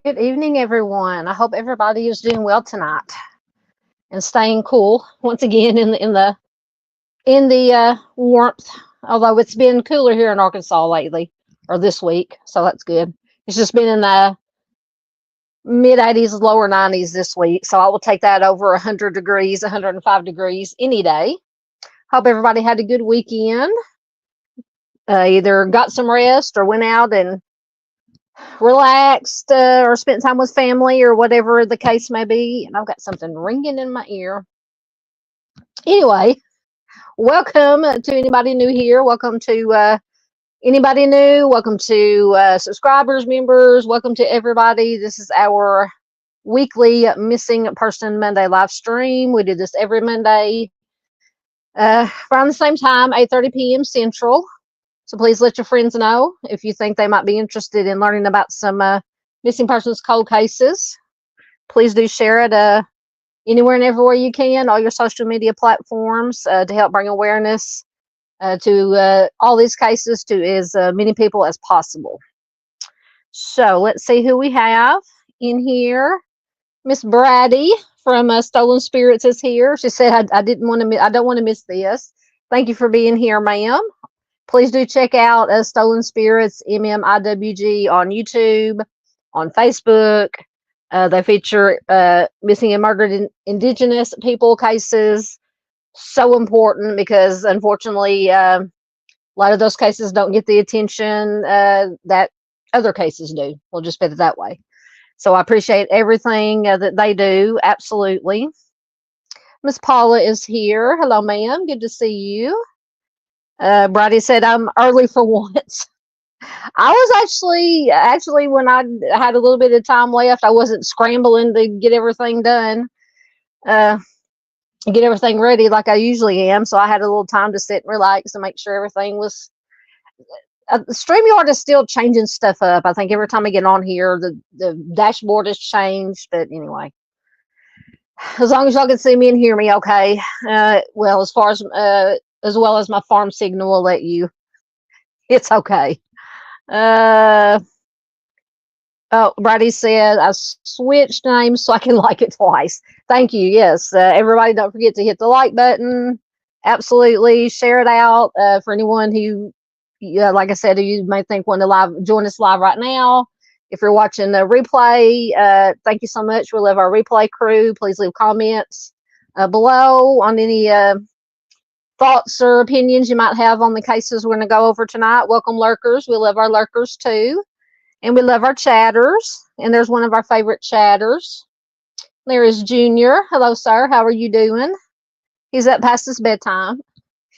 Good evening, everyone. I hope everybody is doing well tonight and staying cool once again in the warmth. Although it's been cooler here in Arkansas lately, or this week, so that's good. It's just been in the mid 80s, lower 90s this week, so I will take that over 100 degrees, 105 degrees any day. Hope everybody had a good weekend. Either got some rest or went out and relaxed or spent time with family or whatever the case may be. And I've got something ringing in my ear. Anyway, welcome to anybody new here. Welcome to anybody new. Welcome to subscribers, members. Welcome to everybody. This is our weekly Missing Person Monday live stream. We do this every Monday around the same time, 8:30 p.m. Central. So please let your friends know if you think they might be interested in learning about some missing persons cold cases. Please do share it anywhere and everywhere you can, all your social media platforms to help bring awareness to all these cases to as many people as possible. So let's see who we have in here. Miss Brady from Stolen Spirits is here. She said, I don't want to miss this. Thank you for being here, ma'am. Please do check out Stolen Spirits, MMIWG on YouTube, on Facebook. They feature missing and murdered Indigenous people cases. So important because, unfortunately, a lot of those cases don't get the attention that other cases do. We'll just put it that way. So I appreciate everything that they do. Absolutely. Miss Paula is here. Hello, ma'am. Good to see you. Brady said I'm early for once. I was actually when I had a little bit of time left, I wasn't scrambling to get everything done, get everything ready like I usually am. So I had a little time to sit and relax and make sure everything was. StreamYard is still changing stuff up. I think every time I get on here, the dashboard has changed. But anyway, as long as y'all can see me and hear me, okay. Well, as well as my farm signal will let you. It's okay. Oh, Brady said, I switched names so I can like it twice. Thank you. Yes. Everybody, don't forget to hit the like button. Absolutely. Share it out for anyone who, like I said, you may think want to join us live right now. If you're watching the replay, thank you so much. We love our replay crew. Please leave comments below on any thoughts or opinions you might have on the cases we're going to go over tonight. Welcome, lurkers. We love our lurkers too. And we love our chatters. And there's one of our favorite chatters. There is Junior. Hello, sir. How are you doing? He's up past his bedtime.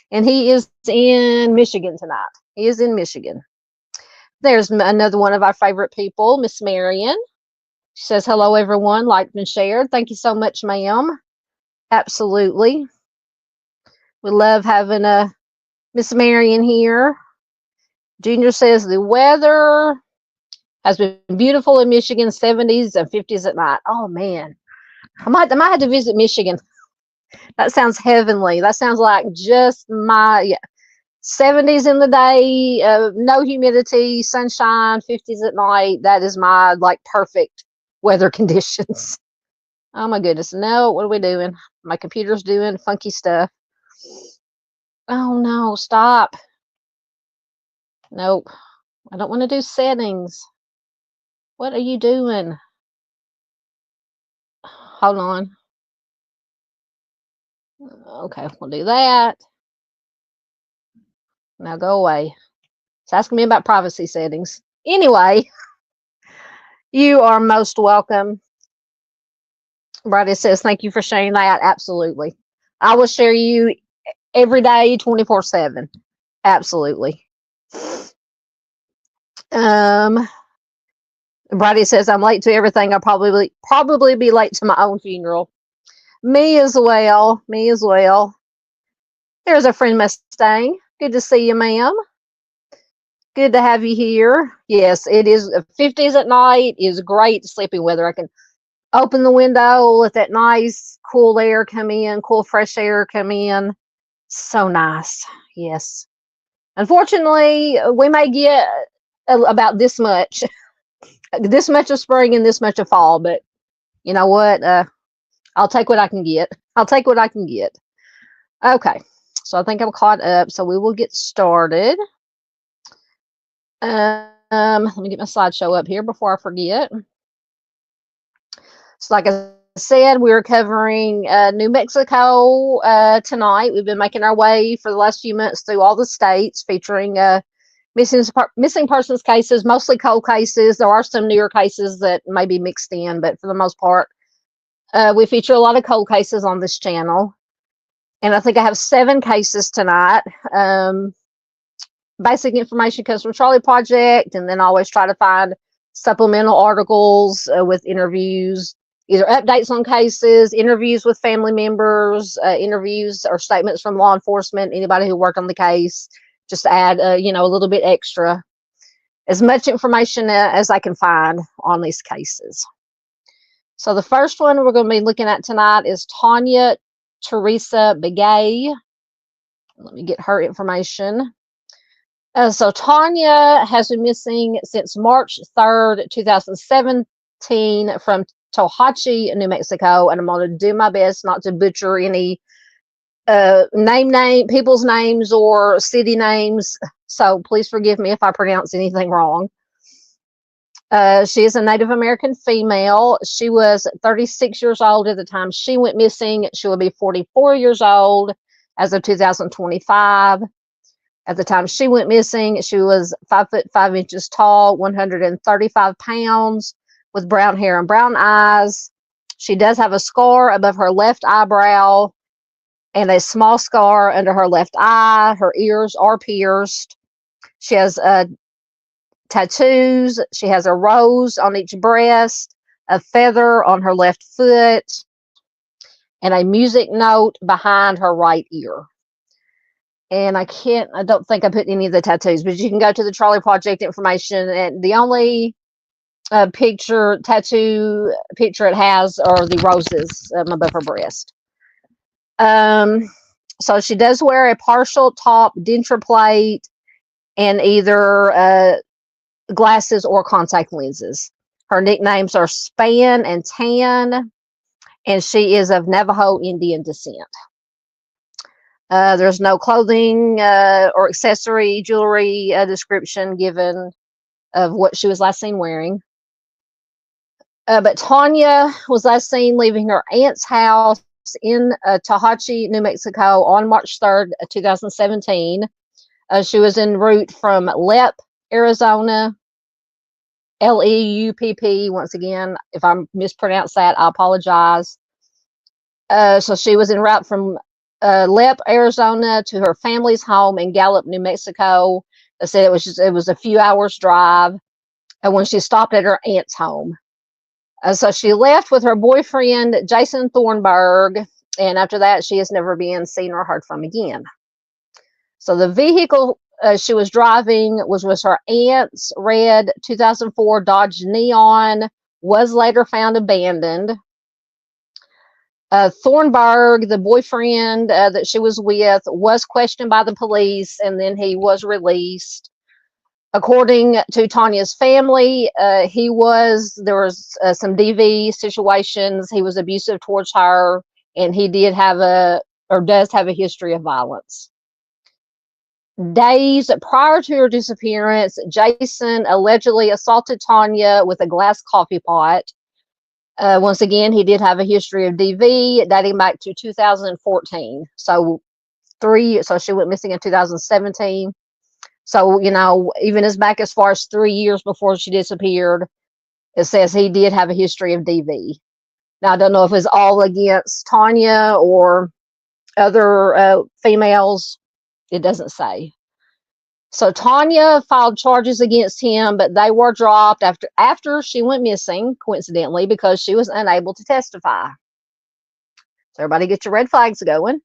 And he is in Michigan tonight. He is in Michigan. There's another one of our favorite people, Miss Marion. She says, hello, everyone. Liked and shared. Thank you so much, ma'am. Absolutely. We love having Miss Marion here. Junior says the weather has been beautiful in Michigan, 70s and 50s at night. Oh, man. I might have to visit Michigan. That sounds heavenly. That sounds like just my 70s in the day, no humidity, sunshine, 50s at night. That is my perfect weather conditions. Oh, my goodness. No, what are we doing? My computer's doing funky stuff. Oh, no. Stop. Nope. I don't want to do settings. What are you doing? Hold on. Okay, we'll do that. Now go away. It's asking me about privacy settings. Anyway, you are most welcome. Brady says, thank you for sharing that. Absolutely. I will share you every day, 24/7. Absolutely. Brady says, I'm late to everything. I'll probably be late to my own funeral. Me as well. Me as well. There's a friend Mustang. Good to see you, ma'am. Good to have you here. Yes, it is 50s at night. Is great sleeping weather. I can open the window, let that nice cool air come in, cool fresh air come in. So nice. Yes. Unfortunately, we may get about this much of spring and this much of fall, but you know what? I'll take what I can get. I'll take what I can get. Okay. So I think I'm caught up. So we will get started. Let me get my slideshow up here before I forget. So like I said, we're covering New Mexico tonight. We've been making our way for the last few months through all the states, featuring missing persons cases, mostly cold cases. There are some newer cases that may be mixed in, but for the most part, we feature a lot of cold cases on this channel. And I think I have 7 cases tonight. Basic information comes from Charlie Project, and then I always try to find supplemental articles with interviews, either updates on cases, interviews with family members, interviews or statements from law enforcement, anybody who worked on the case, just to add, a little bit extra. As much information as I can find on these cases. So the first one we're going to be looking at tonight is Tanya Teresa Begay. Let me get her information. So Tanya has been missing since March 3rd, 2017 from Tohatchi, New Mexico. And I'm going to do my best not to butcher any people's names or city names. So please forgive me if I pronounce anything wrong. She is a Native American female. She was 36 years old at the time she went missing. She will be 44 years old as of 2025. At the time she went missing, she was 5 foot 5 inches tall, 135 pounds, with brown hair and brown eyes. She does have a scar above her left eyebrow and a small scar under her left eye. Her ears are pierced. She has tattoos. She has a rose on each breast, a feather on her left foot, and a music note behind her right ear. And I don't think I put any of the tattoos, but you can go to the Charlie Project information, and the only tattoo picture it has are the roses above her breast. So she does wear a partial top denture plate and either glasses or contact lenses. Her nicknames are Span and Tan, and she is of Navajo Indian descent. There's no clothing or accessory jewelry description given of what she was last seen wearing. But Tanya was last seen leaving her aunt's house in Tallahatchie, New Mexico on March 3rd, 2017. She was en route from Lepp, Arizona, Leupp. Once again, if I mispronounced that, I apologize. So she was en route from Lepp, Arizona to her family's home in Gallup, New Mexico. I said it was a few hours drive when she stopped at her aunt's home. So she left with her boyfriend, Jason Thornburg, and after that, she has never been seen or heard from again. So the vehicle she was driving was her aunt's red 2004 Dodge Neon, was later found abandoned. Thornburg, the boyfriend that she was with, was questioned by the police, and then he was released. According to Tanya's family, there was some DV situations. He was abusive towards her, and he does have a history of violence. Days prior to her disappearance, Jason allegedly assaulted Tanya with a glass coffee pot. Once again, he did have a history of DV dating back to 2014. So she went missing in 2017. So, even as back as far as 3 years before she disappeared, it says he did have a history of DV. Now, I don't know if it's all against Tanya or other females. It doesn't say. So Tanya filed charges against him, but they were dropped after she went missing, coincidentally, because she was unable to testify. So everybody get your red flags going.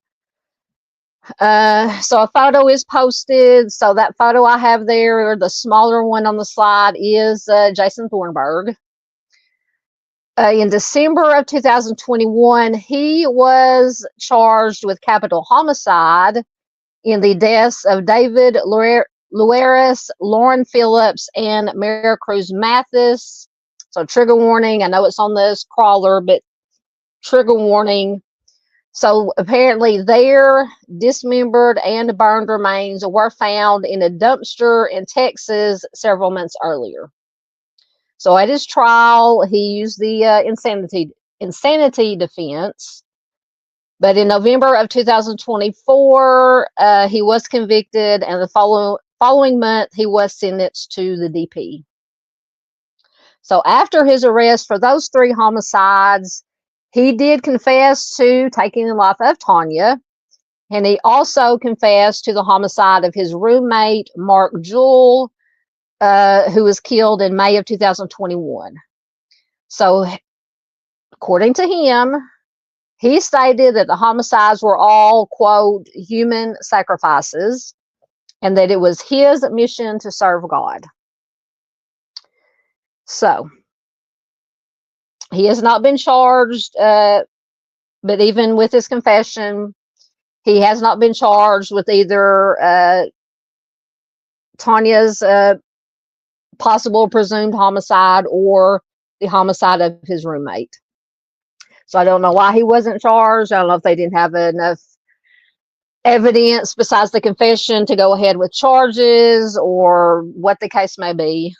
So a photo is posted. So that photo I have there, the smaller one on the slide, is Jason Thornburg. In December of 2021, he was charged with capital homicide in the deaths of David Luaris, Lauren Phillips, and Mary Cruz Mathis. So trigger warning. I know it's on this crawler, but trigger warning. So apparently their dismembered and burned remains were found in a dumpster in Texas several months earlier. So at his trial, he used the insanity defense. But in November of 2024, he was convicted, and the following month, he was sentenced to the DP. So after his arrest for those 3 homicides, he did confess to taking the life of Tanya, and he also confessed to the homicide of his roommate, Mark Jewell, who was killed in May of 2021. So according to him, he stated that the homicides were all, quote, human sacrifices, and that it was his mission to serve God. So he has not been charged, but even with his confession, he has not been charged with either Tanya's possible presumed homicide or the homicide of his roommate. So I don't know why he wasn't charged. I don't know if they didn't have enough evidence besides the confession to go ahead with charges, or what the case may be.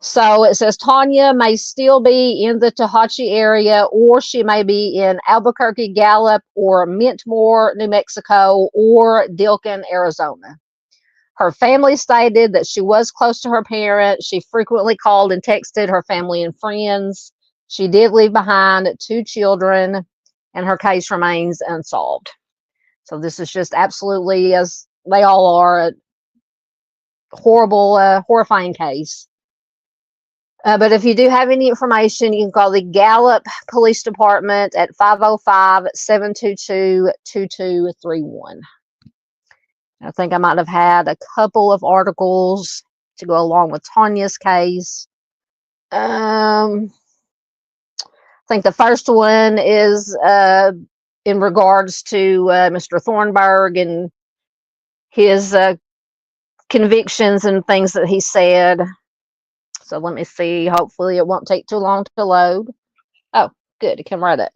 So it says Tanya may still be in the Tallahatchie area, or she may be in Albuquerque, Gallup, or Mintmore, New Mexico, or Dilkin, Arizona. Her family stated that she was close to her parents. She frequently called and texted her family and friends. She did leave behind 2 children, and her case remains unsolved. So this is just absolutely, as they all are, a horrible, horrifying case. But if you do have any information, you can call the Gallup Police Department at 505-722-2231. I think I might have had a couple of articles to go along with Tanya's case. I think the first one is in regards to Mr. Thornburg and his convictions and things that he said. So let me see. Hopefully it won't take too long to load. Oh, good. It came right up.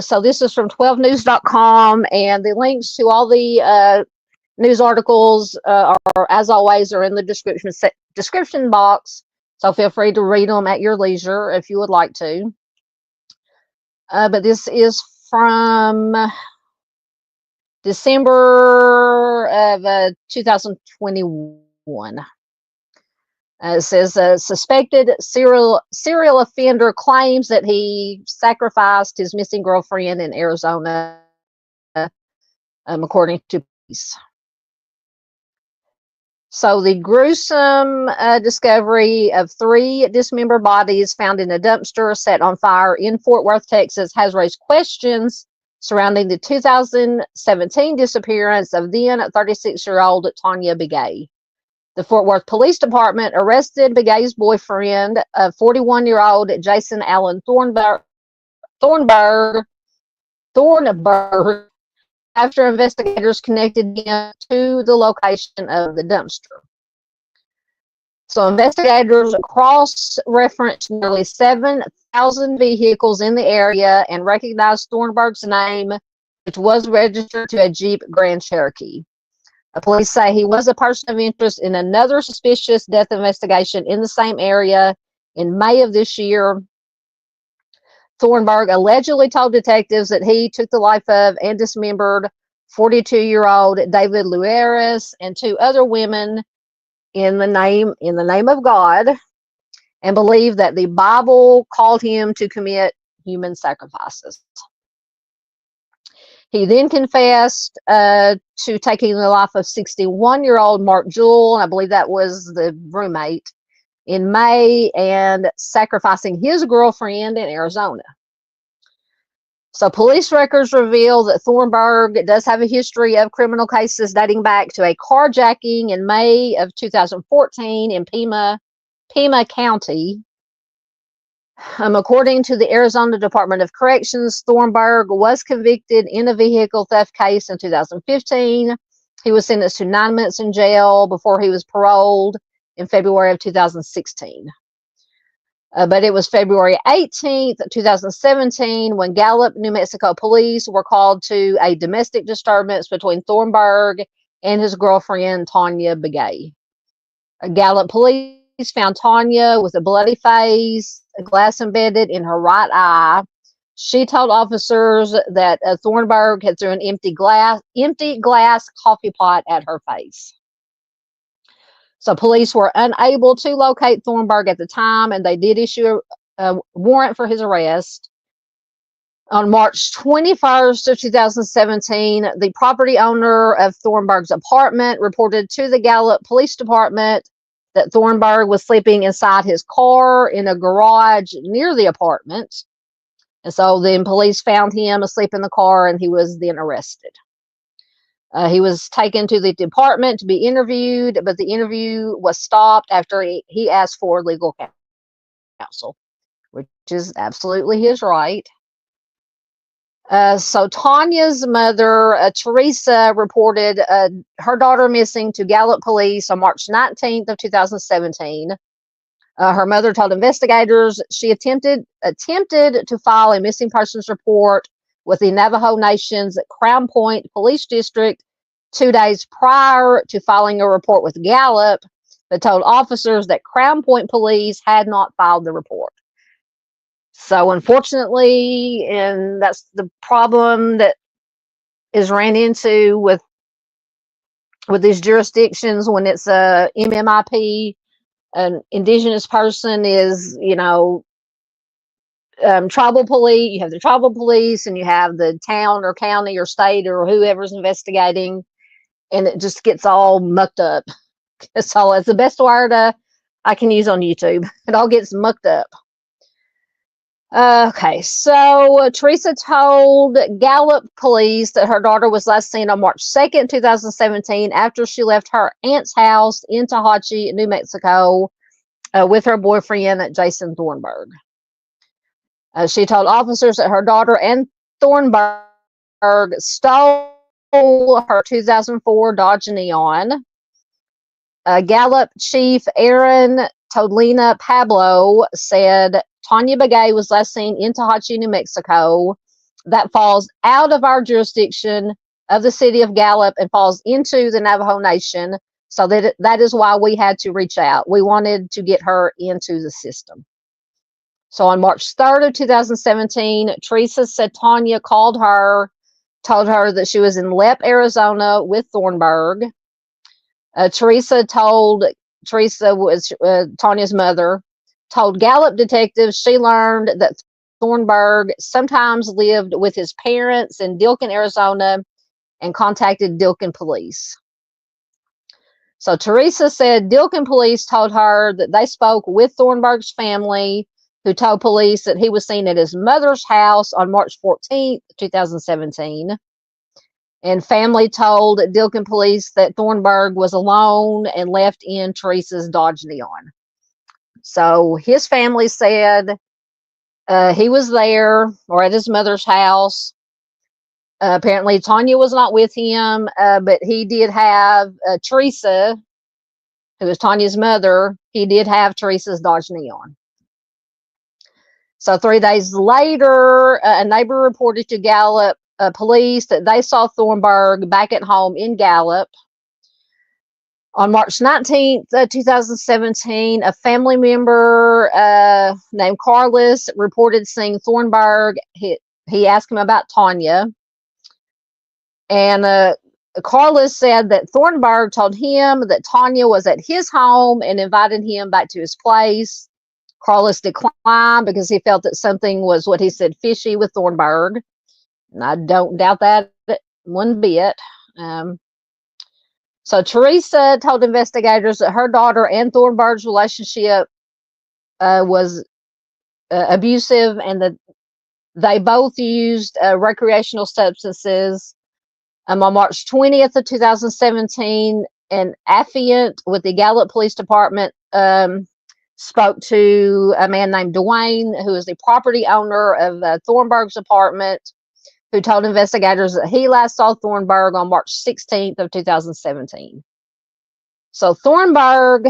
So this is from 12news.com, and the links to all the news articles are, as always, are in the description box. So feel free to read them at your leisure if you would like to. But this is from December of 2021. It says a suspected serial offender claims that he sacrificed his missing girlfriend in Arizona, according to police. So the gruesome discovery of 3 dismembered bodies found in a dumpster set on fire in Fort Worth, Texas, has raised questions surrounding the 2017 disappearance of then 36-year-old Tanya Begay. The Fort Worth Police Department arrested Begay's boyfriend, 41-year-old Jason Allen Thornburg, after investigators connected him to the location of the dumpster. So investigators cross-referenced nearly 7,000 vehicles in the area and recognized Thornburg's name, which was registered to a Jeep Grand Cherokee. Police say he was a person of interest in another suspicious death investigation in the same area in May of this year. Thornburg allegedly told detectives that he took the life of and dismembered 42-year-old David Luares and 2 other women in the name of God, and believed that the Bible called him to commit human sacrifices. He then confessed to taking the life of 61-year-old Mark Jewell, and I believe that was the roommate, in May, and sacrificing his girlfriend in Arizona. So police records reveal that Thornburg does have a history of criminal cases dating back to a carjacking in May of 2014 in Pima County. According to the Arizona Department of Corrections, Thornburg was convicted in a vehicle theft case in 2015. He was sentenced to 9 months in jail before he was paroled in February of 2016. But it was February 18th, 2017, when Gallup, New Mexico police were called to a domestic disturbance between Thornburg and his girlfriend, Tanya Begay. Gallup police found Tanya with a bloody face, a glass embedded in her right eye. She told officers that Thornburg had thrown an empty glass coffee pot at her face. So police were unable to locate Thornburg at the time, and they did issue a warrant for his arrest. On March 21st of 2017, the property owner of Thornburg's apartment reported to the Gallup Police Department that Thornburg was sleeping inside his car in a garage near the apartment. And so then police found him asleep in the car, and he was then arrested. He was taken to the department to be interviewed, but the interview was stopped after he asked for legal counsel, which is absolutely his right. So Tanya's mother, Teresa, reported her daughter missing to Gallup police on March 19th of 2017. Her mother told investigators she attempted to file a missing persons report with the Navajo Nation's Crown Point Police District 2 days prior to filing a report with Gallup, but told officers that Crown Point police had not filed the report. So unfortunately, and that's the problem that is ran into with these jurisdictions when it's a MMIP, an indigenous person is, tribal police. You have the tribal police, and you have the town or county or state or whoever's investigating, and it just gets all mucked up. So it's the best word I can use on YouTube. It all gets mucked up. Okay, so Teresa told Gallup police that her daughter was last seen on March 2nd, 2017, after she left her aunt's house in Tallahatchie, New Mexico, with her boyfriend, Jason Thornburg. She told officers that her daughter and Thornburg stole her 2004 Dodge Neon. Gallup Chief Aaron Todlina Pablo said Tanya Begay was last seen in Tehachapi, New Mexico. That falls out of our jurisdiction of the city of Gallup and falls into the Navajo Nation. So that is why we had to reach out. We wanted to get her into the system. So on March 3rd of 2017, Teresa said Tanya called her, told her that she was in Lepp, Arizona with Thornburg. Teresa was Tanya's mother, told Gallup detectives she learned that Thornburg sometimes lived with his parents in Dilkin, Arizona, and contacted Dilkin police. So Teresa said Dilkin police told her that they spoke with Thornburg's family, who told police that he was seen at his mother's house on March 14th, 2017. And family told Dilkin police that Thornburg was alone and left in Teresa's Dodge Neon. So his family said he was there or at his mother's house. Apparently Tanya was not with him, but he did have Teresa, who was Tanya's mother. He did have Teresa's Dodge Neon. So 3 days later, a neighbor reported to Gallup police that they saw Thornburg back at home in Gallup. On March 19th, 2017, a family member named Carlos reported seeing Thornburg. He asked him about Tanya. And Carlos said that Thornburg told him that Tanya was at his home and invited him back to his place. Carlos declined because he felt that something was, what he said, fishy with Thornburg. And I don't doubt that one bit. So Teresa told investigators that her daughter and Thornburg's relationship was abusive, and that they both used recreational substances. On March 20th of 2017, an affiant with the Gallup Police Department spoke to a man named Dwayne, who is the property owner of Thornburg's apartment, who told investigators that he last saw Thornburg on March 16th of 2017. So Thornburg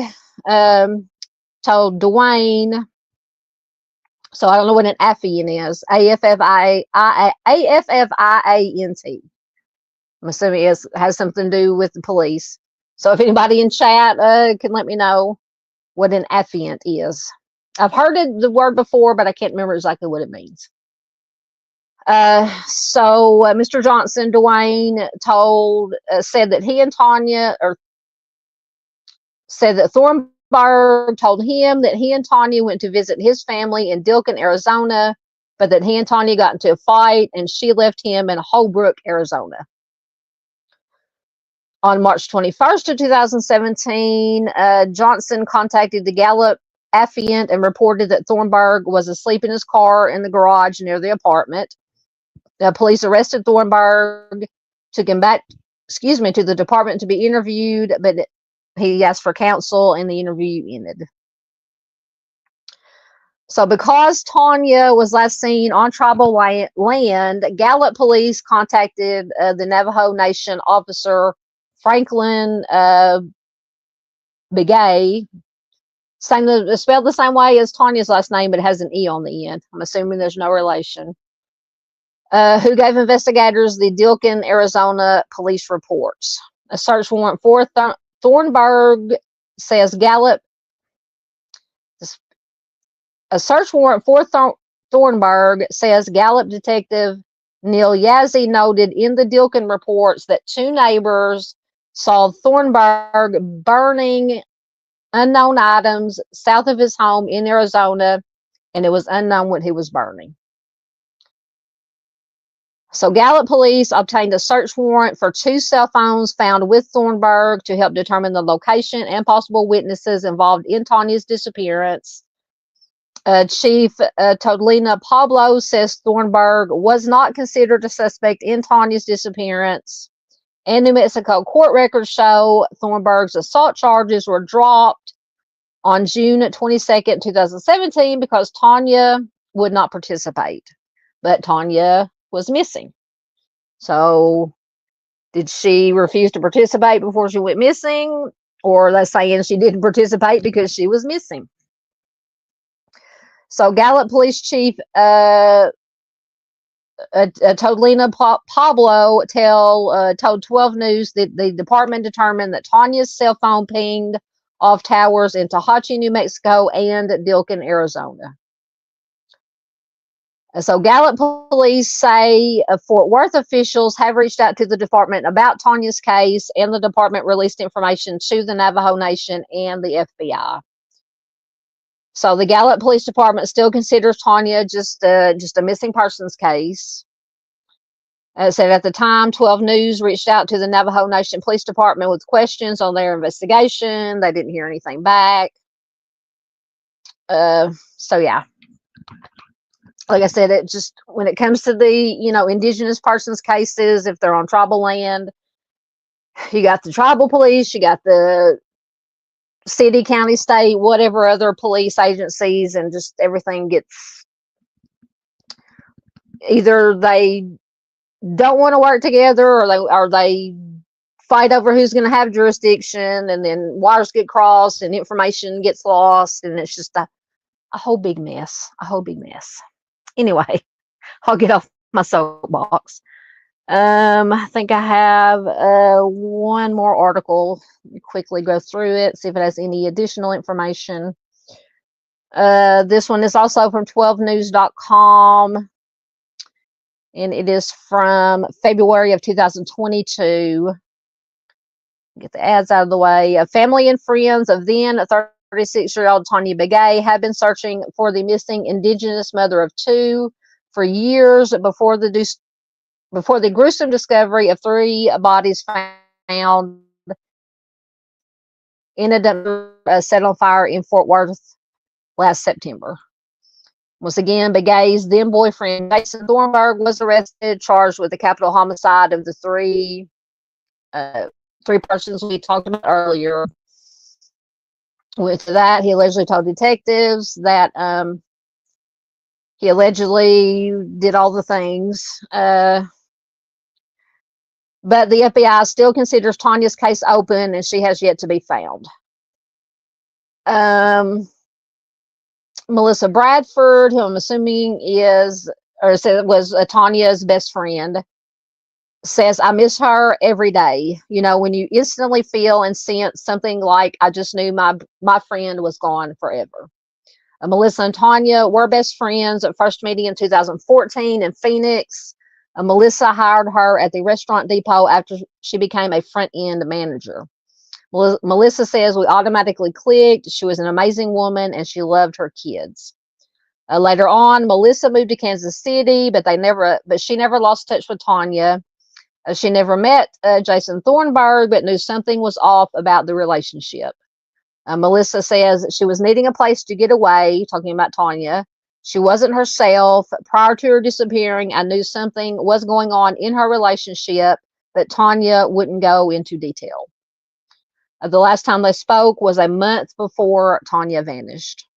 told Dwayne, so I don't know what an affiant is, A-F-F-I-A-N-T. I'm assuming it has something to do with the police. So if anybody in chat can let me know what an affiant is. I've heard the word before, but I can't remember exactly what it means. So Mr. Johnson, Dwayne, said that he and Tanya, or said that Thornburg told him that he and Tanya went to visit his family in Dilkin, Arizona, but that he and Tanya got into a fight and she left him in Holbrook, Arizona. On March 21st of 2017, Johnson contacted the Gallup affiant and reported that Thornburg was asleep in his car in the garage near the apartment. The police arrested Thornburg, took him back, to the department to be interviewed, but he asked for counsel and the interview ended. So because Tanya was last seen on tribal land, Gallup police contacted the Navajo Nation officer Franklin Begay, spelled the same way as Tanya's last name, but it has an E on the end. I'm assuming there's no relation. Who gave investigators the Dilkin, Arizona police reports. A search warrant for Thornburg says Gallup. A search warrant for Thornburg says Gallup detective Neil Yazzie noted in the Dilkin reports that 2 neighbors saw Thornburg burning unknown items south of his home in Arizona, and it was unknown what he was burning. So Gallup police obtained a search warrant for 2 cell phones found with Thornburg to help determine the location and possible witnesses involved in Tanya's disappearance. Chief Todlina Pablo says Thornburg was not considered a suspect in Tanya's disappearance. And New Mexico court records show Thornburg's assault charges were dropped on June 22nd, 2017, because Tanya would not participate. But Tanya was missing. So did she refuse to participate before she went missing? or they're saying she didn't participate because she was missing. So Gallup Police Chief Todlina Pablo told 12 News that the department determined that Tanya's cell phone pinged off towers in Tahachi, New Mexico, and Dilkin, Arizona. So Gallup police say Fort Worth officials have reached out to the department about Tanya's case, and the department released information to the Navajo Nation and the FBI. So the Gallup Police Department still considers Tanya just a missing persons case. It said at the time, 12 News reached out to the Navajo Nation Police Department with questions on their investigation. They didn't hear anything back. So yeah, like I said, it just, when it comes to the, indigenous persons cases, if they're on tribal land, you got the tribal police, you got the city, county, state, whatever other police agencies, and just everything gets, either they don't want to work together, or they fight over who's going to have jurisdiction, and then wires get crossed and information gets lost, and it's just a whole big mess. Anyway, I'll get off my soapbox. I think I have one more article. Quickly go through it, see if it has any additional information. This one is also from 12news.com, and it is from February of 2022. Get the ads out of the way. Family and friends of then 36-year-old Tanya Begay have been searching for the missing Indigenous mother of two for years before the gruesome discovery of 3 bodies found in a dump set on fire in Fort Worth last September. Once again, Begay's then boyfriend Jason Thornburg was arrested, charged with the capital homicide of the three persons we talked about earlier. With that, he allegedly told detectives that he allegedly did all the things. But the FBI still considers Tanya's case open, and she has yet to be found. Melissa Bradford, who I'm assuming was Tanya's best friend, says, "I miss her every day. When you instantly feel and sense something like, I just knew my friend was gone forever." Melissa and Tanya were best friends at first meeting in 2014 in Phoenix. Melissa hired her at the restaurant depot after she became a front-end manager. Melissa says, "We automatically clicked. She was an amazing woman, and she loved her kids." Later on, Melissa moved to Kansas City, but she never lost touch with Tanya. She never met Jason Thornburg, but knew something was off about the relationship. Melissa says she was needing a place to get away, talking about Tanya. She wasn't herself. Prior to her disappearing, I knew something was going on in her relationship, but Tanya wouldn't go into detail. The last time they spoke was a month before Tanya vanished.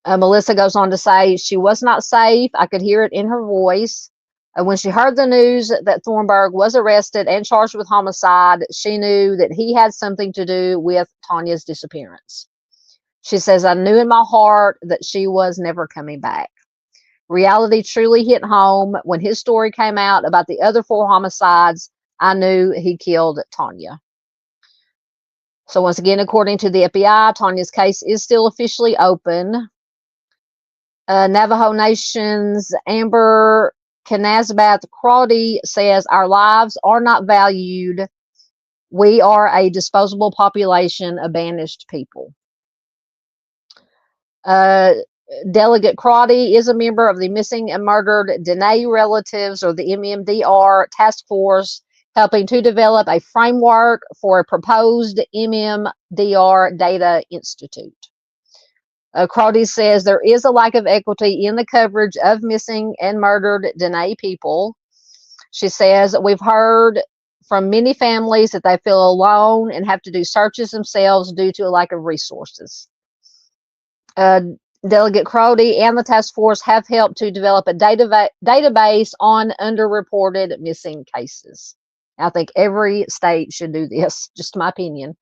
Melissa goes on to say, "She was not safe. I could hear it in her voice. When she heard the news that Thornburg was arrested and charged with homicide, she knew that he had something to do with Tanya's disappearance. She says, I knew in my heart that she was never coming back. Reality truly hit home when his story came out about the other 4 homicides. I knew he killed Tanya." So once again, according to the FBI, Tanya's case is still officially open. Navajo Nation's Amber Canasbath Crowdy says, "Our lives are not valued. We are a disposable population of banished people." Delegate Crowdy is a member of the Missing and Murdered Dene Relatives, or the MMDR task force, helping to develop a framework for a proposed MMDR Data Institute. Crowdy says there is a lack of equity in the coverage of missing and murdered Dene people. She says, "We've heard from many families that they feel alone and have to do searches themselves due to a lack of resources." Delegate Crowdy and the task force have helped to develop a database on underreported missing cases. I think every state should do this, just my opinion.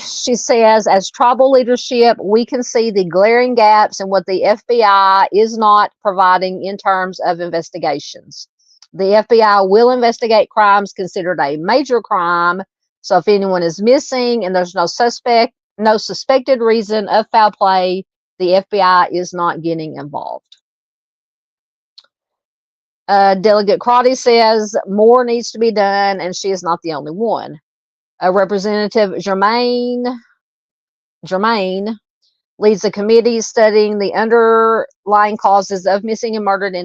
She says, as tribal leadership, we can see the glaring gaps in what the FBI is not providing in terms of investigations. The FBI will investigate crimes considered a major crime. So if anyone is missing and there's no suspected reason of foul play, the FBI is not getting involved. Delegate Crotty says more needs to be done, and she is not the only one. Representative Germain leads a committee studying the underlying causes of missing and murdered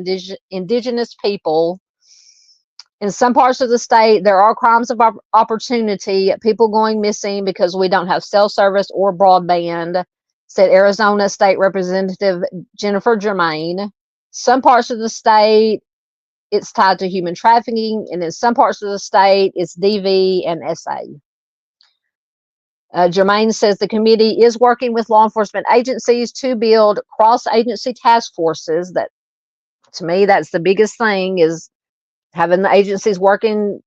indigenous people. In some parts of the state, there are crimes of opportunity, people going missing because we don't have cell service or broadband, said Arizona State Representative Jennifer Germain. Some parts of the state, it's tied to human trafficking, and in some parts of the state, it's DV and SA. Germain says the committee is working with law enforcement agencies to build cross-agency task forces. That, to me, that's the biggest thing, is having the agencies working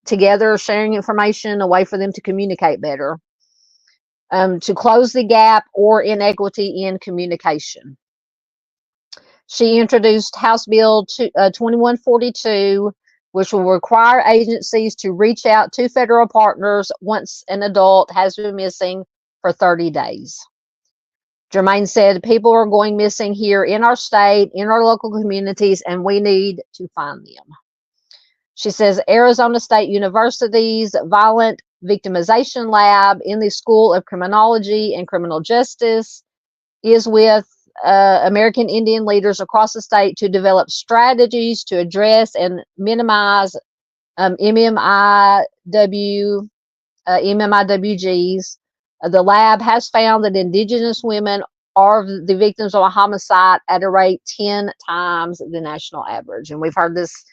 together, sharing information, a way for them to communicate better, to close the gap or inequity in communication. She introduced House Bill 2142, which will require agencies to reach out to federal partners once an adult has been missing for 30 days. Germain said people are going missing here in our state, in our local communities, and we need to find them. She says Arizona State University's Violent Victimization Lab in the School of Criminology and Criminal Justice is with American Indian leaders across the state to develop strategies to address and minimize MMIWGs. The lab has found that indigenous women are the victims of a homicide at a rate 10 times the national average. And we've heard this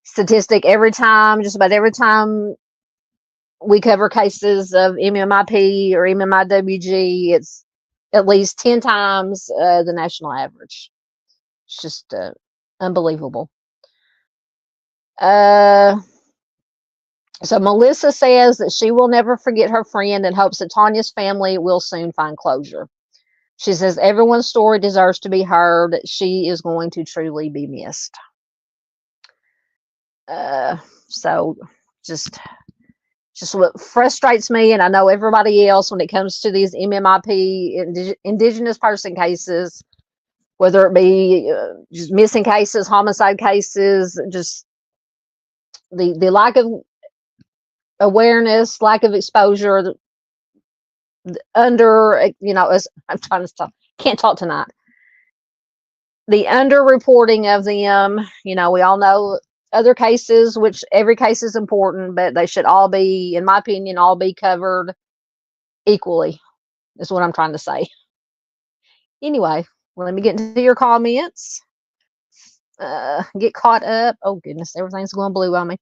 statistic just about every time we cover cases of MMIP or MMIWG, it's at least 10 times the national average. It's just unbelievable. So Melissa says that she will never forget her friend and hopes that Tanya's family will soon find closure. She says everyone's story deserves to be heard. She is going to truly be missed. So just what frustrates me, and I know everybody else, when it comes to these MMIP, indigenous person cases, whether it be just missing cases, homicide cases, just the lack of awareness, lack of exposure, as I'm trying to talk, can't talk tonight. The underreporting of them, we all know other cases, which every case is important, but they should all be, in my opinion, all be covered equally, is what I'm trying to say. Anyway, let me get into your comments. Get caught up. Oh, goodness, everything's going blue on me.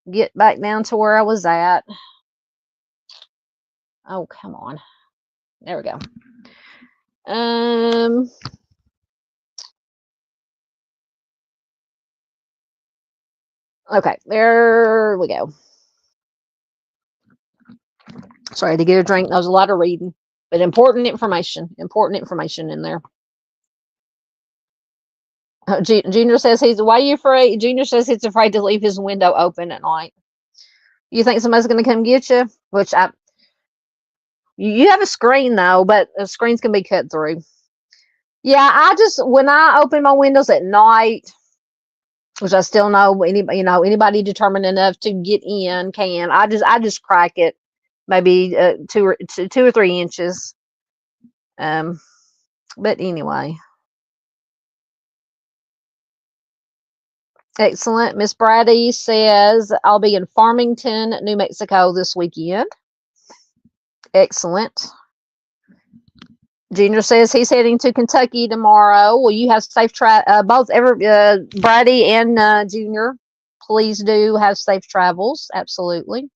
Get back down to where I was at. Oh, come on. There we go. Okay, there we go. Sorry to get a drink. That was a lot of reading, but important information in there. Junior says why are you afraid? Junior says he's afraid to leave his window open at night. You think somebody's going to come get you? Which you have a screen though, but the screens can be cut through. Yeah, when I open my windows at night, which I still know anybody determined enough to get in can. I just crack it, maybe 2 or 3 inches. But anyway, excellent. Miss Brady says I'll be in Farmington, New Mexico this weekend. Excellent. Junior says he's heading to Kentucky tomorrow. Will you have safe both Brady and Junior, please do have safe travels. Absolutely.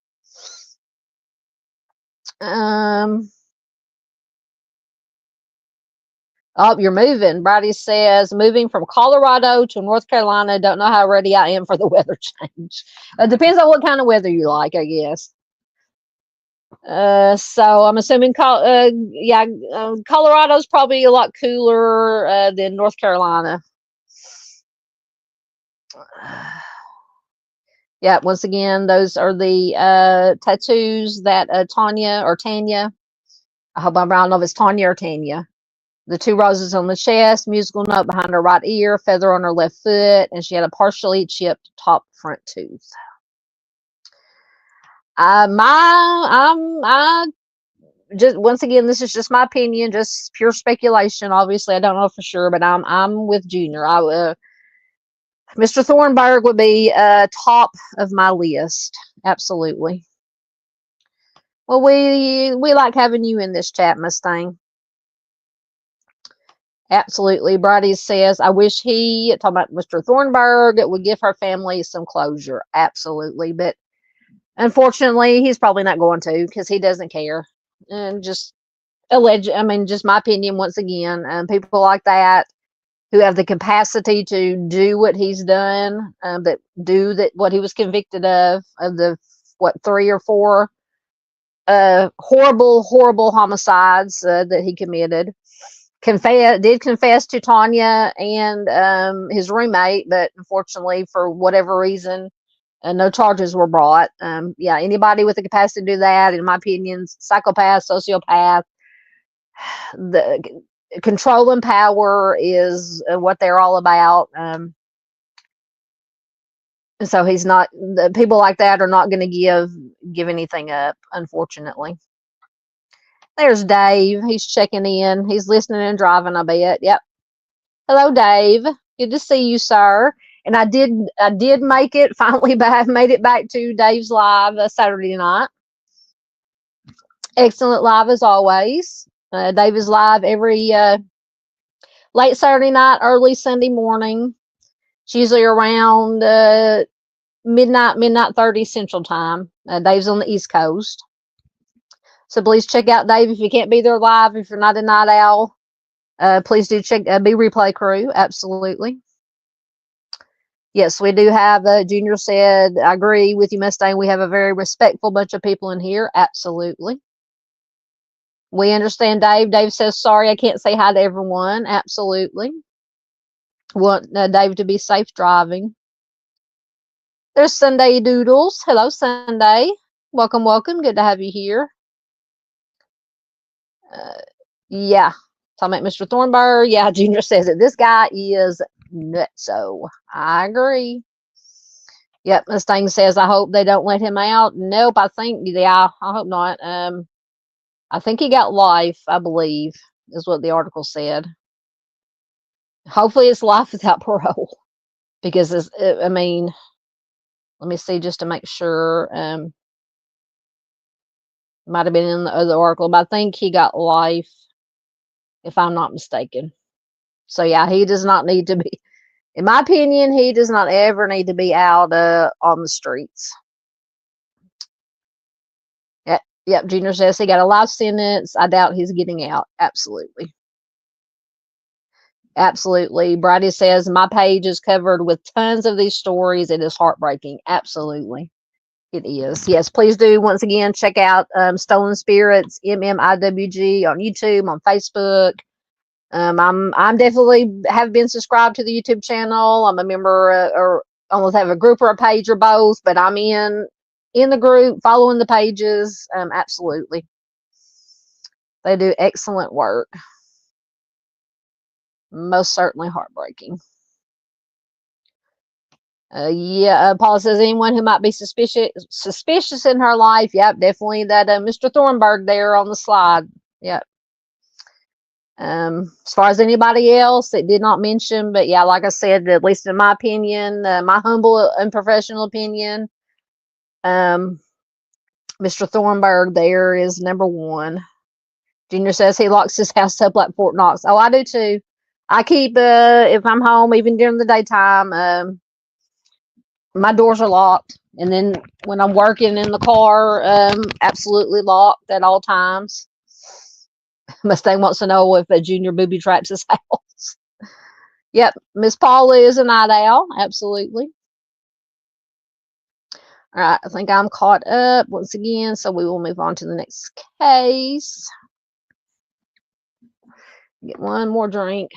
Oh, you're moving. Brady says, moving from Colorado to North Carolina. Don't know how ready I am for the weather change. It depends on what kind of weather you like, I guess. So I'm assuming, Colorado's probably a lot cooler than North Carolina. Yeah, once again, those are the tattoos that Tanya, I hope I don't know if it's Tanya or Tanya. The 2 roses on the chest, musical note behind her right ear, feather on her left foot, and she had a partially chipped top front tooth. I just, once again, this is just my opinion, just pure speculation. Obviously, I don't know for sure, but I'm with Junior. Mr. Thornburg would be top of my list, absolutely. Well, we like having you in this chat, Mustang. Absolutely. Brady says, I wish he, talking about Mr. Thornburg, would give her family some closure. Absolutely. But unfortunately, he's probably not going to, because he doesn't care. And just just my opinion, once again, people like that who have the capacity to do what he's done, that do that what he was convicted of the 3 or 4 horrible homicides that he committed. Did confess to Tanya and his roommate, but unfortunately, for whatever reason, no charges were brought. Yeah, anybody with the capacity to do that, in my opinion, psychopath, sociopath, the control and power is what they're all about. So he's not. The people like that are not going to give anything up, unfortunately. There's Dave. He's checking in. He's listening and driving, I bet. Yep. Hello, Dave. Good to see you, sir. And I did make it finally back. Made it back to Dave's live Saturday night. Excellent live as always. Dave is live every late Saturday night, early Sunday morning. It's usually around midnight 30 Central Time. Dave's on the East Coast. So please check out Dave if you can't be there live. If you're not a night owl, please do check Be Replay Crew. Absolutely. Yes, we do have, Junior said, I agree with you, Mustang. We have a very respectful bunch of people in here. Absolutely. We understand, Dave. Dave says, sorry, I can't say hi to everyone. Absolutely. Want Dave to be safe driving. There's Sunday Doodles. Hello, Sunday. Welcome, welcome. Good to have you here. Yeah. Talking about Mr. Thornburg. Yeah, Junior says it. This guy is nutso. I agree. Yep, Mustang says, I hope they don't let him out. Nope, I hope not. I think he got life, I believe, is what the article said. Hopefully it's life without parole. Because, let me see just to make sure. Might have been in the other article, but I think he got life, if I'm not mistaken. So, yeah, he does not need to be, in my opinion, he does not ever need to be out on the streets. Yep, Junior says he got a life sentence. I doubt he's getting out. Absolutely. Absolutely. Brady says, my page is covered with tons of these stories. It is heartbreaking. Absolutely. It is. Yes, please do. Once again, check out Stolen Spirits, MMIWG on YouTube, on Facebook. I'm definitely have been subscribed to the YouTube channel. I'm a member or almost have a group or a page or both, but I'm in the group, following the pages. Absolutely. They do excellent work. Most certainly heartbreaking. Paula says, anyone who might be suspicious in her life. Yep, definitely that Mr. Thornburg there on the slide. Yep. As far as anybody else, it did not mention, but yeah, like I said, at least in my opinion, my humble and professional opinion, Mr. Thornburg there is number 1. Junior says he locks his house up like Fort Knox. Oh, I do too. I keep, if I'm home, even during the daytime, my doors are locked. And then when I'm working in the car, absolutely locked at all times. Mustang wants to know if a Junior booby traps his house. Yep, Miss Paula is a night owl. Absolutely. All right, I think I'm caught up once again, so we will move on to the next case. Get one more drink.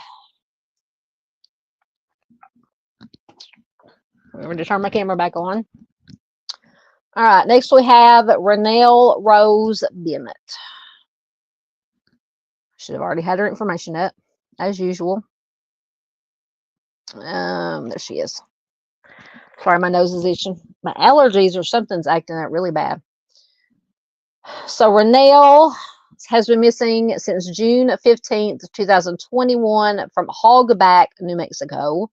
Remember to turn my camera back on. All right, next we have Ranelle Rose Bennett. Should have already had her information up, as usual. There she is. Sorry, my nose is itching. My allergies or something's acting out really bad. So Ranelle has been missing since June 15th, 2021 from Hogback, New Mexico.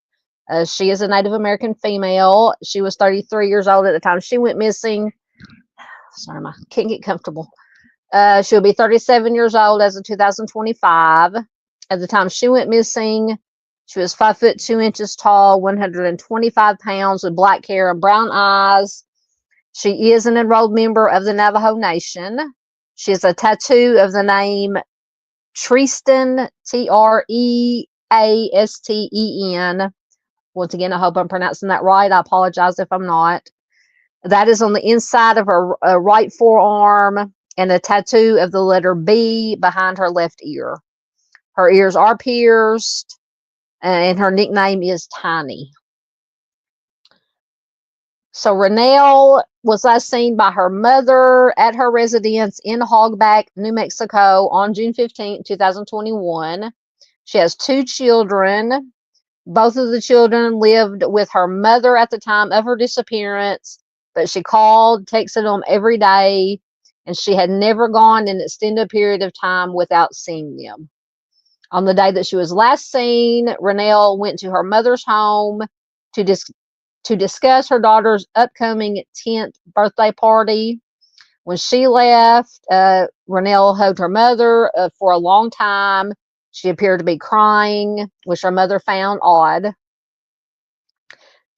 She is a Native American female. She was 33 years old at the time she went missing. Sorry, I can't get comfortable. She'll be 37 years old as of 2025. At the time she went missing, she was 5 foot 2 inches tall, 125 pounds, with black hair and brown eyes. She is an enrolled member of the Navajo Nation. She has a tattoo of the name Treasten, Treasten. Once again, I hope I'm pronouncing that right. I apologize if I'm not. That is on the inside of her right forearm, and a tattoo of the letter B behind her left ear. Her ears are pierced, and her nickname is Tiny. So Ranelle was last seen by her mother at her residence in Hogback, New Mexico on June 15, 2021. She has 2 children. Both of the children lived with her mother at the time of her disappearance, but she called, texted them every day, and she had never gone an extended period of time without seeing them. On the day that she was last seen, Ranelle went to her mother's home to discuss her daughter's upcoming 10th birthday party. When she left, Ranelle hugged her mother for a long time. She appeared to be crying, which her mother found odd.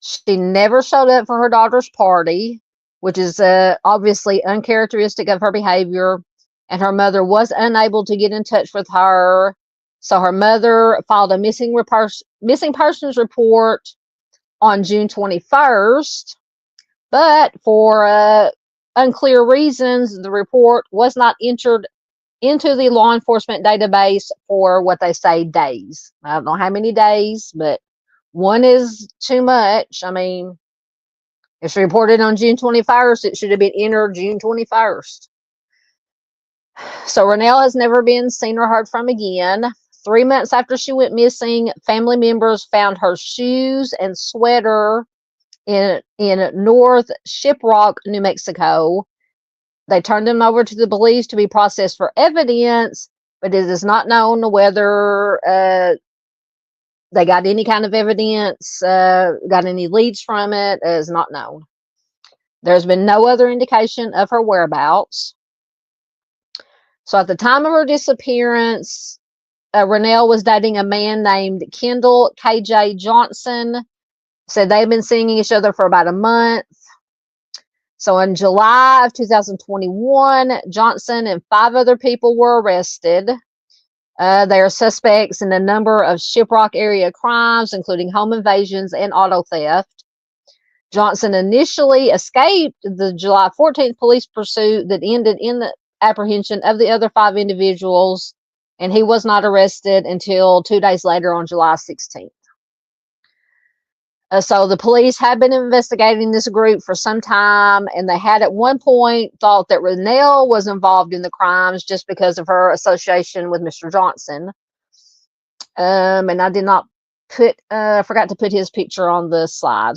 She never showed up for her daughter's party, which is obviously uncharacteristic of her behavior, and her mother was unable to get in touch with her. So her mother filed a missing persons report on June 21st, but for unclear reasons, the report was not entered into the law enforcement database for what they say days. I don't know how many days, but one is too much. I mean, if she reported on June 21st, it should have been entered June 21st. So Ranelle has never been seen or heard from again. 3 months after she went missing, family members found her shoes and sweater in North Shiprock, New Mexico. They turned them over to the police to be processed for evidence, but it is not known whether they got any kind of evidence, got any leads from it. It is not known. There's been no other indication of her whereabouts. So at the time of her disappearance, Ranelle was dating a man named Kendall KJ Johnson. Said they've been seeing each other for about a month. So in July of 2021, Johnson and 5 other people were arrested. They are suspects in a number of Shiprock area crimes, including home invasions and auto theft. Johnson initially escaped the July 14th police pursuit that ended in the apprehension of the other 5 individuals, and he was not arrested until 2 days later on July 16th. So the police had been investigating this group for some time, and they had at one point thought that Ranelle was involved in the crimes just because of her association with Mr. Johnson. And I did not forgot to put his picture on the slide.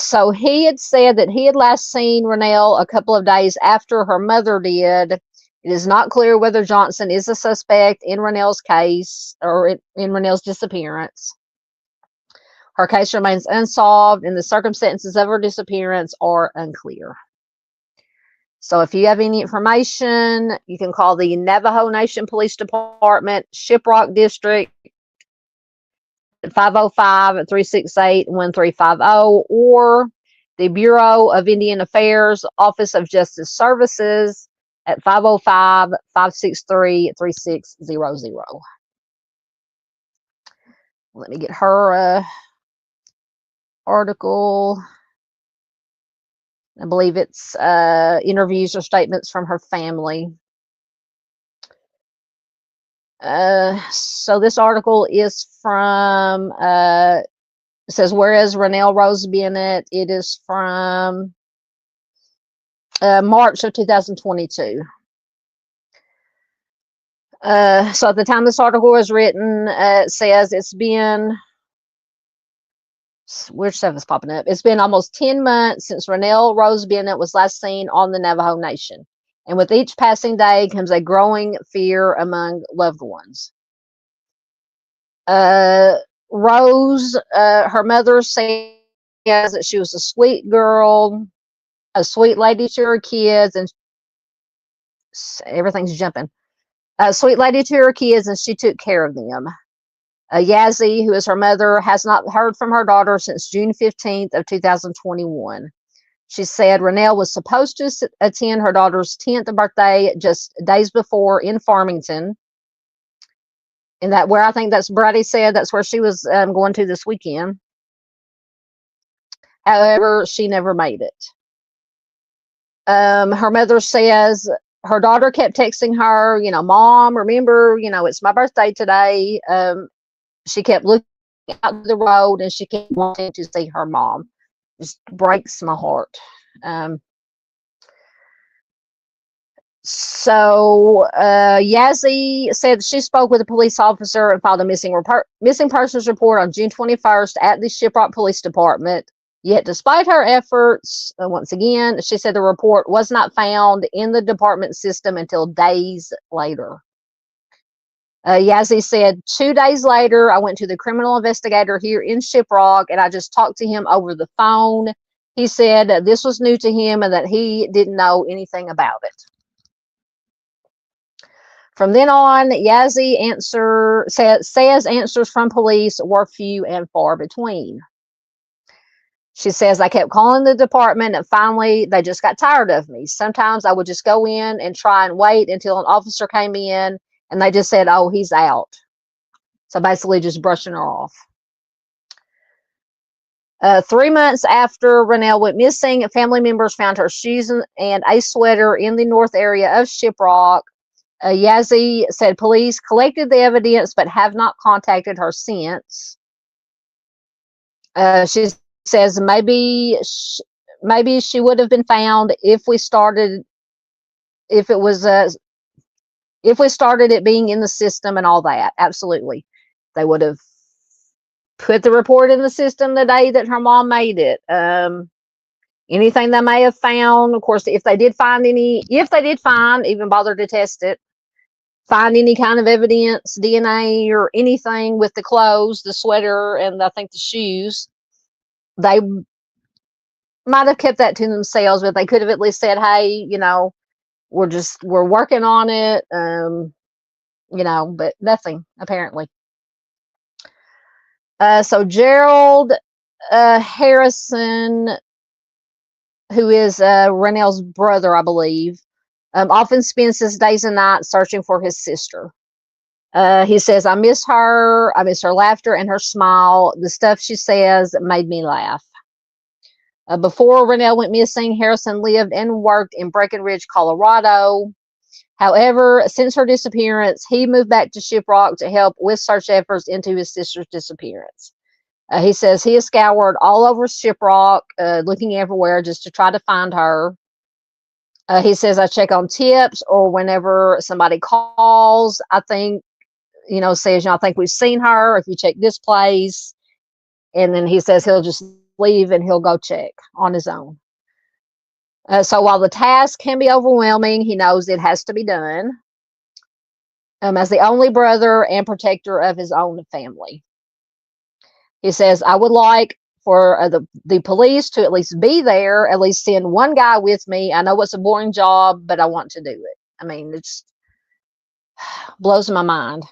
So he had said that he had last seen Ranelle a couple of days after her mother did. It is not clear whether Johnson is a suspect in Ranelle's case or in Ranelle's disappearance. Her case remains unsolved, and the circumstances of her disappearance are unclear. So if you have any information, you can call the Navajo Nation Police Department, Shiprock District, at 505-368-1350, or the Bureau of Indian Affairs, Office of Justice Services at 505-563-3600. Let me get her article. I believe it's interviews or statements from her family. So this article is from, it says, whereas Ranelle Rose Bennett, it is from March of 2022. So at the time this article was written, it says it's been, weird stuff is popping up. It's been almost 10 months since Ranelle Rose Bennett was last seen on the Navajo Nation. And with each passing day comes a growing fear among loved ones. Rose, her mother says that she was a sweet girl, a sweet lady to her kids, and everything's jumping. A sweet lady to her kids, and she took care of them. Yazzie, who is her mother, has not heard from her daughter since June 15th of 2021. She said Ranelle was supposed to attend her daughter's 10th birthday just days before in Farmington. And that where I think that's Brady said that's where she was going to this weekend. However, she never made it. Her mother says her daughter kept texting her, Mom, remember, it's my birthday today. She kept looking out the road and she kept wanting to see her mom. Just breaks my heart. So Yazzie said she spoke with a police officer and filed a missing persons report on June 21st at the Shiprock Police Department. Yet despite her efforts, once again, she said the report was not found in the department system until days later. Yazzie said, 2 days later, I went to the criminal investigator here in Shiprock and I just talked to him over the phone. He said this was new to him and that he didn't know anything about it. From then on, Yazzie says answers from police were few and far between. She says, I kept calling the department and finally they just got tired of me. Sometimes I would just go in and try and wait until an officer came in and they just said, oh, he's out. So basically just brushing her off. 3 months after Ranelle went missing, family members found her shoes and a sweater in the north area of Shiprock. Yazzie said police collected the evidence but have not contacted her since. She says maybe she would have been found if we started it being in the system and all that. Absolutely. They would have put the report in the system the day that her mom made it. Anything they may have found, of course, if they did find, even bother to test it, find any kind of evidence, DNA or anything with the clothes, the sweater, and I think the shoes, they might have kept that to themselves, but they could have at least said, hey, we're working on it, but nothing, apparently. So Gerald Harrison, who is Ranelle's brother, I believe, often spends his days and nights searching for his sister. He says, I miss her laughter and her smile. The stuff she says made me laugh. Before Ranelle went missing, Harrison lived and worked in Breckenridge, Colorado. However, since her disappearance, he moved back to Shiprock to help with search efforts into his sister's disappearance. He says he has scoured all over Shiprock, looking everywhere just to try to find her. He says, I check on tips or whenever somebody calls, I think, says, I think we've seen her. If you check this place. And then he says he'll just leave and he'll go check on his own. So while the task can be overwhelming, he knows it has to be done as the only brother and protector of his own family. He says, I would like for the police to at least be there, at least send one guy with me. I know it's a boring job, but I want to do it. I mean, it just blows my mind.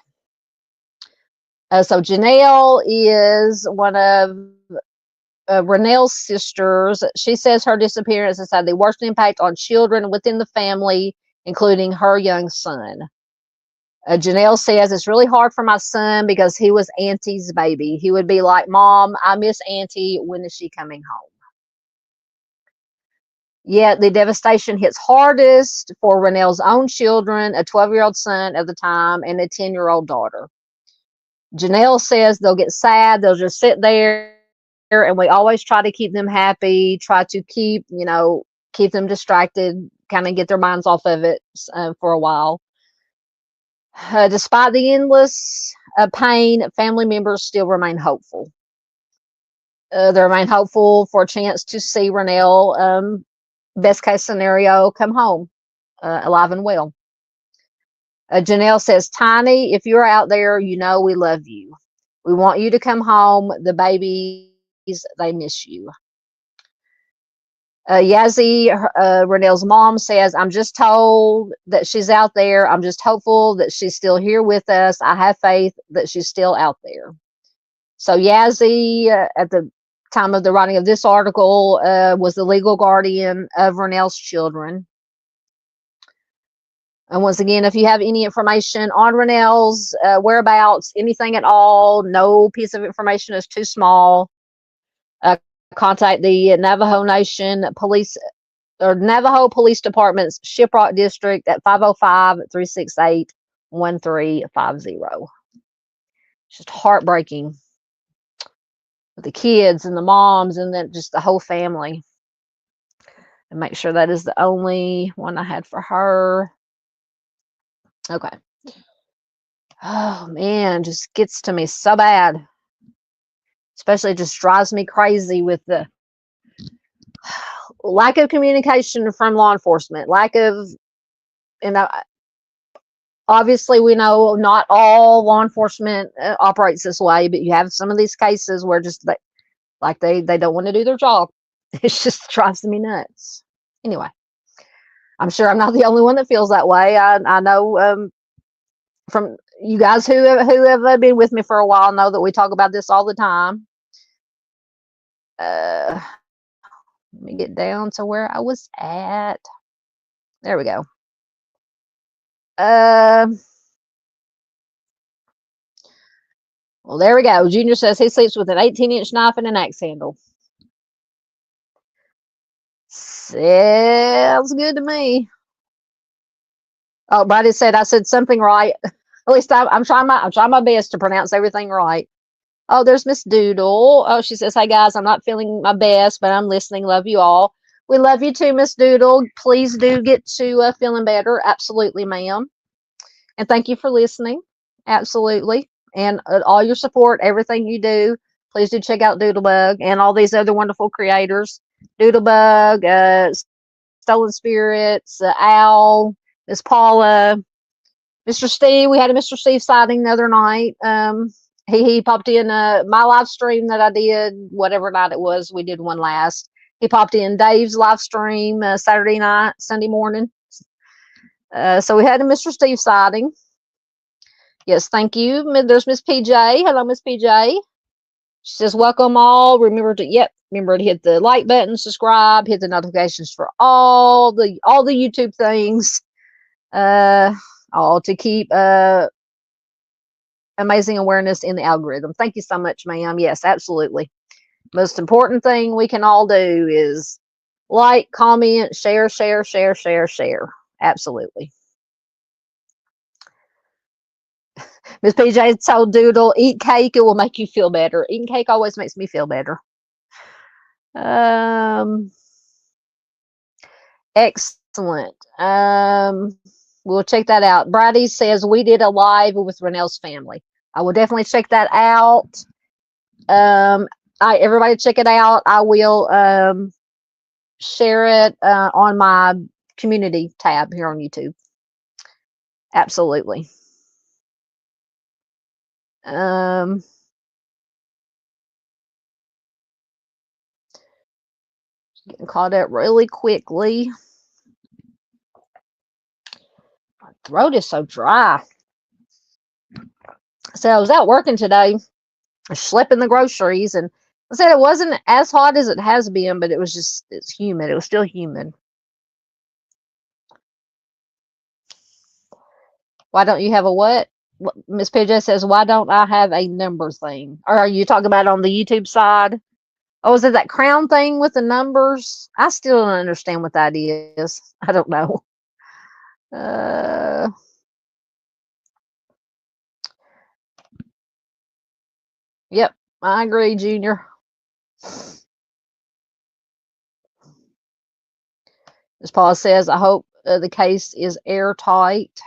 So Janelle is one of Ranelle's sisters. She says her disappearance has had the worst impact on children within the family including her young son. Janelle says, it's really hard for my son because he was Auntie's baby. He would be like, Mom, I miss Auntie. When is she coming home? Yet the devastation hits hardest for Ranelle's own children, a 12-year-old son at the time and a 10-year-old daughter. Janelle says they'll get sad. They'll just sit there, and we always try to keep them happy, try to keep them distracted, kind of get their minds off of it for a while. Despite the endless pain, family members still remain hopeful. They remain hopeful for a chance to see Ranelle, best case scenario, come home alive and well. Janelle says, Tiny, if you're out there, you know we love you. We want you to come home. The babies, they miss you. Yazzie, Ranelle's mom, says, I'm just told that she's out there. I'm just hopeful that she's still here with us. I have faith that she's still out there. So Yazzie, at the time of the writing of this article, was the legal guardian of Ranelle's children. And once again, if you have any information on Ranelle's whereabouts, anything at all, no piece of information is too small, contact the Navajo Nation Police or Navajo Police Department's Shiprock District at 505-368-1350. It's just heartbreaking. The kids and the moms and then just the whole family. And make sure that is the only one I had for her. Okay. Oh man, just gets to me so bad. Especially just drives me crazy with the lack of communication from law enforcement, lack of, obviously we know not all law enforcement operates this way, but you have some of these cases where just they don't want to do their job. It just drives me nuts. Anyway, I'm sure I'm not the only one that feels that way. I know from you guys who have been with me for a while know that we talk about this all the time. Let me get down to where I was at. There we go. Well, there we go. Junior says he sleeps with an 18-inch knife and an axe handle. Sounds good to me. Oh, Brady said I said something right. At least I'm trying my best to pronounce everything right. Oh, there's Miss Doodle. Oh, she says, hey guys, I'm not feeling my best, but I'm listening. Love you all. We love you too, Miss Doodle. Please do get to feeling better. Absolutely, ma'am. And thank you for listening. Absolutely. And all your support, everything you do. Please do check out Doodlebug and all these other wonderful creators. Doodlebug, Stolen Spirits, Owl, Miss Paula, Mr. Steve. We had a Mr. Steve sighting the other night. He popped in my live stream that I did, whatever night it was. We did one last. He popped in Dave's live stream Saturday night, Sunday morning. So we had a Mr. Steve sighting. Yes, thank you. There's Miss PJ. Hello, Miss PJ. She says, welcome all. Remember to hit the like button, subscribe, hit the notifications for all the YouTube things. All to keep amazing awareness in the algorithm. Thank you so much, ma'am. Yes, absolutely. Most important thing we can all do is like, comment, share. Absolutely. Miss PJ told Doodle, eat cake, it will make you feel better. Eating cake always makes me feel better. Excellent. We'll check that out. Brady says we did a live with Ranelle's family. I will definitely check that out. Everybody check it out. I will share it on my community tab here on YouTube. Absolutely. Getting caught up really quickly. My throat is so dry. So I was out working today, schlepping the groceries, and I said it wasn't as hot as it has been, but it's humid. It was still humid. Why don't you have a what? Miss PJ says, why don't I have a number thing? Or are you talking about on the YouTube side? Oh, is it that crown thing with the numbers? I still don't understand what that is. I don't know. Yep, I agree, Junior. As Paul says, I hope the case is airtight.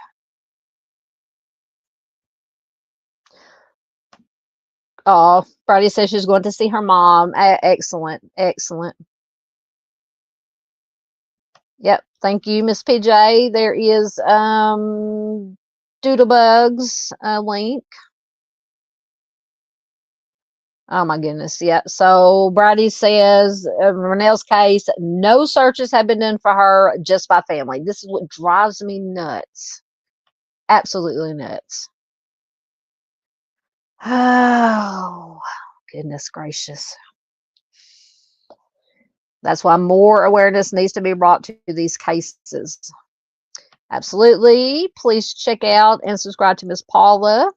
Oh, Brady says she's going to see her mom. Excellent, excellent. Yep, thank you, Miss PJ. There is Doodlebug's link. Oh my goodness, yeah. So Brady says Ranelle's case, no searches have been done for her, just by family. This is what drives me nuts. Absolutely nuts. Oh, goodness gracious. That's why more awareness needs to be brought to these cases. Absolutely. Please check out and subscribe to Miss Paula.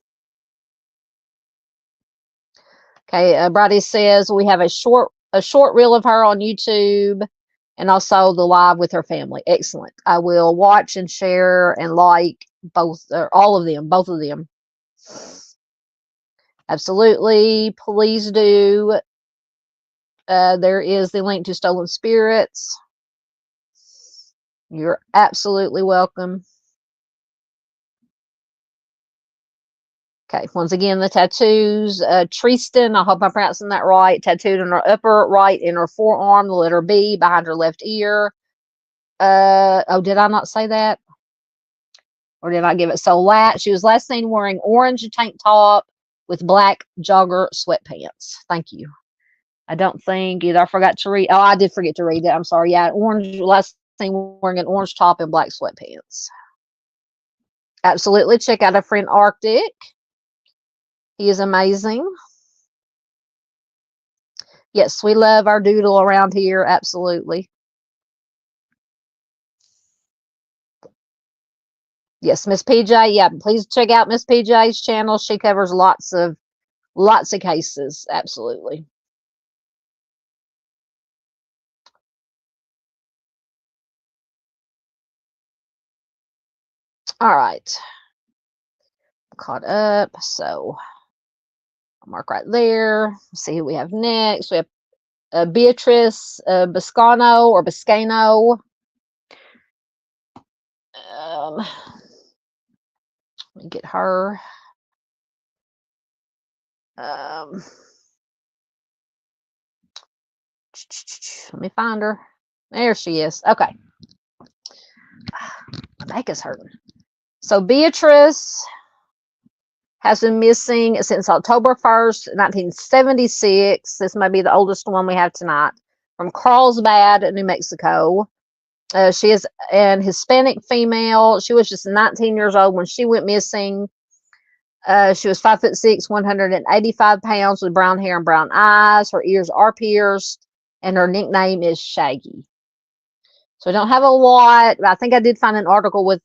Okay, Brady says we have a short reel of her on YouTube and also the live with her family. Excellent. I will watch and share and like both, or all of them, both of them. Absolutely. Please do. There is the link to Stolen Spirits. You're absolutely welcome. Okay, once again, the tattoos. Tristan, I hope I'm pronouncing that right, tattooed on her upper right inner forearm, the letter B behind her left ear. Oh, did I not say that? Or did I give it? So she was last seen wearing orange tank top with black jogger sweatpants. Thank you. I don't think either. I forgot to read. Oh, I did forget to read it. I'm sorry. Yeah, orange, last seen wearing an orange top and black sweatpants. Absolutely. Check out our friend Arctic. He is amazing. Yes, we love our doodle around here. Absolutely. Yes, Miss PJ. Yeah, please check out Miss PJ's channel. She covers lots of cases. Absolutely. All right. Caught up. So I'll mark right there. Let's see who we have next. We have Beatrice Biscaino or Biscaino. Let me get her. Let me find her. There she is. Okay. My back is hurting. So Beatrice has been missing since October 1st, 1976. This may be the oldest one we have tonight. From Carlsbad, New Mexico. She is an Hispanic female. She was just 19 years old when she went missing. She was 5'6", 185 pounds with brown hair and brown eyes. Her ears are pierced, and her nickname is Shaggy. So I don't have a lot, but I think I did find an article with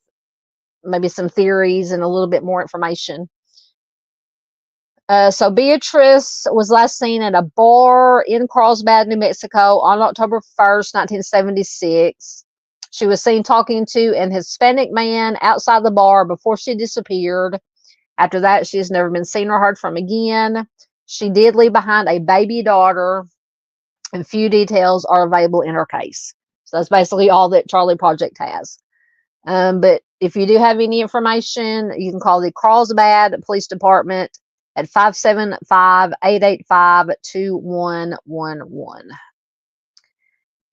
maybe some theories and a little bit more information. So Beatrice was last seen at a bar in Carlsbad, New Mexico on October 1st, 1976. She was seen talking to an Hispanic man outside the bar before she disappeared. After that, she has never been seen or heard from again. She did leave behind a baby daughter, and few details are available in her case. So that's basically all that Charlie Project has. But if you do have any information, you can call the Carlsbad Police Department at 575-885-2111.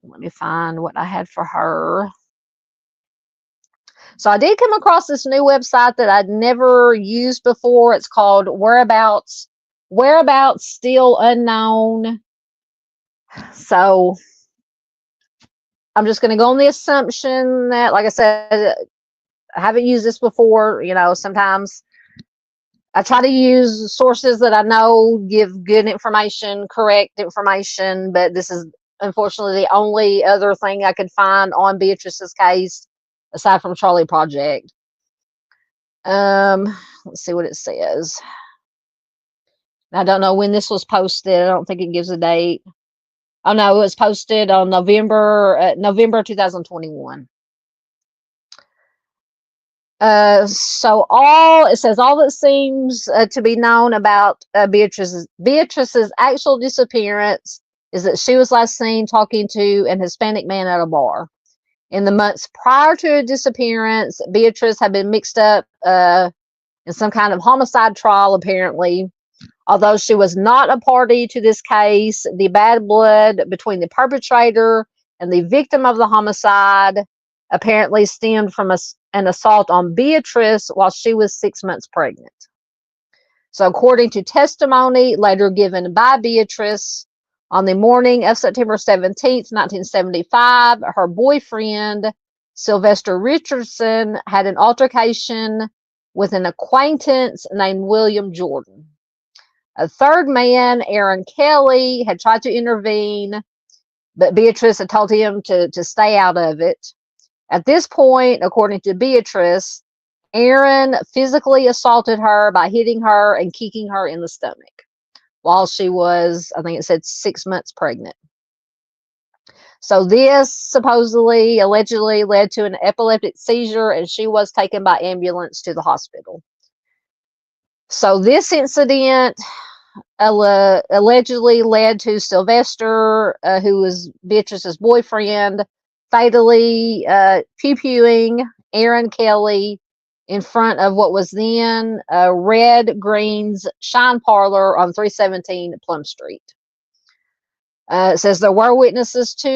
Let me find what I had for her. So I did come across this new website that I'd never used before. It's called Whereabouts Still Unknown. So I'm just going to go on the assumption that, like I said, I haven't used this before. You know, sometimes I try to use sources that I know give good information, correct information, but this is unfortunately the only other thing I could find on Beatrice's case aside from Charlie Project. Let's see what it says. I don't know when this was posted. I don't think it gives a date. Oh no, it was posted on November 2021. So it says all that seems to be known about Beatrice's actual disappearance is that she was last seen talking to an Hispanic man at a bar. In the months prior to her disappearance, Beatrice had been mixed up in some kind of homicide trial, apparently. Although she was not a party to this case, the bad blood between the perpetrator and the victim of the homicide apparently stemmed from an assault on Beatrice while she was 6 months pregnant. So according to testimony later given by Beatrice, on the morning of September 17th, 1975, her boyfriend, Sylvester Richardson, had an altercation with an acquaintance named William Jordan. A third man, Aaron Kelly, had tried to intervene, but Beatrice had told him to stay out of it. At this point, according to Beatrice, Aaron physically assaulted her by hitting her and kicking her in the stomach while she was, I think it said, 6 months pregnant. So this supposedly, allegedly led to an epileptic seizure, and she was taken by ambulance to the hospital. So this incident allegedly led to Sylvester, who was Beatrice's boyfriend, fatally pew-pewing Aaron Kelly in front of what was then Red Green's Shine Parlor on 317 Plum Street. It says there were witnesses to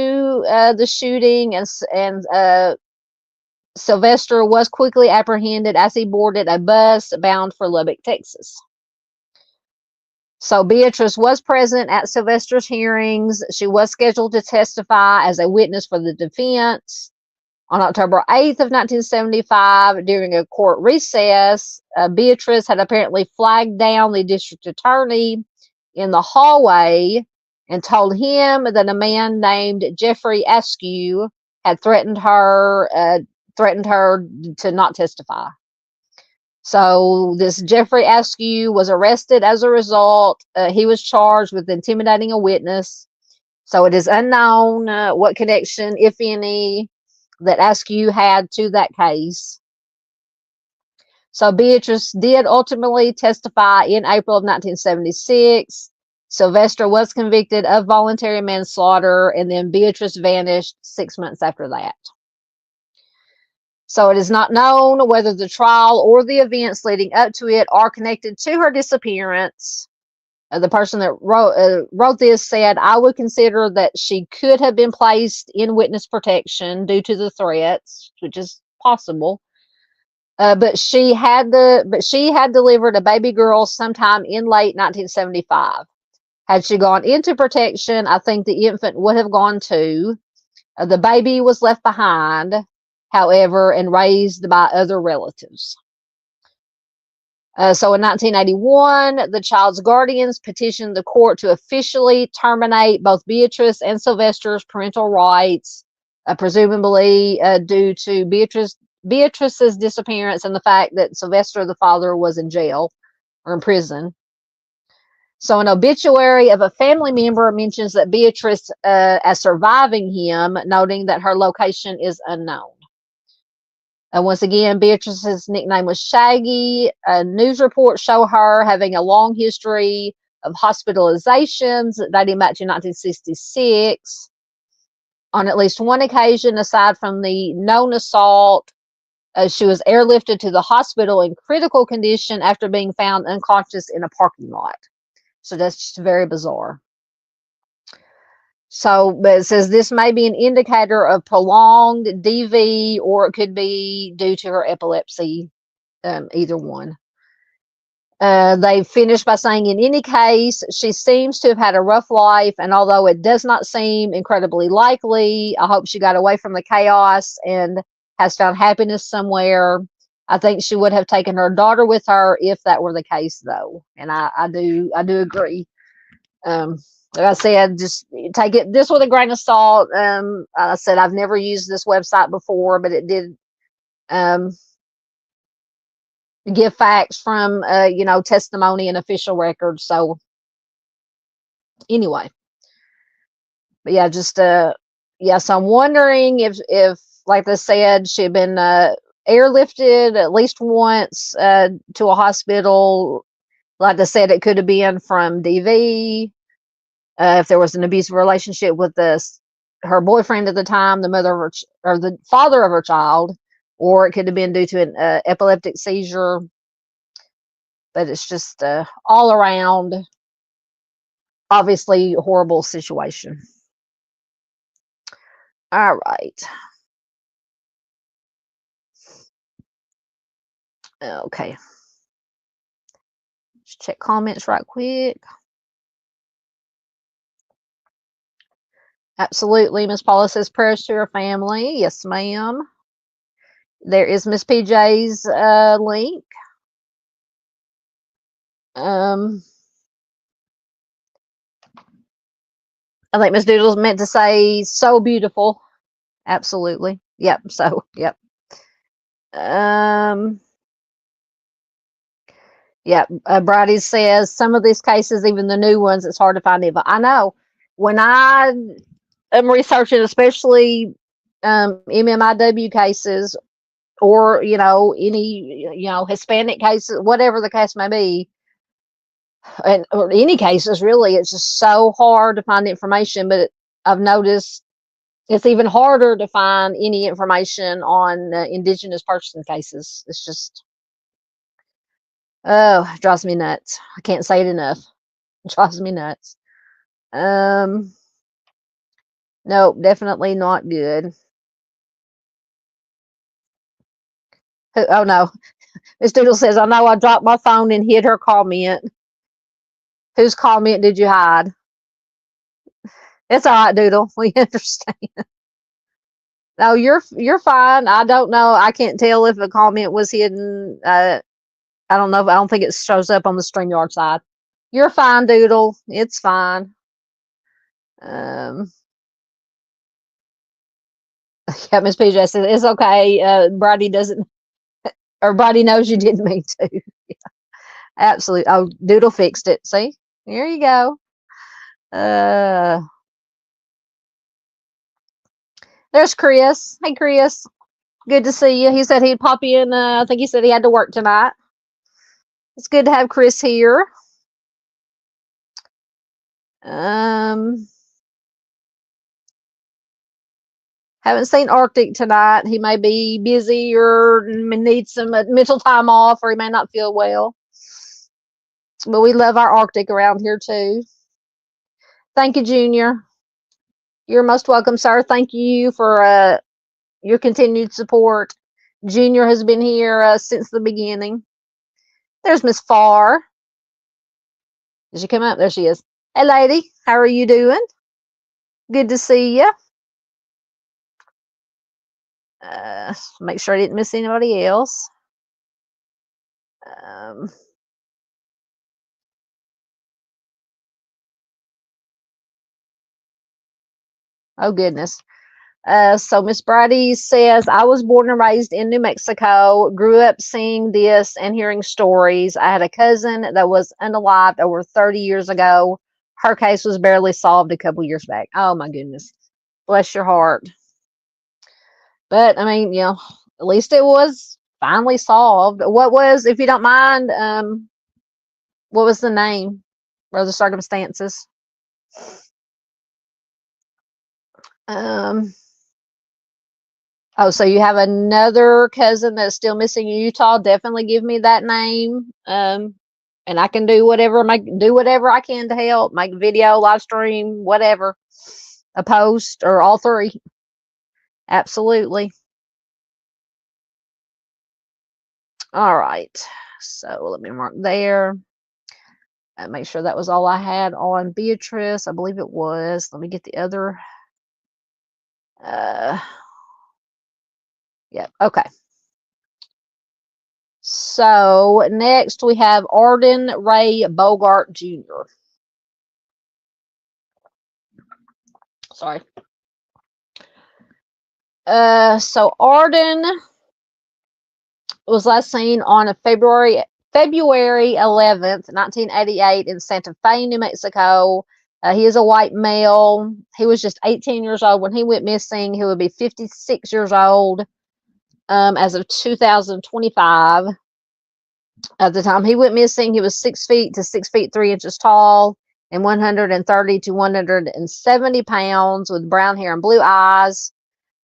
the shooting, and Sylvester was quickly apprehended as he boarded a bus bound for Lubbock, Texas. So Beatrice was present at Sylvester's hearings. She was scheduled to testify as a witness for the defense. On October 8th of 1975, during a court recess, Beatrice had apparently flagged down the district attorney in the hallway and told him that a man named Jeffrey Askew had threatened her to not testify. So this Jeffrey Askew was arrested as a result. He was charged with intimidating a witness. So it is unknown what connection, if any, that Askew had to that case. So Beatrice did ultimately testify in April of 1976. Sylvester was convicted of voluntary manslaughter, and then Beatrice vanished 6 months after that. So it is not known whether the trial or the events leading up to it are connected to her disappearance. The person that wrote this said, I would consider that she could have been placed in witness protection due to the threats, which is possible. But she had delivered a baby girl sometime in late 1975. Had she gone into protection, I think the infant would have gone too. The baby was left behind, however, and raised by other relatives. So in 1981, the child's guardians petitioned the court to officially terminate both Beatrice and Sylvester's parental rights, presumably due to Beatrice's disappearance and the fact that Sylvester, the father, was in jail or in prison. So an obituary of a family member mentions that Beatrice as surviving him, noting that her location is unknown. Once again, Beatrice's nickname was Shaggy. News reports show her having a long history of hospitalizations dating back to 1966. On at least one occasion, aside from the known assault, she was airlifted to the hospital in critical condition after being found unconscious in a parking lot. So that's just very bizarre. So, but it says this may be an indicator of prolonged DV, or it could be due to her epilepsy, either one. They finished by saying, in any case, she seems to have had a rough life, and although it does not seem incredibly likely, I hope she got away from the chaos and has found happiness somewhere. I think she would have taken her daughter with her if that were the case, though. And I do agree. Like I said, just take this with a grain of salt. I said I've never used this website before, but it did give facts from, testimony and official records. So anyway, but yeah, just, yeah, so I'm wondering if, like I said, she'd been, airlifted at least once, to a hospital. Like I said, it could have been from DV, if there was an abusive relationship with her boyfriend at the time, the mother of her or the father of her child, or it could have been due to an epileptic seizure. But it's just all around, obviously, horrible situation. All right. Okay. Let's check comments right quick. Absolutely. Miss Paula says prayers to her family. Yes, ma'am. There is Miss PJ's link. I think Miss Doodles meant to say so beautiful. Absolutely. Yep. So, yep. Yeah. Bridie says some of these cases, even the new ones, it's hard to find evil. I know. When I am researching, especially MMIW cases, or any Hispanic cases, whatever the case may be, or any cases really, it's just so hard to find information. But I've noticed it's even harder to find any information on indigenous person cases. It's just, oh, it drives me nuts. I can't say it enough. It drives me nuts. Nope, definitely not good. Oh no, Miss Doodle says, I know I dropped my phone and hid her comment. Whose comment did you hide? It's all right, Doodle. We understand. No, you're fine. I don't know. I can't tell if a comment was hidden. I don't know. I don't think it shows up on the StreamYard side. You're fine, Doodle. It's fine. Yeah, Miss PJ says it's okay. Bridie doesn't, or Bridie knows you didn't mean to. Yeah, absolutely. Oh, Doodle fixed it. See, here you go. There's Chris. Hey, Chris. Good to see you. He said he'd pop in. I think he said he had to work tonight. It's good to have Chris here. Haven't seen Arctic tonight. He may be busy or need some mental time off, or he may not feel well. But we love our Arctic around here too. Thank you, Junior. You're most welcome, sir. Thank you for your continued support. Junior has been here since the beginning. There's Miss Farr. Did she come up? There she is. Hey, lady. How are you doing? Good to see you. Make sure I didn't miss anybody else. Oh, goodness. So Miss Bridie says, I was born and raised in New Mexico, grew up seeing this and hearing stories. I had a cousin that was unalived over 30 years ago. Her case was barely solved a couple years back. Oh, my goodness. Bless your heart. But, I mean, at least it was finally solved. What was, if you don't mind, what was the name or the circumstances? Oh, so you have another cousin that's still missing in Utah? Definitely give me that name. And I can do whatever I can to help. Make a video, live stream, whatever. A post, or all three. Absolutely. All right. So let me mark there. And make sure that was all I had on Beatrice. I believe it was. Let me get the other. Yeah. Okay. So next we have Arden Ray Bogart Jr. Sorry. So Arden was last seen on a February 11th, 1988 in Santa Fe, New Mexico. He is a white male. He was just 18 years old when he went missing. He would be 56 years old as of 2025. At the time he went missing, he was 6 feet to 6 feet 3 inches tall and 130 to 170 pounds with brown hair and blue eyes.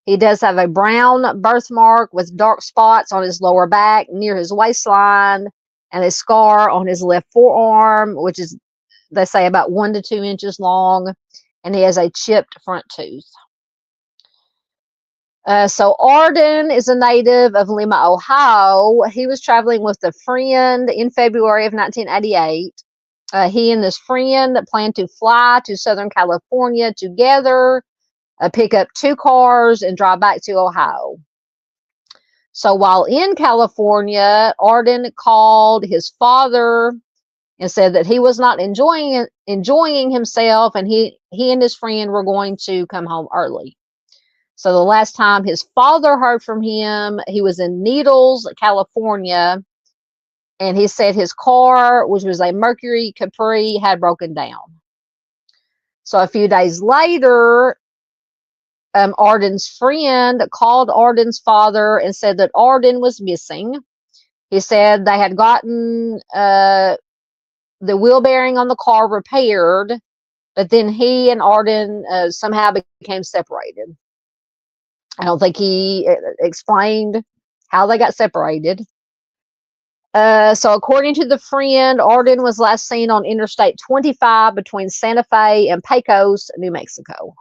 He does have a brown birthmark with dark spots on his lower back near his waistline and a scar on his left forearm, which is, they say, about 1 to 2 inches long, and he has a chipped front tooth. So Arden is a native of Lima, Ohio. He was traveling with a friend in February of 1988. He and this friend planned to fly to Southern California together, pick up 2 cars, and drive back to Ohio. So while in California, Arden called his father and said that he was not enjoying himself, and he and his friend were going to come home early. So the last time his father heard from him, he was in Needles, California, and he said his car, which was a Mercury Capri, had broken down. So a few days later, Arden's friend called Arden's father and said that Arden was missing. He said they had gotten the wheel bearing on the car repaired, but then he and Arden somehow became separated. I don't think he explained how they got separated. So according to the friend, Arden was last seen on Interstate 25 between Santa Fe and Pecos, New Mexico.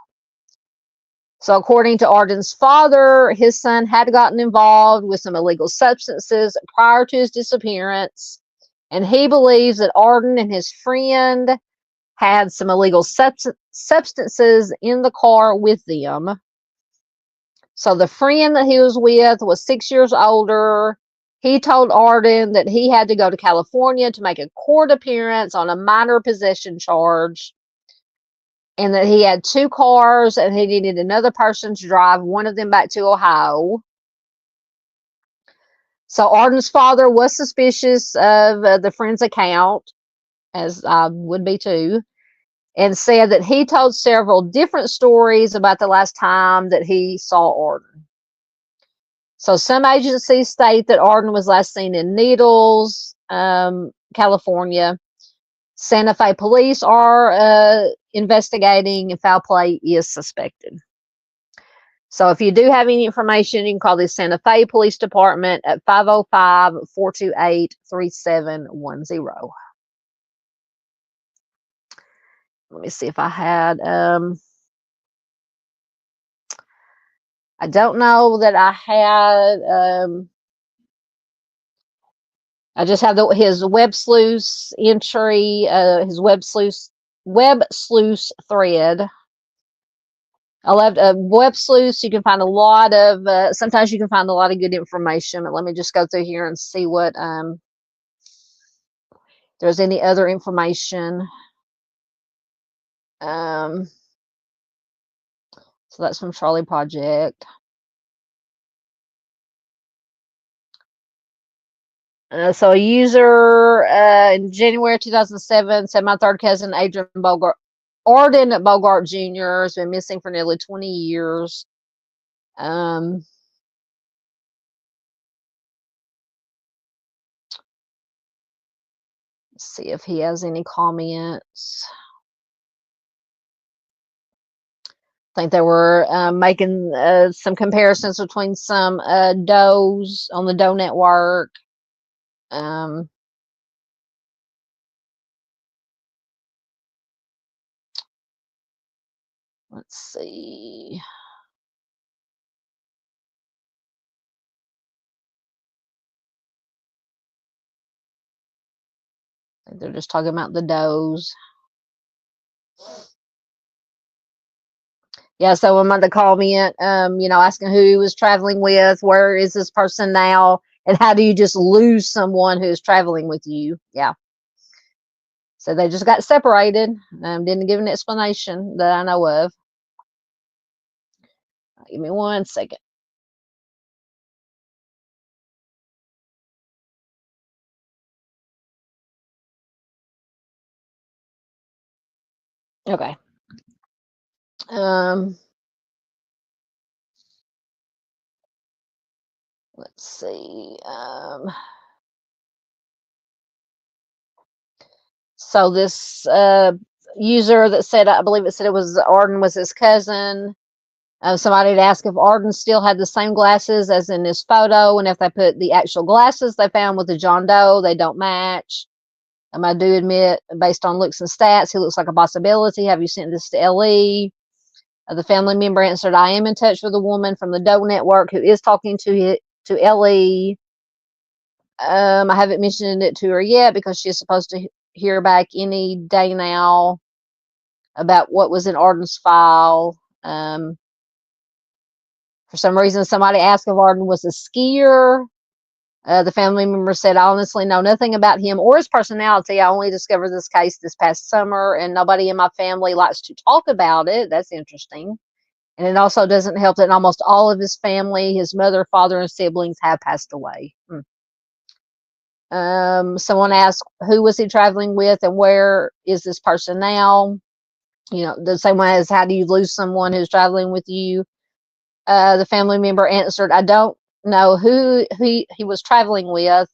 So according to Arden's father, his son had gotten involved with some illegal substances prior to his disappearance, and he believes that Arden and his friend had some illegal substances in the car with them. So the friend that he was with was 6 years older. He told Arden that he had to go to California to make a court appearance on a minor possession charge, and that he had 2 cars and he needed another person to drive one of them back to Ohio. So Arden's father was suspicious of the friend's account, as I would be too, and said that he told several different stories about the last time that he saw Arden. So some agencies state that Arden was last seen in Needles, California. Santa Fe police are investigating, and foul play is suspected. So if you do have any information, you can call the Santa Fe Police Department at 505-428-3710. Let me see if I had, I don't know that I had, I just have his Web Sleuth entry, his Web Sleuth thread. I love Web Sleuth. You can find a lot of, sometimes you can find a lot of good information, but let me just go through here and see what, there's any other information. So that's from Charlie Project. So a user in January 2007 said, my third cousin, Ardan Bogart Jr. has been missing for nearly 20 years. Let's see if he has any comments. I think they were making some comparisons between some does on the Doe Network. Let's see. I think they're just talking about the does. Yeah, so I'm going to comment, asking who he was traveling with, where is this person now, and how do you just lose someone who's traveling with you? Yeah. So they just got separated. Didn't give an explanation that I know of. Give me 1 second. Okay. Let's see. So this user that said, I believe it said it was Arden was his cousin. Somebody had asked if Arden still had the same glasses as in this photo, and if they put the actual glasses they found with the John Doe, they don't match. I do admit, based on looks and stats, he looks like a possibility. Have you sent this to Leigh? The family member answered, I am in touch with a woman from the Doe Network who is talking to Leigh. I haven't mentioned it to her yet because she's supposed to hear back any day now about what was in Arden's file. For some reason, somebody asked if Arden was a skier. The family member said, I honestly know nothing about him or his personality. I only discovered this case this past summer, and nobody in my family likes to talk about it. That's interesting. And it also doesn't help that almost all of his family, his mother, father, and siblings have passed away. Someone asked, who was he traveling with and where is this person now? You know, the same way as how do you lose someone who's traveling with you? The family member answered, I don't know who he was traveling with.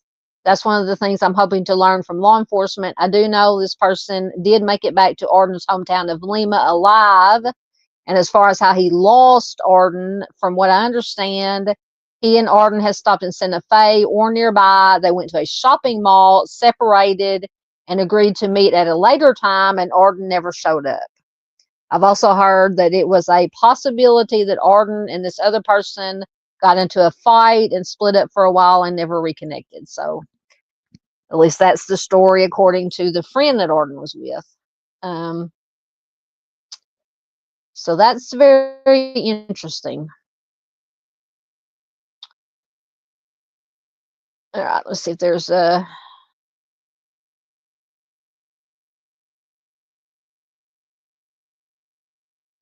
That's one of the things I'm hoping to learn from law enforcement. I do know this person did make it back to Arden's hometown of Lima alive. And as far as how he lost Arden, from what I understand, he and Arden had stopped in Santa Fe or nearby. They went to a shopping mall, separated, and agreed to meet at a later time, and Arden never showed up. I've also heard that it was a possibility that Arden and this other person got into a fight and split up for a while and never reconnected. So at least that's the story according to the friend that Arden was with. So that's very interesting. All right, let's see if there's a...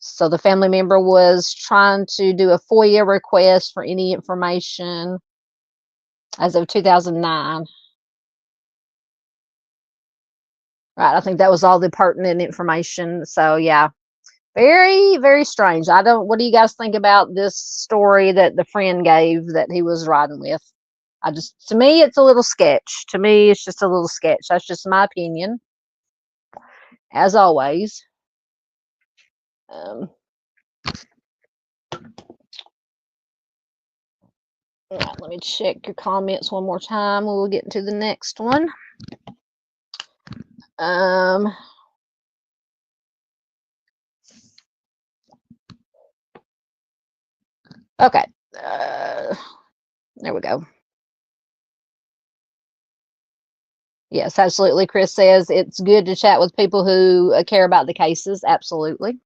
So the family member was trying to do a FOIA request for any information as of 2009. Right, I think that was all the pertinent information. So yeah, very, very strange. What do you guys think about this story that the friend gave that he was riding with? To me, it's a little sketch. To me, it's just a little sketch. That's just my opinion, as always. All right, let me check your comments one more time. We'll get into the next one. Okay. There we go. Yes, absolutely. Chris says it's good to chat with people who care about the cases. Absolutely.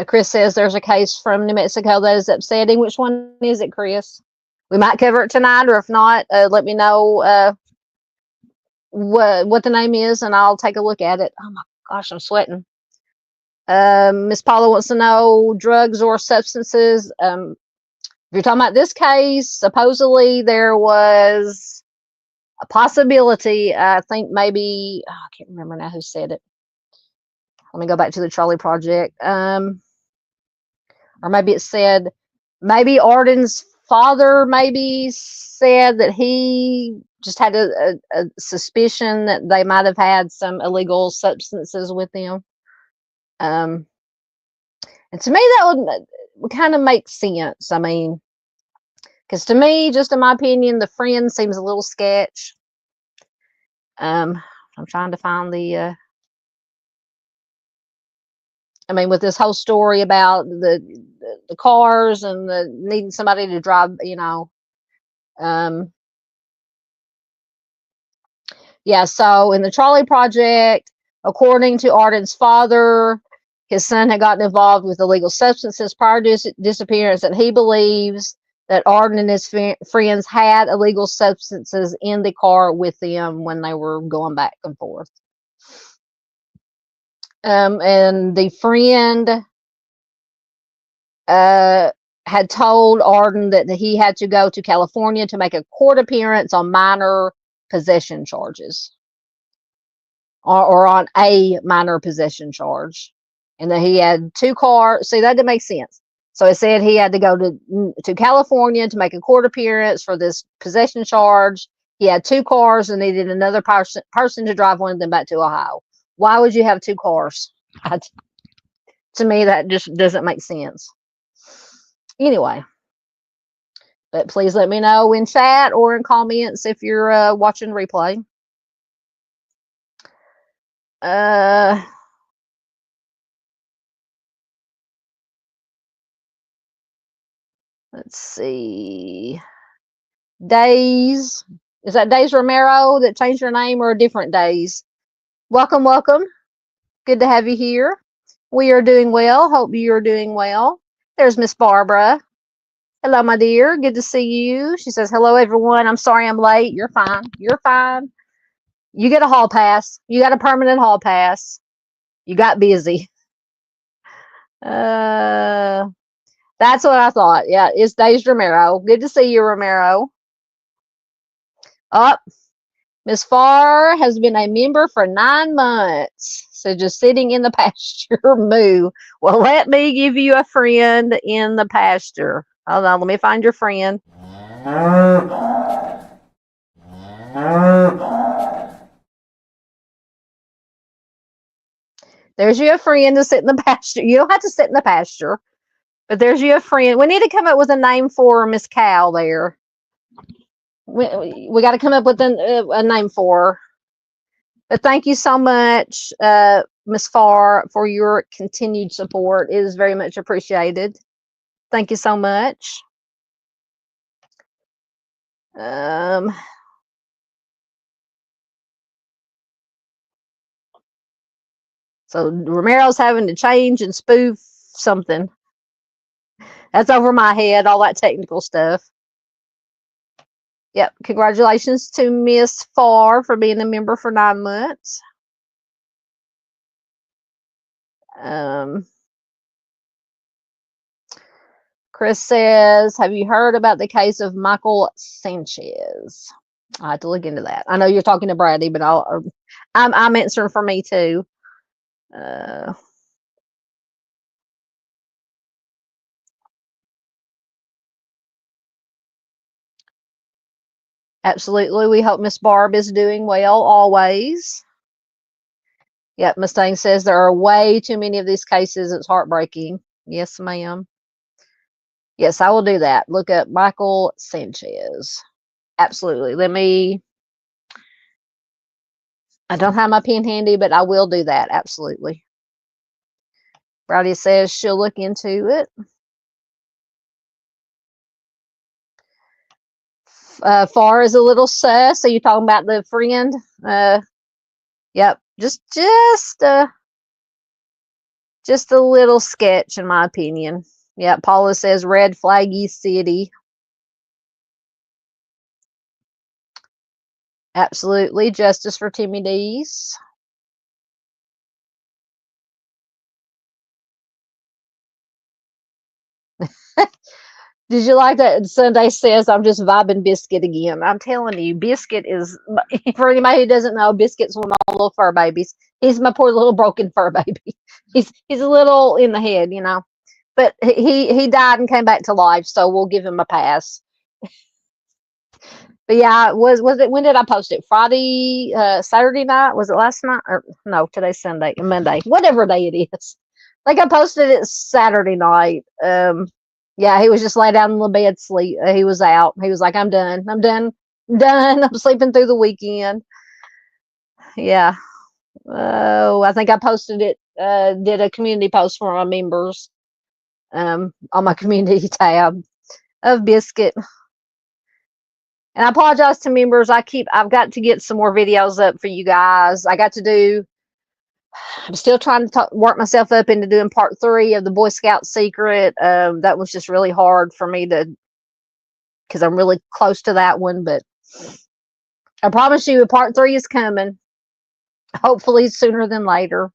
Chris says there's a case from New Mexico that is upsetting. Which one is it, Chris? We might cover it tonight, or if not, let me know what the name is, and I'll take a look at it. Oh my gosh, I'm sweating. Miss Paula wants to know drugs or substances. If you're talking about this case, supposedly there was a possibility. I think maybe, I can't remember now who said it. Let me go back to the trolley project. Or maybe it said, maybe Arden's father maybe said that he just had a suspicion that they might have had some illegal substances with them. And to me, that would kind of make sense. I mean, because to me, just in my opinion, the friend seems a little sketch. I'm trying to find the... I mean, with this whole story about the cars and the needing somebody to drive, you know. Yeah, so in the trolley project, according to Arden's father, his son had gotten involved with illegal substances prior to his disappearance, and he believes that Arden and his friends had illegal substances in the car with them when they were going back and forth. And the friend had told Arden that he had to go to California to make a court appearance on minor possession charges. or on a minor possession charge, and that he had 2 cars. See, that didn't make sense. So it said he had to go to California to make a court appearance for this possession charge. He had 2 cars and needed another person to drive one of them back to Ohio. Why would you have 2 cars? To me, that just doesn't make sense. Anyway, but please let me know in chat or in comments if you're watching replay. Let's see. Days. Is that Days Romero that changed your name, or a different Days? Welcome, welcome. Good to have you here. We are doing well. Hope you're doing well. There's Miss Barbara. Hello, my dear. Good to see you. She says, hello, everyone. I'm sorry I'm late. You're fine. You're fine. You get a hall pass. You got a permanent hall pass. You got busy. That's what I thought. Yeah, it's Days Romero. Good to see you, Romero. Up. Miss Farr has been a member for 9 months. So just sitting in the pasture. Moo. Well, let me give you a friend in the pasture. Hold on, let me find your friend. There's you a friend to sit in the pasture. You don't have to sit in the pasture, but there's you a friend. We need to come up with a name for Miss Cal there. We got to come up with a name for her. But thank you so much, Miss Farr, for your continued support. It is very much appreciated. Thank you so much. So Romero's having to change and spoof something. That's over my head, all that technical stuff. Yep. Congratulations to Miss Farr for being a member for 9 months. Chris says, have you heard about the case of Michael Sanchez? I have to look into that. I know you're talking to Brady, but I'm answering for me too. Absolutely. We hope Miss Barb is doing well always. Yep, Mustang says there are way too many of these cases. It's heartbreaking. Yes, ma'am. Yes, I will do that. Look up Michael Sanchez. Absolutely. I don't have my pen handy, but I will do that. Absolutely. Brady says she'll look into it. Far as a little sus. So you're talking about the friend? Yep. Just a little sketch, in my opinion. Yeah, Paula says red flaggy city. Absolutely. Justice for Timmy D's. Did you like that? Sunday says I'm just vibing Biscuit again. I'm telling you, Biscuit is, for anybody who doesn't know, Biscuit's one of my little fur babies. He's my poor little broken fur baby. He's a little in the head, you know. But he died and came back to life, so we'll give him a pass. But yeah, was it, when did I post it? Friday, Saturday night? Was it last night? Or no, today's Sunday, Monday, whatever day it is. Like I posted it Saturday night. Yeah, he was just laid down in the bed sleep. He was out. He was like, I'm done. I'm sleeping through the weekend. Yeah. Oh, I think I posted it, did a community post for my members on my community tab of Biscuit. And I apologize to members. I've got to get some more videos up for you guys. I'm still trying to work myself up into doing part 3 of the Boy Scout secret. That was just really hard for me because I'm really close to that one. But I promise you, part 3 is coming. Hopefully sooner than later.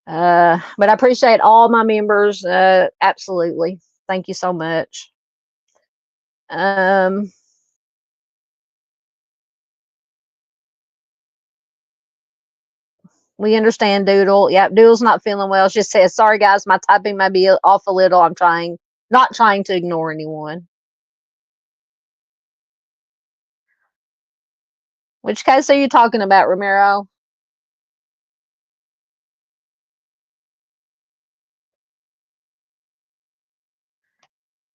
But I appreciate all my members. Absolutely. Thank you so much. We understand, Doodle. Yep, Doodle's not feeling well. She says, sorry, guys, my typing might be off a little. I'm not trying to ignore anyone. Which case are you talking about, Ramiro?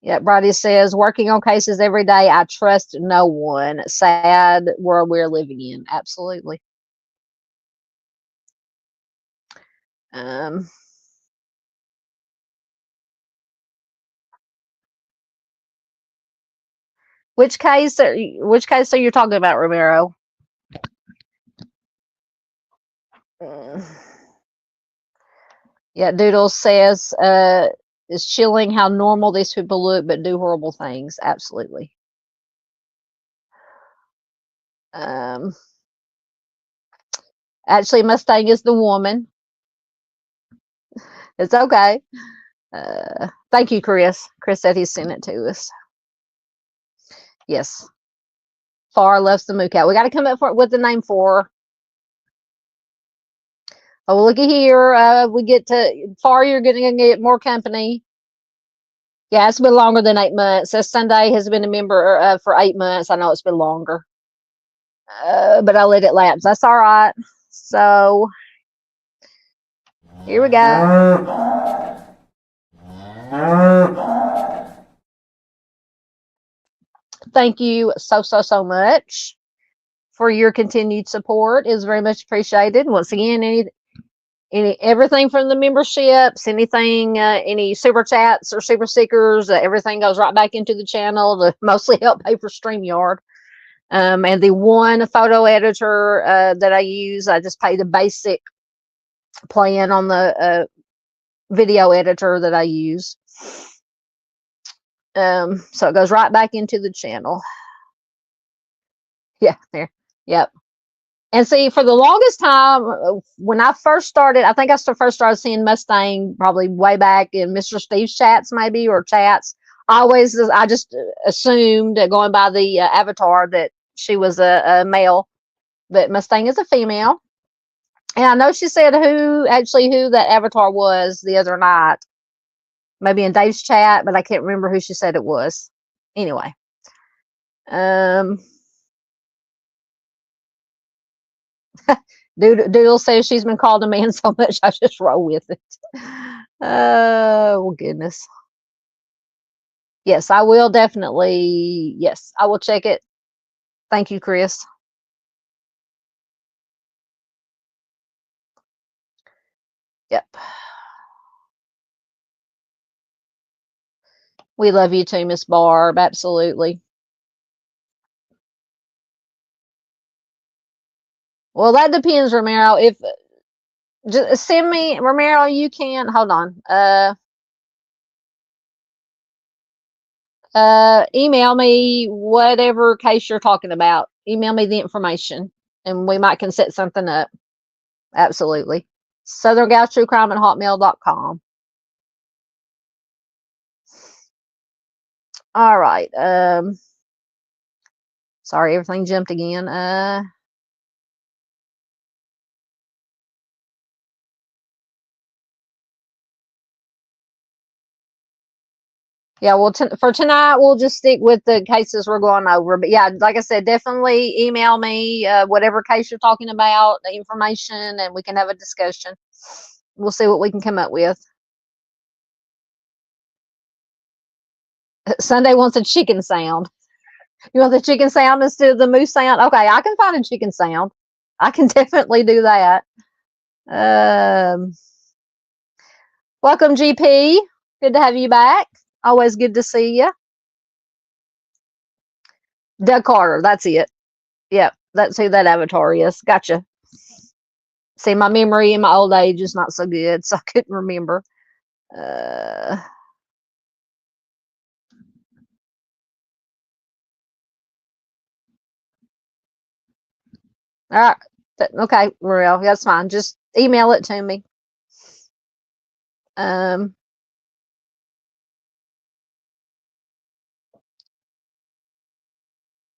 Yeah, Brady says, working on cases every day. I trust no one. Sad world we're living in. Absolutely. Which case are you talking about, Ramiro? Yeah, Doodle says, it's chilling how normal these people look, but do horrible things. Absolutely. Actually, Mustang is the woman. It's okay. Thank you, Chris. Chris said he sent it to us. Yes. Far loves the moo cat. We got to come up with the name for her. Oh, looky here. We get to Far. You're going to get more company. Yeah, it's been longer than 8 months. Sunday has been a member for 8 months. I know it's been longer, but I let it lapse. That's all right. So here we go. Thank you so much for your continued support. It is very much appreciated. Once again, everything from the memberships, anything, any super chats or super stickers, everything goes right back into the channel to mostly help pay for StreamYard. And the one photo editor that I use, I just pay the basic plan on the video editor that I use. So it goes right back into the channel. Yeah, there. Yep. And see, for the longest time, when I first started, I think I first started seeing Mustang probably way back in Mr. Steve's chats, maybe, or chats. I just assumed, going by the avatar, that she was a male, but Mustang is a female. And I know she said who that avatar was the other night, maybe in Dave's chat, but I can't remember who she said it was. Anyway, Doodle says she's been called a man so much, I just roll with it. Oh, goodness. Yes, I will definitely. Yes, I will check it. Thank you, Chris. Yep. We love you too, Miss Barb. Absolutely. Well, that depends, Romero. If just send me, Romero, you can hold on. Email me whatever case you're talking about. Email me the information, and we might can set something up. Absolutely. southerngaltruecrime@hotmail.com. All right. Sorry, everything jumped again. Yeah, well, for tonight, we'll just stick with the cases we're going over. But yeah, like I said, definitely email me whatever case you're talking about, the information, and we can have a discussion. We'll see what we can come up with. Sunday wants a chicken sound. You want the chicken sound instead of the moose sound? Okay, I can find a chicken sound. I can definitely do that. Welcome, GP. Good to have you back. Always good to see you. Doug Carter, that's it. Yep, that's who that avatar is. Gotcha. See, my memory in my old age is not so good, so I couldn't remember. All right. Okay, Mariel, that's fine. Just email it to me.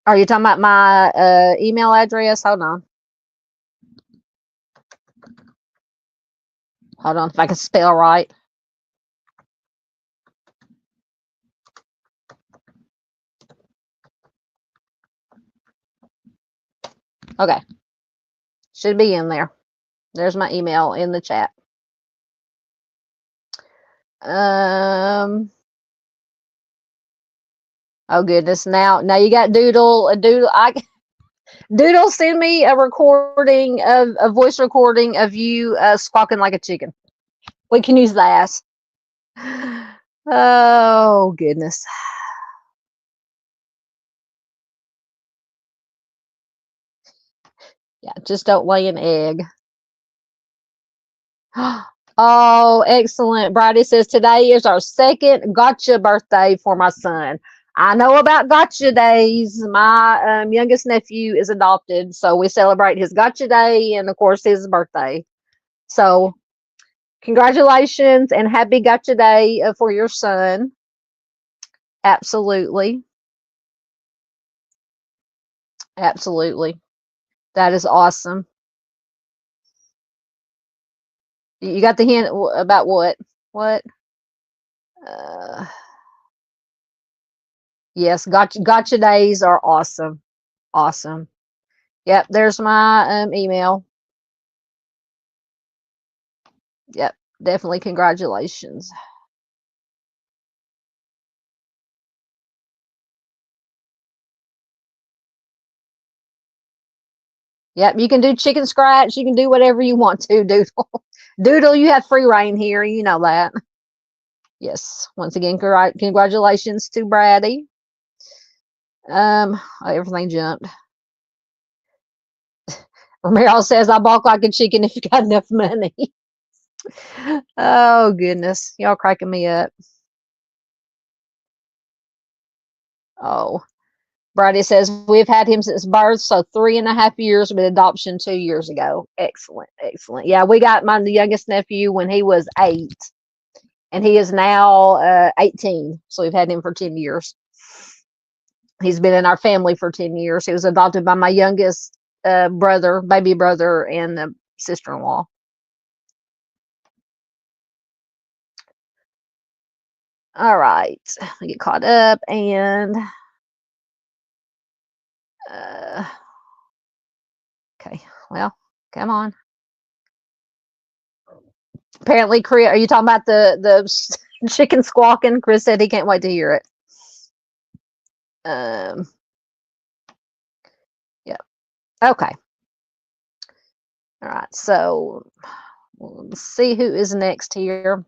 Are you talking about my email address? Hold on. Hold on, if I can spell right. Okay. Should be in there. There's my email in the chat. Oh goodness. Now you got Doodle. Doodle, send me a recording of a voice recording of you squawking like a chicken. We can use that. Oh goodness. Yeah, just don't lay an egg. Oh, excellent. Bridie says today is our second gotcha birthday for my son. I know about gotcha days. My youngest nephew is adopted, so we celebrate his gotcha day and, of course, his birthday. So, congratulations and happy gotcha day for your son. Absolutely. Absolutely. That is awesome. You got the hint about what? What? Yes, gotcha days are awesome. Awesome. Yep, there's my email. Yep, definitely congratulations. Yep, you can do chicken scratch. You can do whatever you want to, Doodle. Doodle, you have free reign here. You know that. Yes. Once again, congratulations to Bradie. Everything jumped. Romero says, I balk like a chicken if you got enough money. Oh, goodness. Y'all cracking me up. Oh. Bridie says, we've had him since birth, so 3.5 years, with adoption 2 years ago. Excellent, excellent. Yeah, we got my youngest nephew when he was 8, and he is now 18, so we've had him for 10 years. He's been in our family for 10 years. He was adopted by my youngest baby brother, and sister-in-law. All right, let me get caught up, and okay, well, come on. Apparently, Chris, are you talking about the chicken squawking? Chris said he can't wait to hear it. Yeah. Okay. All right. So let's see who is next here.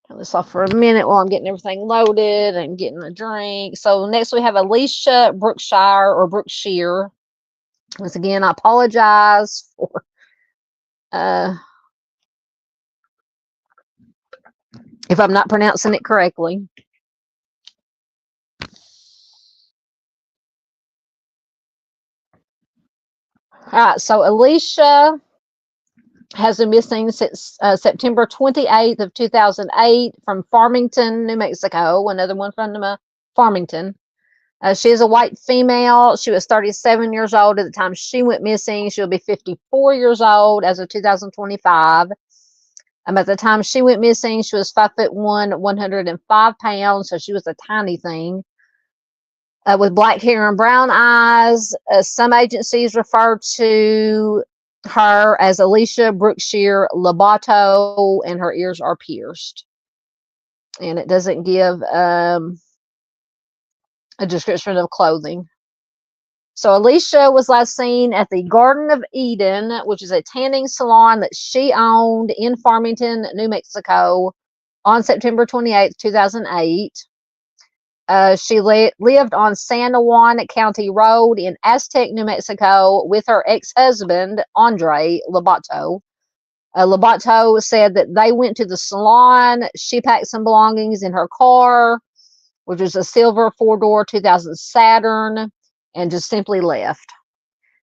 Turn this off for a minute while I'm getting everything loaded and getting a drink. So next we have Alicia Brookshire or Brookshire. Once again, I apologize for if I'm not pronouncing it correctly. All right, so Alicia has been missing since September 28th of 2008 from Farmington, New Mexico. Another one from Farmington. She is a white female. She was 37 years old at the time she went missing. She'll be 54 years old as of 2025. At the time she went missing, she was 5'1", 105 pounds, so she was a tiny thing. With black hair and brown eyes. Some agencies refer to her as Alicia Brookshier Lobato, and her ears are pierced. And it doesn't give a description of clothing. So Alicia was last seen at the Garden of Eden, which is a tanning salon that she owned in Farmington, New Mexico, on September 28th, 2008. She lived on San Juan County Road in Aztec, New Mexico, with her ex-husband, Ardan Lobato. Lobato said that they went to the salon. She packed some belongings in her car, which was a silver 4-door 2000 Saturn, and just simply left.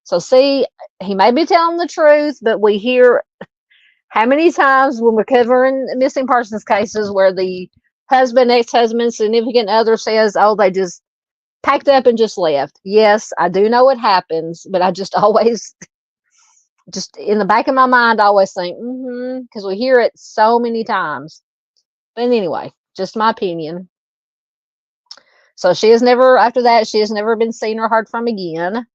So see, he may be telling the truth, but we hear how many times when we're covering missing persons cases where the husband, ex-husband, significant other says, oh, they just packed up and just left. Yes, I do know it happens, but I just always just in the back of my mind, I always think, because we hear it so many times. But anyway, just my opinion. So she has never, after that, she has never been seen or heard from again.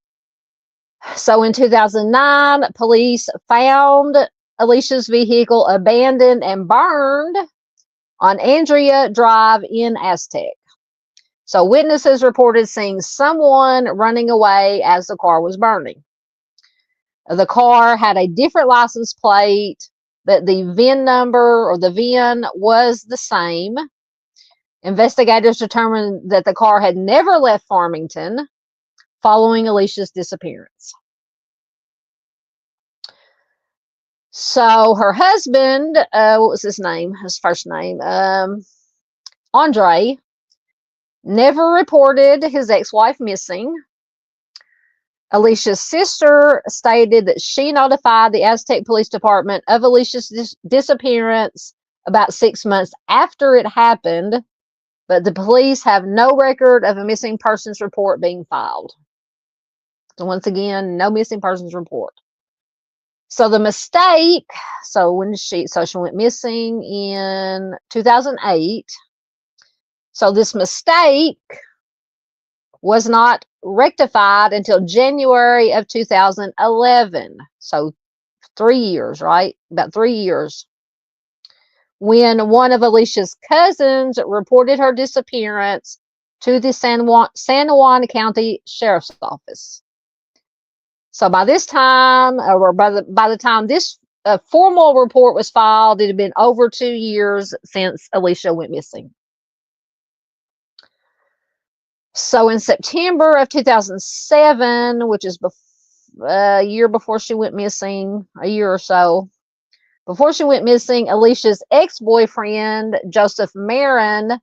So in 2009, police found Alicia's vehicle abandoned and burned on Andrea Drive in Aztec. So witnesses reported seeing someone running away as the car was burning. The car had a different license plate, but the VIN number or the VIN was the same. Investigators determined that the car had never left Farmington following Alicia's disappearance. So her husband, what was his name? His first name, Andre, never reported his ex-wife missing. Alicia's sister stated that she notified the Aztec Police Department of Alicia's disappearance about 6 months after it happened, but the police have no record of a missing persons report being filed. So once again, no missing persons report. So the mistake, so she went missing in 2008. So this mistake was not rectified until January of 2011. So 3 years, right? About 3 years. When one of Alicia's cousins reported her disappearance to the San Juan County Sheriff's Office. So by this time, or by the time this formal report was filed, it had been over 2 years since Alicia went missing. So in September of 2007, which is a year before she went missing, a year or so before she went missing, Alicia's ex-boyfriend, Joseph Marin,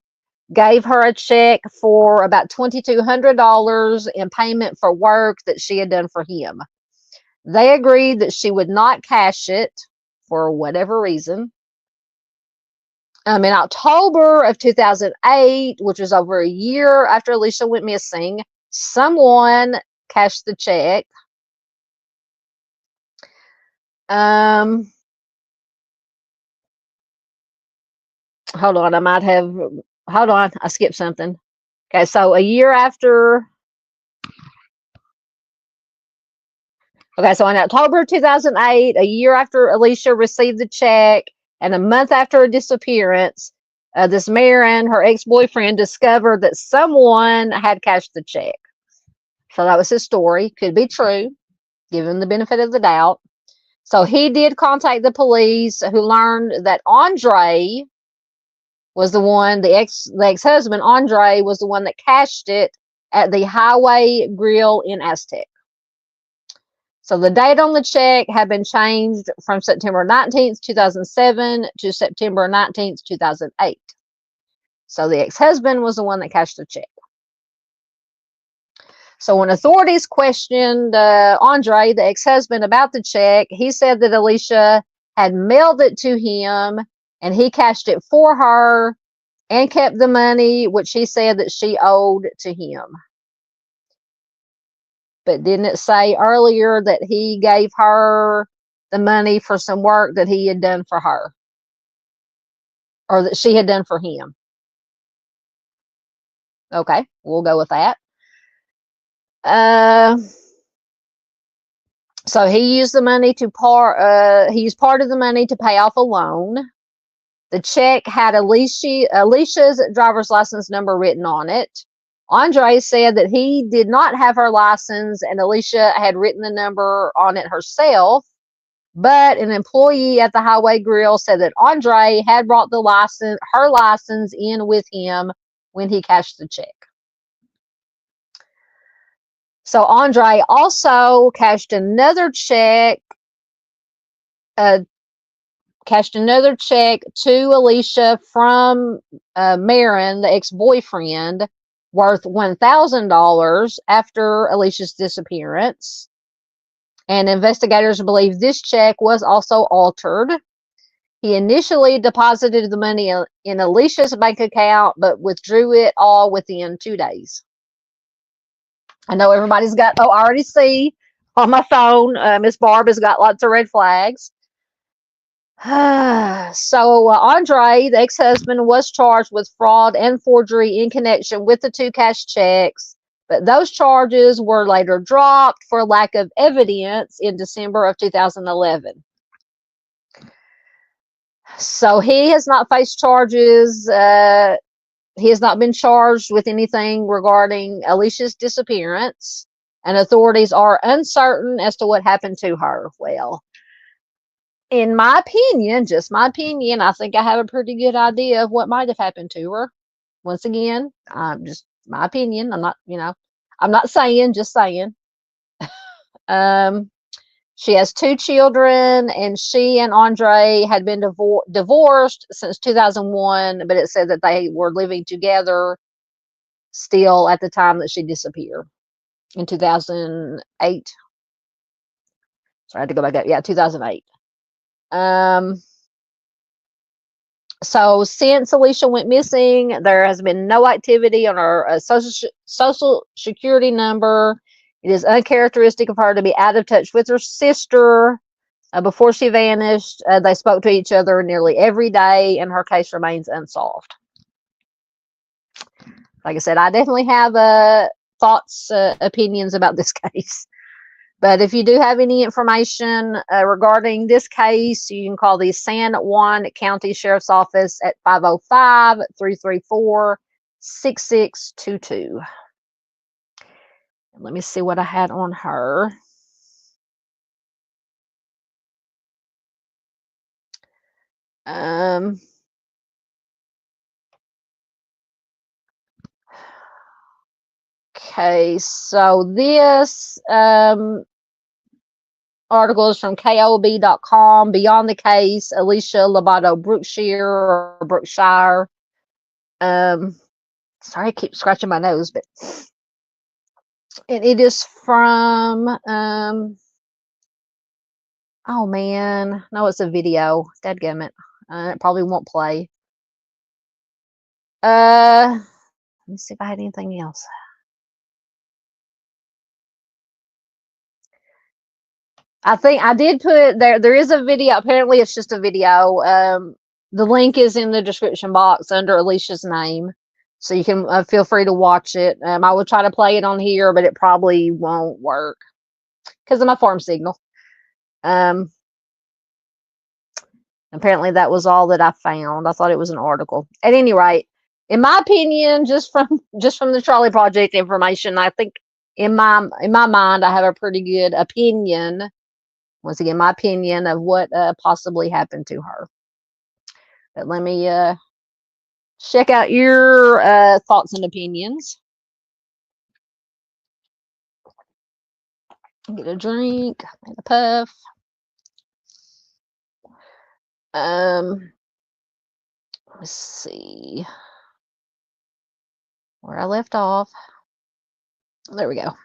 gave her a check for about $2,200 in payment for work that she had done for him. They agreed that she would not cash it for whatever reason. In October of 2008, which was over a year after Alicia went missing, someone cashed the check. Hold on, I skipped something. Okay, so a year after. Okay, so in October 2008, a year after Alicia received the check, and a month after her disappearance, this Marin, her ex-boyfriend, discovered that someone had cashed the check. So that was his story. Could be true, given the benefit of the doubt. So he did contact the police, who learned that Andre was the one, the ex-husband, Andre, was the one that cashed it at the Highway Grill in Aztec. So the date on the check had been changed from September 19th, 2007 to September 19th, 2008. So the ex-husband was the one that cashed the check. So when authorities questioned Andre, the ex-husband, about the check, he said that Alicia had mailed it to him and he cashed it for her and kept the money, which he said that she owed to him. But didn't it say earlier that he gave her the money for some work that he had done for her? Or that she had done for him? Okay, we'll go with that. So he used the money to he used part of the money to pay off a loan. The check had Alicia's driver's license number written on it. Andre said that he did not have her license and Alicia had written the number on it herself, but an employee at the Highway Grill said that Andre had brought her license in with him when he cashed the check. So Andre also cashed another check to Alicia from Marin, the ex-boyfriend, worth $1,000 after Alicia's disappearance. And investigators believe this check was also altered. He initially deposited the money in Alicia's bank account, but withdrew it all within 2 days. I know everybody's got, I already see on my phone. Miss Barb has got lots of red flags. So Andre, the ex-husband, was charged with fraud and forgery in connection with the 2 cash checks, but those charges were later dropped for lack of evidence in December of 2011. So he has not faced charges. He has not been charged with anything regarding Alicia's disappearance, and authorities are uncertain as to what happened to her. Well, in my opinion, just my opinion, I think I have a pretty good idea of what might have happened to her. Once again, just my opinion. I'm not saying, just saying. She has 2 children, and she and Andre had been divorced since 2001, but it said that they were living together still at the time that she disappeared in 2008. So I had to go back up. Yeah, 2008. So since Alicia went missing, there has been no activity on her social security number. It is uncharacteristic of her to be out of touch with her sister. Before she vanished, they spoke to each other nearly every day, and her case remains unsolved. Like I said, I definitely have thoughts, opinions about this case. But if you do have any information regarding this case, you can call the San Juan County Sheriff's Office at 505-334-6622. Let me see what I had on her. Okay, so this article is from KOB.com. Beyond the case, Alicia Brookshire or Brookshire. Sorry, I keep scratching my nose, but it is from oh man, no, it's a video. Dadgummit. It probably won't play. Let me see if I had anything else. I think I did put there is a video. Apparently it's just a video. The link is in the description box under Alicia's name, so you can feel free to watch it. I will try to play it on here, but it probably won't work because of my farm signal. Apparently that was all that I found. I thought it was an article. At any rate, in my opinion, just from the Charlie Project information, I think in my mind I have a pretty good opinion. Once again, my opinion of what possibly happened to her. But let me check out your thoughts and opinions. Get a drink, make a puff. Let's see where I left off. There we go.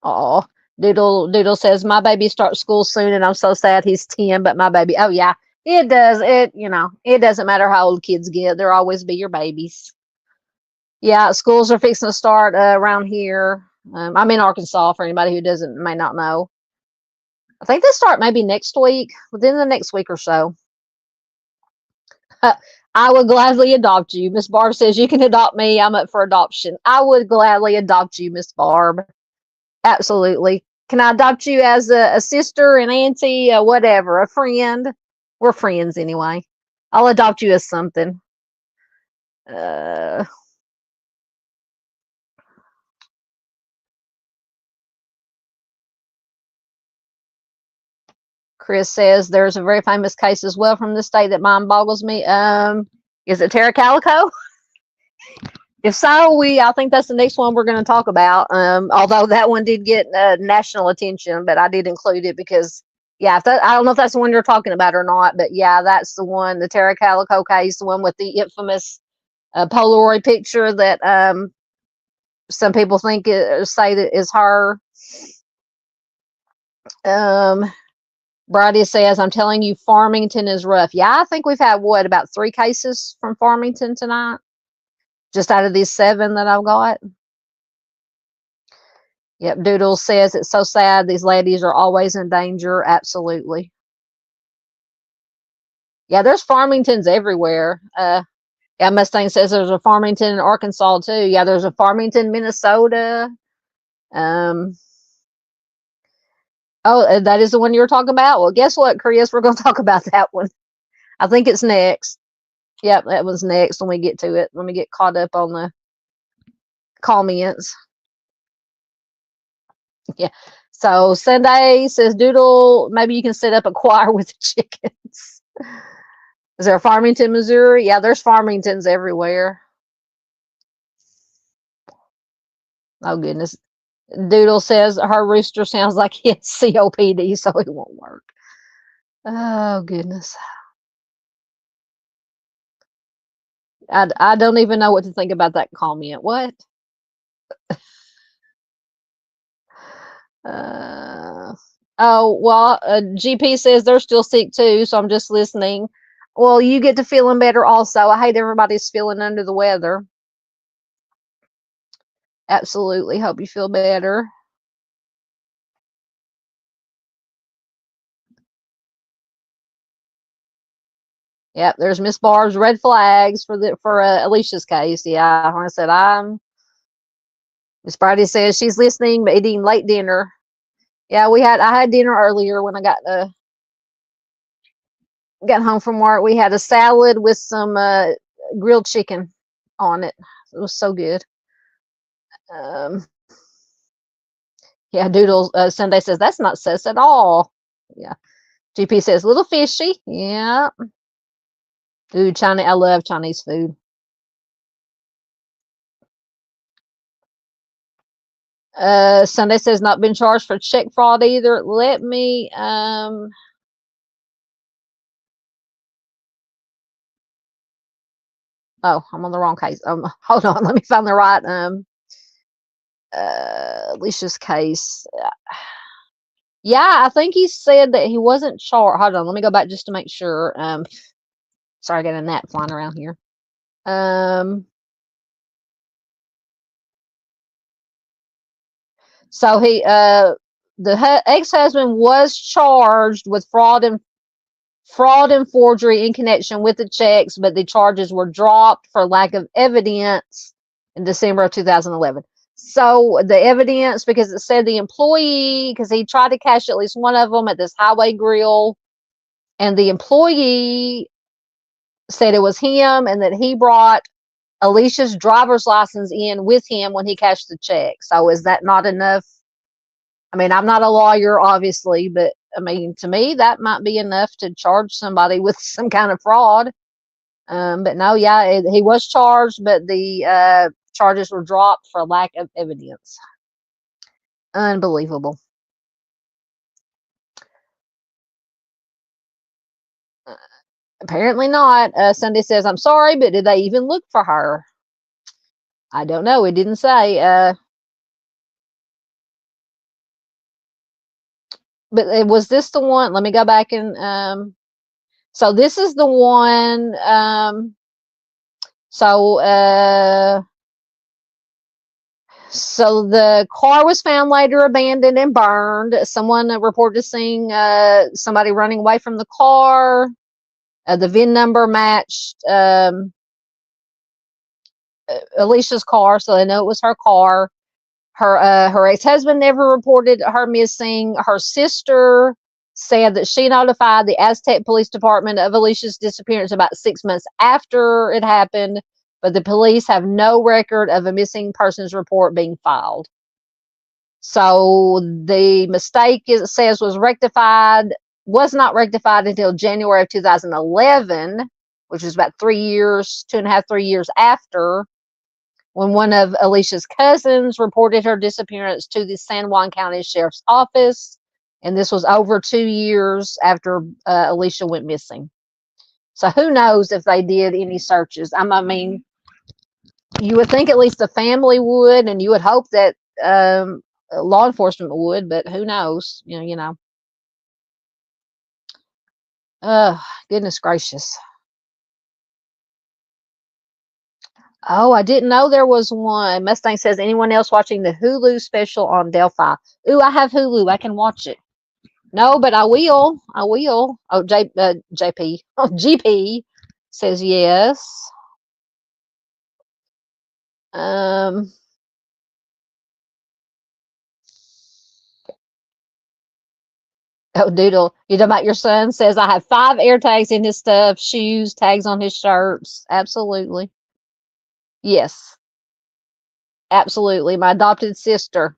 Oh, Doodle says my baby starts school soon, and I'm so sad he's 10. But my baby, oh yeah, it does. It doesn't matter how old kids get; they'll always be your babies. Yeah, schools are fixing to start around here. I'm in Arkansas for anybody who may not know. I think they start maybe next week, within the next week or so. I would gladly adopt you. Miss Barb says you can adopt me. I'm up for adoption. I would gladly adopt you, Miss Barb. Absolutely. Can I adopt you as a sister, an auntie, whatever, a friend? We're friends anyway. I'll adopt you as something. Chris says there's a very famous case as well from the state that mind boggles me. Is it Lee Calico? If so, I think that's the next one we're going to talk about. Although that one did get national attention, but I did include it because, yeah, I don't know if that's the one you're talking about or not, but yeah, that's the one, the Lee Calico case, the one with the infamous Polaroid picture that some people think say that is her. Brady says, I'm telling you, Farmington is rough. Yeah, I think we've had, what, about 3 cases from Farmington tonight? Just out of these 7 that I've got. Yep, Doodle says, it's so sad. These ladies are always in danger. Absolutely. Yeah, there's Farmingtons everywhere. Yeah, Mustang says there's a Farmington in Arkansas, too. Yeah, there's a Farmington, Minnesota. Oh, that is the one you were talking about? Well, guess what, Chris? We're going to talk about that one. I think it's next. Yep, that was next when we get to it. Let me get caught up on the comments. Yeah. So Sunday says, Doodle, maybe you can set up a choir with the chickens. Is there a Farmington, Missouri? Yeah, there's Farmingtons everywhere. Oh, goodness. Doodle says her rooster sounds like he has COPD, so it won't work. Oh, goodness. I don't even know what to think about that comment. What? Oh, well, GP says they're still sick too, so I'm just listening. Well, you get to feeling better also. I hate everybody's feeling under the weather. Absolutely. Hope you feel better. Yep, there's Miss Barb's red flags for Alicia's case. Yeah, like I said, Miss Brady says she's listening but eating late dinner. Yeah, I had dinner earlier when I got home from work. We had a salad with some grilled chicken on it. It was so good. Yeah, Doodle Sunday says that's not sus at all. Yeah. GP says little fishy. Yeah. Ooh, China. I love Chinese food. Sunday says not been charged for check fraud either. Let me oh, I'm on the wrong case. Hold on, let me find the right Alicia's case. Yeah, I think he said that he wasn't charged. Hold on, let me go back just to make sure. Sorry, I got a gnat flying around here. So the ex-husband was charged with fraud and forgery in connection with the checks, but the charges were dropped for lack of evidence in December of 2011. So the evidence, because it said the employee, because he tried to cash at least one of them at this Highway Grill, and the employee said it was him and that he brought Alicia's driver's license in with him when he cashed the check. So is that not enough? I mean, I'm not a lawyer, obviously, but I mean, to me, that might be enough to charge somebody with some kind of fraud. But no, yeah, he was charged, but the charges were dropped for lack of evidence. Unbelievable. Apparently not. Sunday says, I'm sorry, but did they even look for her? I don't know. It didn't say. But was this the one? Let me go back and so this is the one. So the car was found later abandoned and burned. Someone reported seeing somebody running away from the car. The VIN number matched Alicia's car, so they know it was her car. Her ex-husband never reported her missing. Her sister said that she notified the Aztec Police Department of Alicia's disappearance about 6 months after it happened, but the police have no record of a missing persons report being filed. So the mistake, it says, was not rectified until January of 2011, which was about 3 years, 2.5, 3 years after, when one of Alicia's cousins reported her disappearance to the San Juan County Sheriff's Office. And this was over 2 years after Alicia went missing. So who knows if they did any searches. I mean, you would think at least the family would, and you would hope that law enforcement would, but who knows? You know. Goodness gracious. Oh, I didn't know there was one. Mustang says, anyone else watching the Hulu special on Delphi? Ooh, I have Hulu. I can watch it. No, but I will. I will. Oh, JP. Oh, GP says yes. Oh, Doodle. You talking about your son? Says, I have 5 air tags in his stuff, shoes, tags on his shirts. Absolutely. Yes. Absolutely. My adopted sister.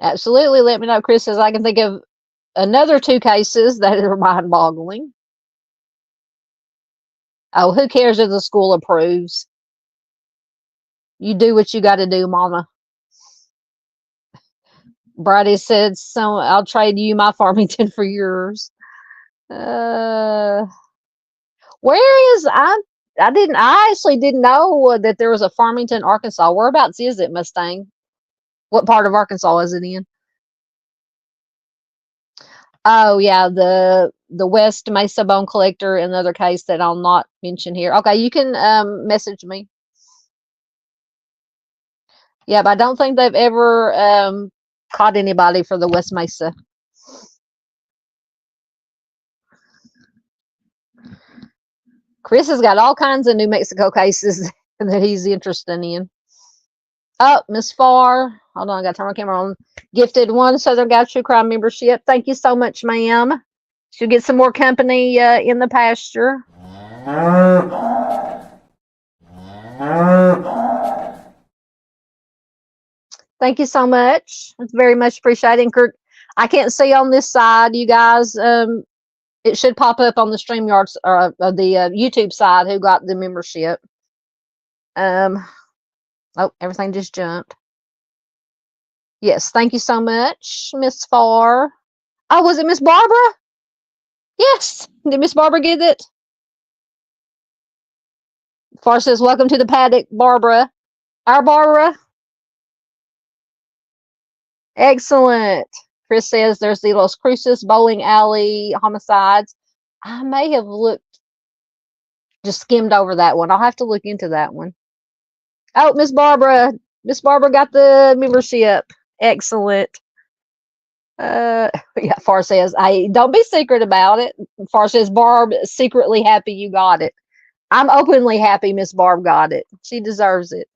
Absolutely. Let me know. Chris says, I can think of another 2 cases that are mind-boggling. Oh, who cares if the school approves? You do what you got to do, Mama. Brady said, "So I'll trade you my Farmington for yours." Where is I actually didn't know that there was a Farmington, Arkansas. Whereabouts is it, Mustang? What part of Arkansas is it in? Oh yeah, the West Mesa Bone Collector, another case that I'll not mention here. Okay, you can message me. Yeah, but I don't think they've ever caught anybody for the West Mesa. Chris has got all kinds of New Mexico cases that he's interested in. Oh, Miss Farr. Hold on, I got to turn my camera on. Gifted 1 Southern Gal True Crime membership. Thank you so much, ma'am. She'll get some more company in the pasture. Thank you so much. It's very much appreciated. I can't see on this side, you guys. It should pop up on the StreamYard or the YouTube side who got the membership. Oh, everything just jumped. Yes, thank you so much, Miss Farr. Oh, was it Miss Barbara? Yes. Did Miss Barbara get it? Farr says, welcome to the paddock, Barbara. Our Barbara. Excellent. Chris says there's the Los Cruces bowling alley homicides. I may have just skimmed over that one. I'll have to look into that one. Oh, Miss Barbara. Miss Barbara got the membership. Excellent. Yeah, Farr says, don't be secret about it. Farr says, Barb, secretly happy you got it. I'm openly happy Miss Barb got it. She deserves it.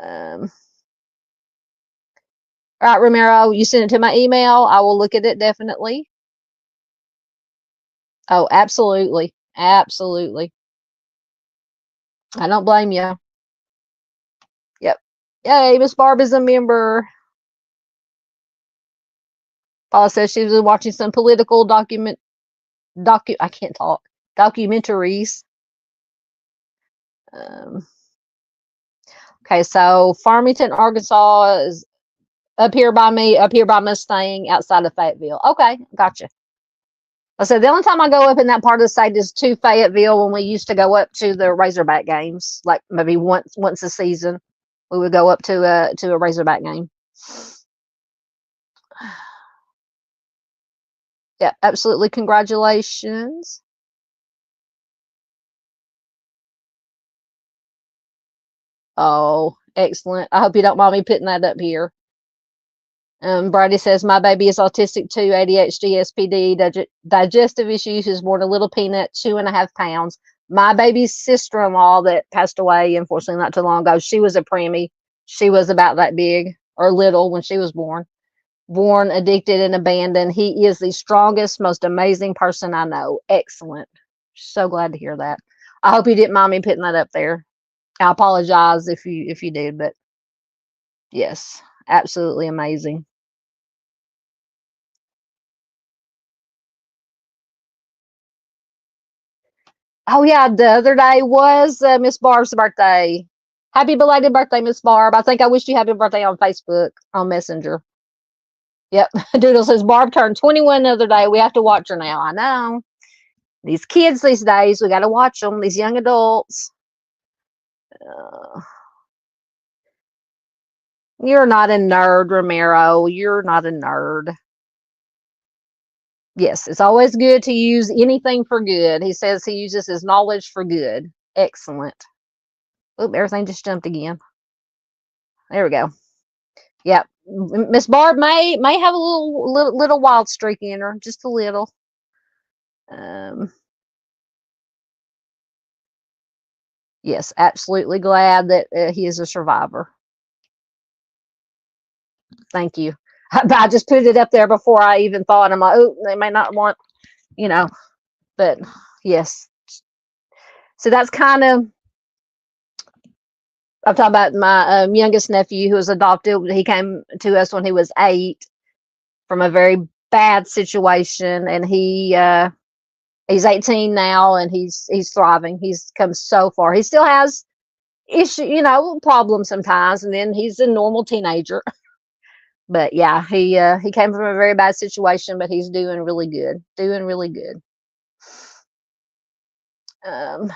All right, Romero, you send it to my email. I will look at it definitely. Oh, absolutely. Absolutely. I don't blame you. Yep. Yay, Miss Barb is a member. Paula says she was watching some political I can't talk. Documentaries. Okay, so Farmington, Arkansas is up here by me, up here by Mustang, outside of Fayetteville. Okay, gotcha. I said the only time I go up in that part of the state is to Fayetteville when we used to go up to the Razorback games, like maybe once a season. We would go up to a Razorback game. Yeah, absolutely. Congratulations. Oh, excellent. I hope you don't mind me putting that up here. Brady says, my baby is autistic too, ADHD, SPD, digestive issues. Is born a little peanut, 2.5 pounds. My baby's sister-in-law that passed away, unfortunately, not too long ago, she was a preemie. She was about that big or little when she was born. Born, addicted, and abandoned. He is the strongest, most amazing person I know. Excellent. So glad to hear that. I hope you didn't mind me putting that up there. I apologize if you did, but yes, absolutely amazing. Oh yeah, the other day was Miss Barb's birthday. Happy belated birthday, Miss Barb. I think I wished you happy birthday on Facebook, on Messenger. Yep. Doodle says Barb turned 21 the other day. We have to watch her now. I know. These kids these days, we got to watch them. These young adults. You're not a nerd, Romero. You're not a nerd. Yes, it's always good to use anything for good. He says he uses his knowledge for good. Excellent. Oop, everything just jumped again. There we go. Yep. Miss Barb may have a little wild streak in her, just a little. Yes, absolutely glad that he is a survivor. Thank you. I just put it up there before I even thought. I'm like, oh, they may not want, but yes. So that's kind of, I'm talking about my youngest nephew who was adopted. He came to us when he was 8 from a very bad situation, and he's 18 now, and he's thriving. He's come so far. He still has problems sometimes, and then he's a normal teenager. But yeah, he came from a very bad situation, but he's doing really good. Doing really good. Oh,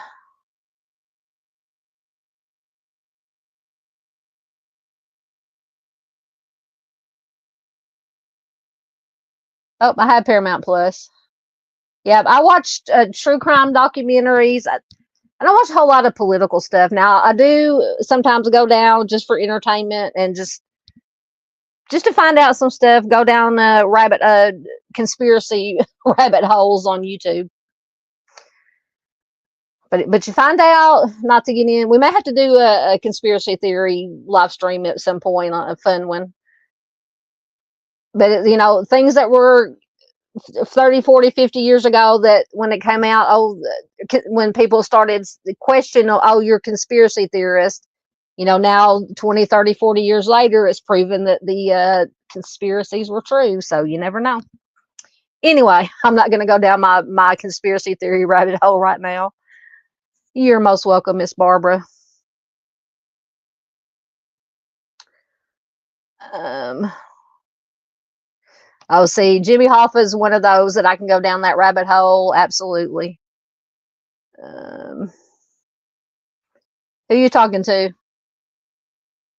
I have Paramount Plus. Yeah, I watched true crime documentaries. I don't watch a whole lot of political stuff. Now, I do sometimes go down just for entertainment and just to find out some stuff. Go down conspiracy rabbit holes on YouTube. But you find out not to get in. We may have to do a conspiracy theory live stream at some point, a fun one. But things that were 30, 40, 50 years ago, that when it came out, when people started questioning, you're a conspiracy theorist, now 20, 30, 40 years later, it's proven that the conspiracies were true. So you never know. Anyway, I'm not going to go down my conspiracy theory rabbit hole right now. You're most welcome, Miss Barbara. Oh, see, Jimmy Hoffa is one of those that I can go down that rabbit hole. Absolutely. Who are you talking to?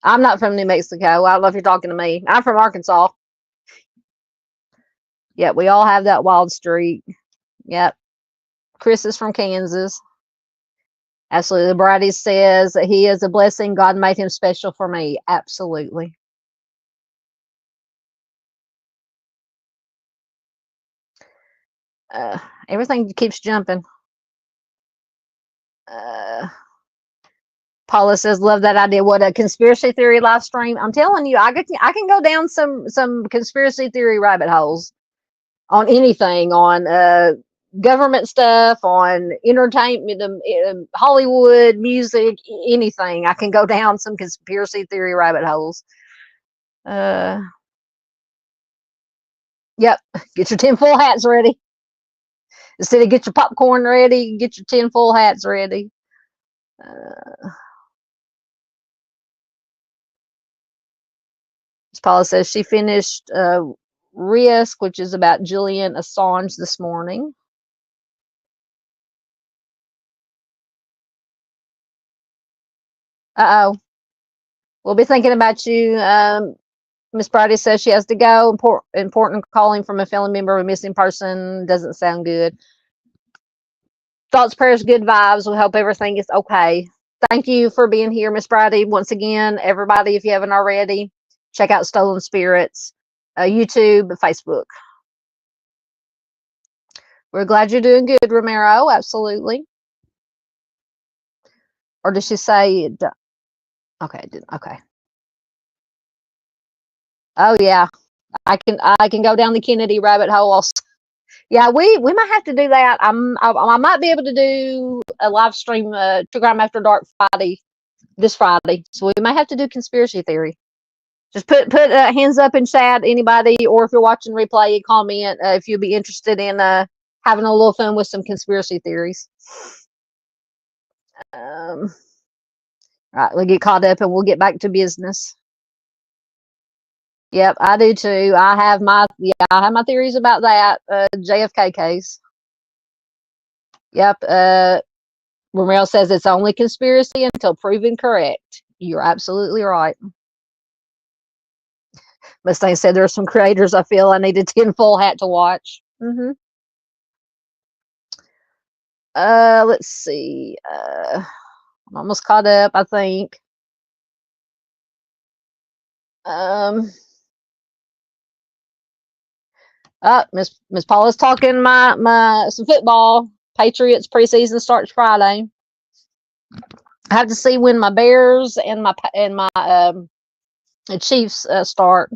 I'm not from New Mexico. I don't know if you're talking to me. I'm from Arkansas. Yeah, we all have that wild streak. Yep. Chris is from Kansas. Absolutely. The Brady says that he is a blessing. God made him special for me. Absolutely. Everything keeps jumping. Paula says, love that idea. What a conspiracy theory live stream. I'm telling you, I can go down some conspiracy theory rabbit holes on anything, on government stuff, on entertainment, Hollywood, music, anything. I can go down some conspiracy theory rabbit holes. Yep. Get your tinfoil hats ready. Instead of get your popcorn ready, get your tinfoil hats ready. Paula says she finished Risk, which is about Julian Assange, this morning. Uh-oh. We'll be thinking about you. Miss Brady says she has to go. Important calling from a family member of a missing person. Doesn't sound good. Thoughts, prayers, good vibes. We hope everything is okay. Thank you for being here, Miss Brady. Once again, everybody, if you haven't already, check out Stolen Spirits, YouTube, Facebook. We're glad you're doing good, Romero. Absolutely. Or did she say? Okay, okay. Oh yeah, I can go down the Kennedy rabbit hole also. Yeah, we might have to do that. I might be able to do a live stream, True Crime After Dark this Friday. So we might have to do conspiracy theory. Just put hands up in chat, anybody, or if you're watching replay, comment if you'd be interested in having a little fun with some conspiracy theories. All right, we'll get caught up and we'll get back to business. Yep, I do too. I have my theories about that JFK case. Yep. Romero says it's only conspiracy until proven correct. You're absolutely right. Mustang said there are some creators I feel I need a tinfoil hat to watch. Let's see. I'm almost caught up, I think. Miss Paula's talking my some football. Patriots preseason starts Friday. I have to see when my Bears and my Chiefs start.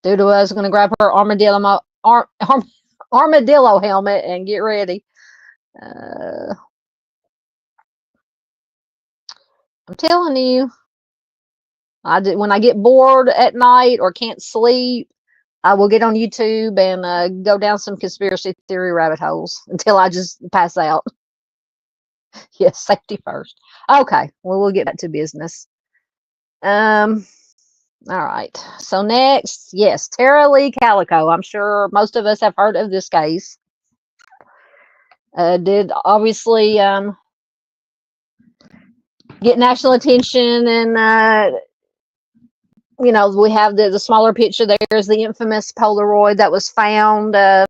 Duda was going to grab her armadillo helmet and get ready. I'm telling you, when I get bored at night or can't sleep, I will get on YouTube and go down some conspiracy theory rabbit holes until I just pass out. Yes, safety first. Okay, well, we'll get back to business. All right. So next, yes, Lee Calico. I'm sure most of us have heard of this case. Did obviously get national attention, and you know, we have the smaller picture. There's the infamous Polaroid that was found. Can't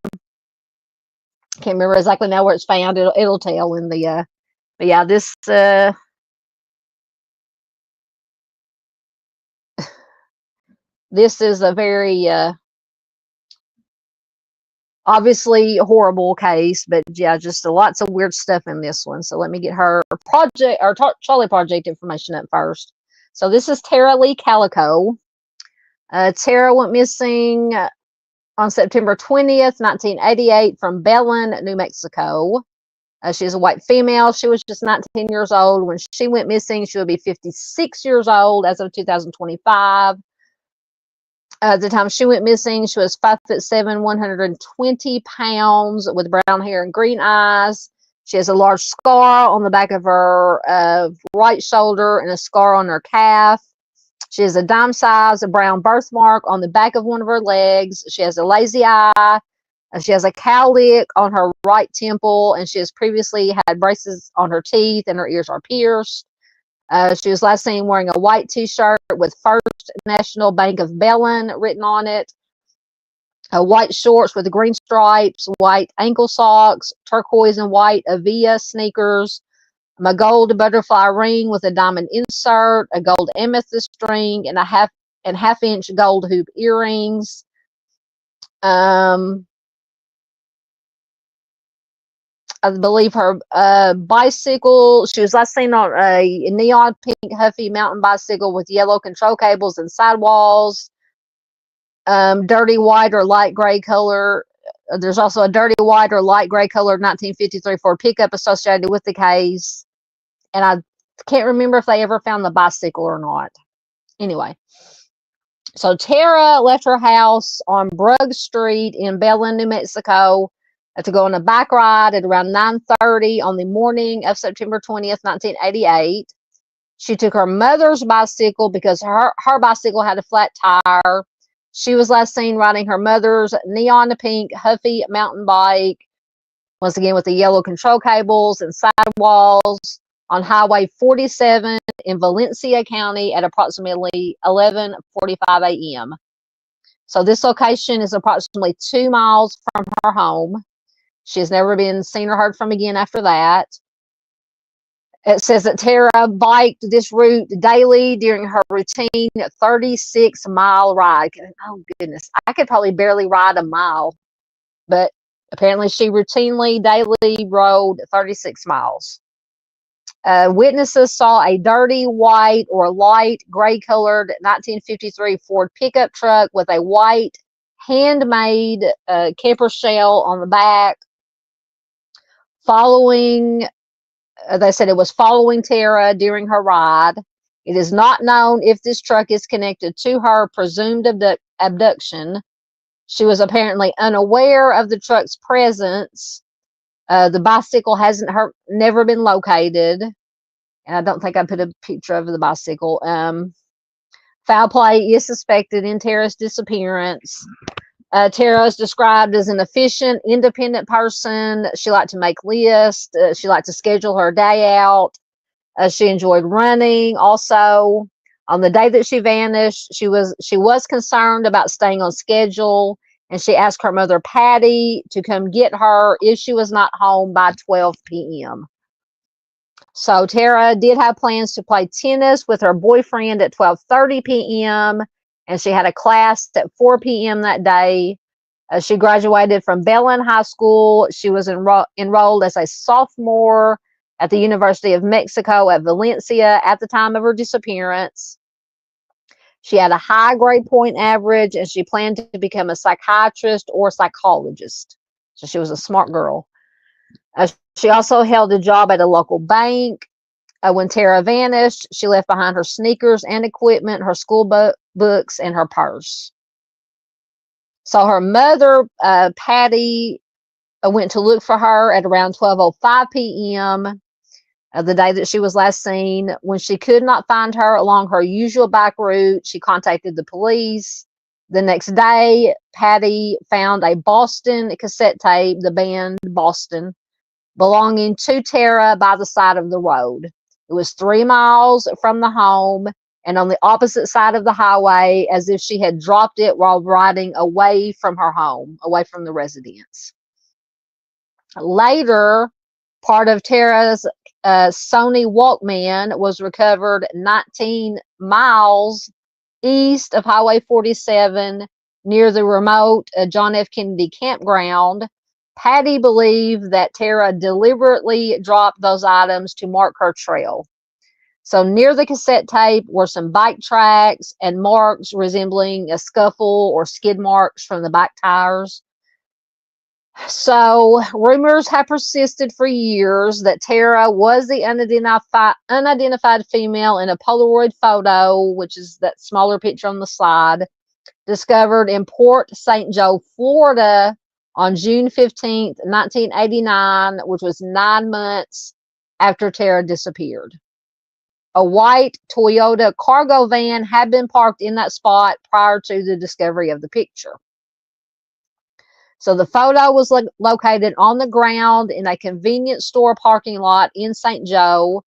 remember exactly now where it's found. It'll tell in the. But yeah, this. This is a very obviously horrible case, but yeah, just lots of weird stuff in this one. So let me get her project or Charlie Project information up first. So this is Lee Calico. Tara went missing on September 20th, 1988 from Belen, New Mexico. She's a white female. She was just 19 years old when she went missing. She would be 56 years old as of 2025. At the time she went missing, she was 5'7", 120 pounds, with brown hair and green eyes. She has a large scar on the back of her right shoulder and a scar on her calf. She has a dime-sized brown birthmark on the back of one of her legs. She has a lazy eye. She has a cowlick on her right temple, and she has previously had braces on her teeth, and her ears are pierced. She was last seen wearing a white t-shirt with First National Bank of Belen written on it, white shorts with green stripes, white ankle socks, turquoise and white Avia sneakers, a gold butterfly ring with a diamond insert, a gold amethyst ring, and half-inch gold hoop earrings. I believe her bicycle, she was last seen on a neon pink Huffy mountain bicycle with yellow control cables and sidewalls. Dirty white or light gray color. There's also a dirty white or light gray colored 1953 Ford pickup associated with the case. And I can't remember if they ever found the bicycle or not. Anyway. So Tara left her house on Brugg Street in Belen, New Mexico, to go on a bike ride at around 9:30 on the morning of September 20th, 1988. She took her mother's bicycle because her bicycle had a flat tire. She was last seen riding her mother's neon pink Huffy mountain bike, once again with the yellow control cables and sidewalls, on Highway 47 in Valencia County at approximately 11:45 a.m. So this location is approximately 2 miles from her home. She has never been seen or heard from again after that. It says that Tara biked this route daily during her routine 36-mile ride. Oh, goodness. I could probably barely ride a mile. But apparently she routinely, daily rode 36 miles. Witnesses saw a dirty white or light gray colored 1953 Ford pickup truck with a white handmade camper shell on the back. They said it was following Tara during her ride. It is not known if this truck is connected to her presumed abduction. She was apparently unaware of the truck's presence. The bicycle never been located. And I don't think I put a picture of the bicycle. Foul play is suspected in Tara's disappearance. Tara is described as an efficient, independent person. She liked to make lists. She liked to schedule her day out. She enjoyed running. Also, on the day that she vanished, she was concerned about staying on schedule, and she asked her mother, Patty, to come get her if she was not home by 12 p.m. So Tara did have plans to play tennis with her boyfriend at 12:30 p.m., and she had a class at 4 p.m. that day. She graduated from Belen High School. She was enrolled as a sophomore at the University of Mexico at Valencia at the time of her disappearance. She had a high grade point average, and she planned to become a psychiatrist or psychologist. So she was a smart girl. She also held a job at a local bank. When Tara vanished, she left behind her sneakers and equipment, her school books, and her purse. So her mother, Patty, went to look for her at around 12:05 p.m. The day that she was last seen. When she could not find her along her usual bike route, she contacted the police. The next day, Patty found a Boston cassette tape, the band Boston, belonging to Tara by the side of the road. It was 3 miles from the home and on the opposite side of the highway, as if she had dropped it while riding away from her home, away from the residence. Later, part of Tara's Sony Walkman was recovered 19 miles east of Highway 47 near the remote John F. Kennedy campground. Patty believed that Tara deliberately dropped those items to mark her trail. So near the cassette tape were some bike tracks and marks resembling a scuffle or skid marks from the bike tires. So rumors have persisted for years that Tara was the unidentified female in a Polaroid photo, which is that smaller picture on the slide, discovered in Port St. Joe, Florida on June 15th, 1989, which was 9 months after Tara disappeared. A white Toyota cargo van had been parked in that spot prior to the discovery of the picture. So the photo was located on the ground in a convenience store parking lot in St. Joe.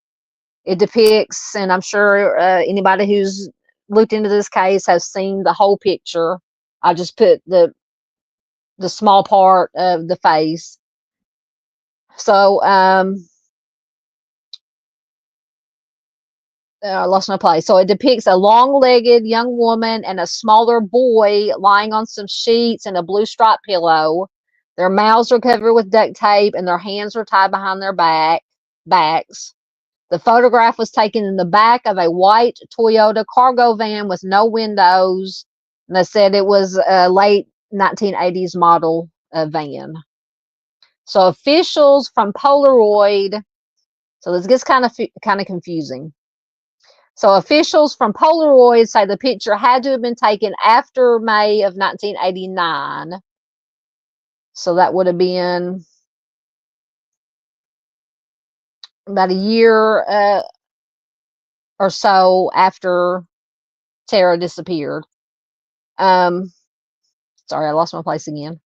It depicts, and I'm sure anybody who's looked into this case has seen the whole picture. I just put the small part of the face. So I lost my place. So it depicts a long-legged young woman and a smaller boy lying on some sheets and a blue striped pillow. Their mouths are covered with duct tape and their hands are tied behind their backs. The photograph was taken in the back of a white Toyota cargo van with no windows. And they said it was a late 1980s model van. So officials from Polaroid, so this gets kind of confusing. So officials from Polaroid say the picture had to have been taken after May of 1989. So that would have been about a year or so after Tara disappeared. Sorry, I lost my place again.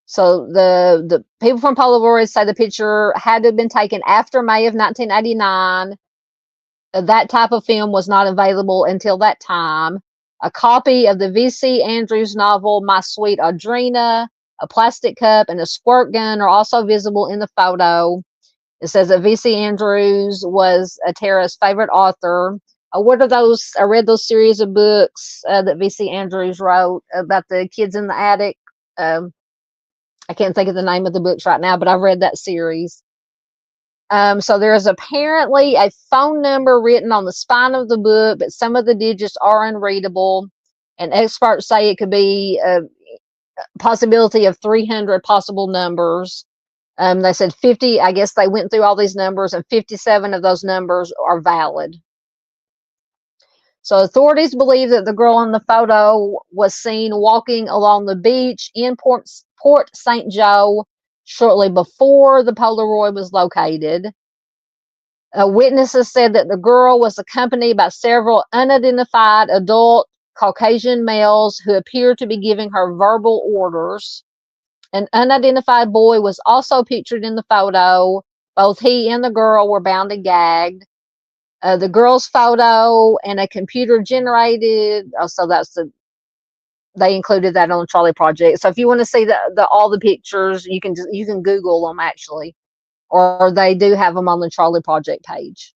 So the people from Polaroid say the picture had to have been taken after May of 1989. That type of film was not available until that time. A copy of the V.C. Andrews novel, My Sweet Audrina, a plastic cup, and a squirt gun are also visible in the photo. It says that V.C. Andrews was Tara's favorite author. What are those? I read those series of books that V.C. Andrews wrote about the kids in the attic. I can't think of the name of the books right now, but I've read that series. So there is apparently a phone number written on the spine of the book, but some of the digits are unreadable. And experts say it could be a possibility of 300 possible numbers. They said 50, I guess they went through all these numbers, and 57 of those numbers are valid. So authorities believe that the girl in the photo was seen walking along the beach in Port St. Joe shortly before the Polaroid was located. Witnesses said that the girl was accompanied by several unidentified adult Caucasian males who appeared to be giving her verbal orders. An unidentified boy was also pictured in the photo. Both he and the girl were bound and gagged. The girl's photo and a computer generated, so they included that on the Charlie Project. So if you want to see all the pictures, you can Google them actually, or they do have them on the Charlie Project page.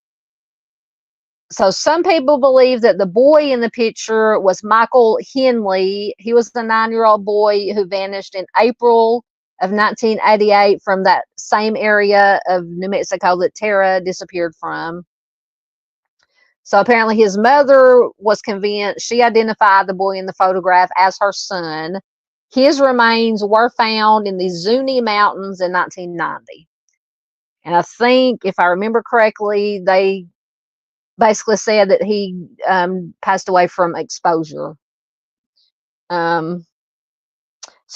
So some people believe that the boy in the picture was Michael Henley. He was the 9-year-old boy who vanished in April of 1988 from that same area of New Mexico that Tara disappeared from. So apparently his mother was convinced. She identified the boy in the photograph as her son. His remains were found in the Zuni Mountains in 1990. And I think, if I remember correctly, they basically said that he passed away from exposure. So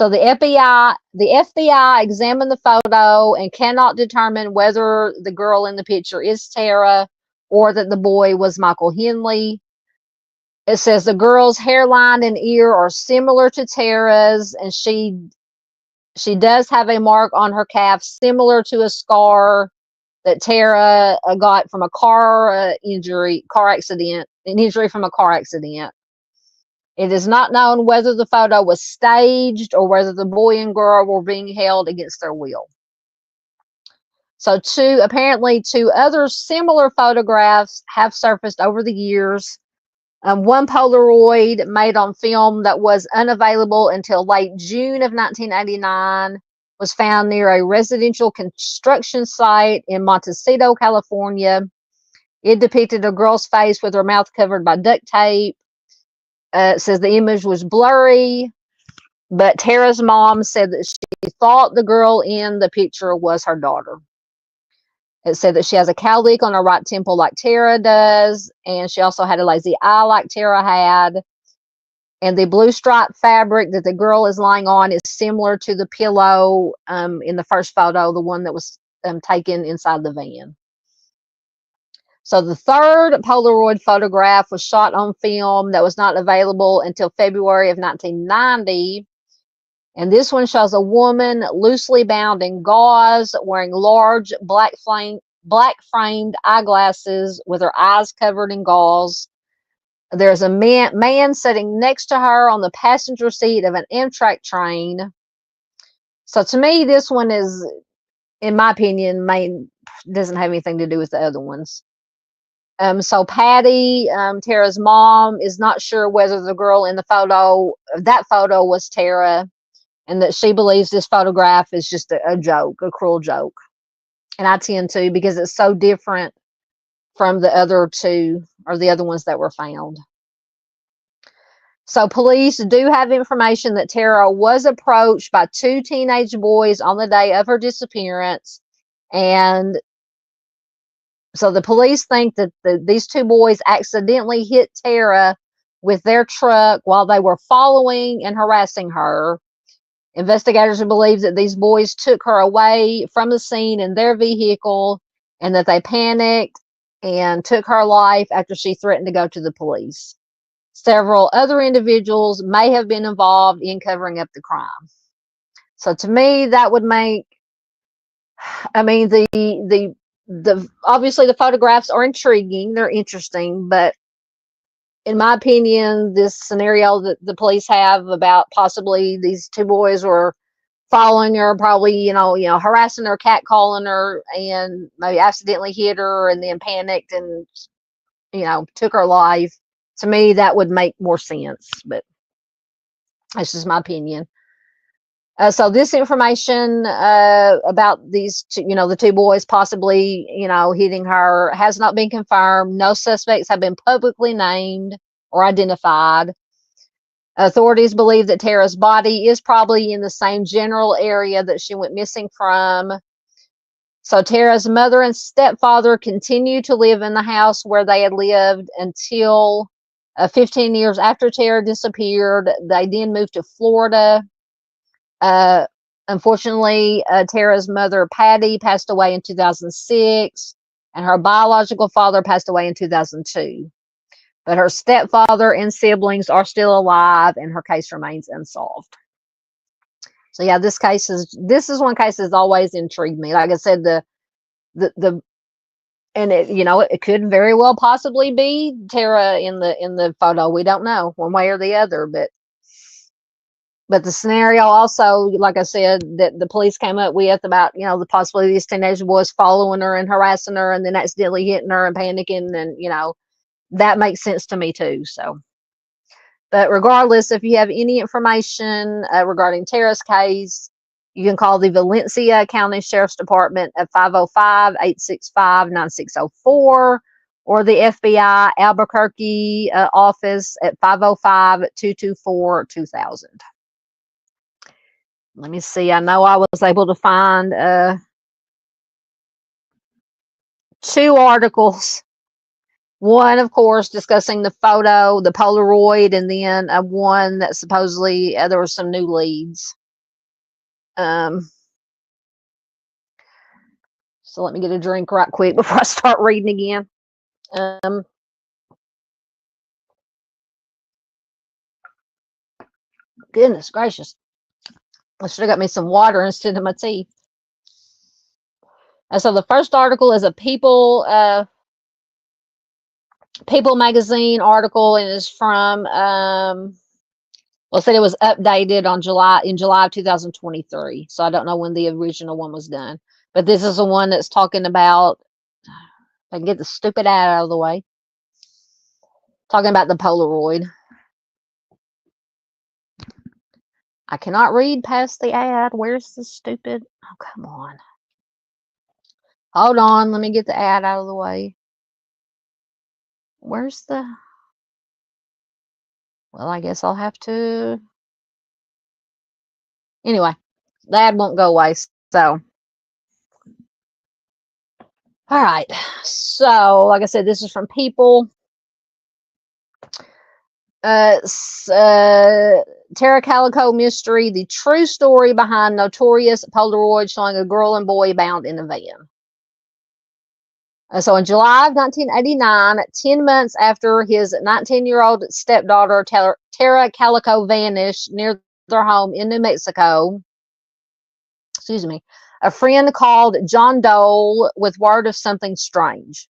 the FBI examined the photo and cannot determine whether the girl in the picture is Tara or that the boy was Michael Henley. It says the girl's hairline and ear are similar to Tara's, and she does have a mark on her calf similar to a scar that Tara got from a an injury from a car accident. It is not known whether the photo was staged or whether the boy and girl were being held against their will. So apparently two other similar photographs have surfaced over the years. One Polaroid made on film that was unavailable until late June of 1989 was found near a residential construction site in Montecito, California. It depicted a girl's face with her mouth covered by duct tape. It says the image was blurry, but Tara's mom said that she thought the girl in the picture was her daughter. It said that she has a cowlick on her right temple like Tara does, and she also had a lazy eye like Tara had. And the blue striped fabric that the girl is lying on is similar to the pillow in the first photo, the one that was taken inside the van. So the third Polaroid photograph was shot on film that was not available until February of 1990. And this one shows a woman loosely bound in gauze, wearing large black framed eyeglasses with her eyes covered in gauze. There's a man sitting next to her on the passenger seat of an Amtrak train. So to me, this one is, in my opinion, doesn't have anything to do with the other ones. So Patty, Tara's mom, is not sure whether the girl in that photo was Tara, and that she believes this photograph is just a joke, a cruel joke. And I tend to, because it's so different from the other two, or the other ones that were found. So police do have information that Tara was approached by two teenage boys on the day of her disappearance. And so the police think that these two boys accidentally hit Tara with their truck while they were following and harassing her. Investigators believe that these boys took her away from the scene in their vehicle, and that they panicked and took her life after she threatened to go to the police. Several other individuals may have been involved in covering up the crime. So to me, that would make, obviously the photographs are intriguing, they're interesting, but in my opinion, this scenario that the police have about possibly these two boys were following her, probably, harassing her, catcalling her, and maybe accidentally hit her and then panicked and, took her life. To me, that would make more sense, but that's just my opinion. So this information about these two, the two boys possibly, hitting her has not been confirmed. No suspects have been publicly named or identified. Authorities believe that Tara's body is probably in the same general area that she went missing from. So Tara's mother and stepfather continued to live in the house where they had lived until 15 years after Tara disappeared. They then moved to Florida. Unfortunately, Tara's mother, Patty, passed away in 2006. and her biological father passed away in 2002. But her stepfather and siblings are still alive, and her case remains unsolved. So yeah, this is one case that's always intrigued me. Like I said, and it could very well possibly be Tara in the photo. We don't know one way or the other, but the scenario also, like I said, that the police came up with about, the possibility these teenage boys following her and harassing her and then accidentally hitting her and panicking, and that makes sense to me too. So, but regardless, if you have any information regarding Tara's case, you can call the Valencia County Sheriff's Department at 505-865-9604 or the FBI Albuquerque office at 505-224-2000. Let me see. I know I was able to find 2 articles. One, of course, discussing the photo, the Polaroid, and then one that supposedly there were some new leads. So let me get a drink right quick before I start reading again. Goodness gracious. I should have got me some water instead of my tea. So the first article is a People magazine article, and is from said it was updated in July of 2023. So I don't know when the original one was done, but this is the one that's talking about, if I can get the stupid ad out of the way, talking about the Polaroid. I cannot read past the ad. Where's the stupid? Oh, come on. Hold on. Let me get the ad out of the way. Where's the... Well, I guess I'll have to... Anyway, the ad won't go away. So, all right. So, like I said, this is from People. Lee Calico mystery, the true story behind notorious Polaroid showing a girl and boy bound in a van. So in July of 1989, 10 months after his 19-year-old stepdaughter, Tara Calico, vanished near their home in New Mexico, a friend called John Dole with word of something strange.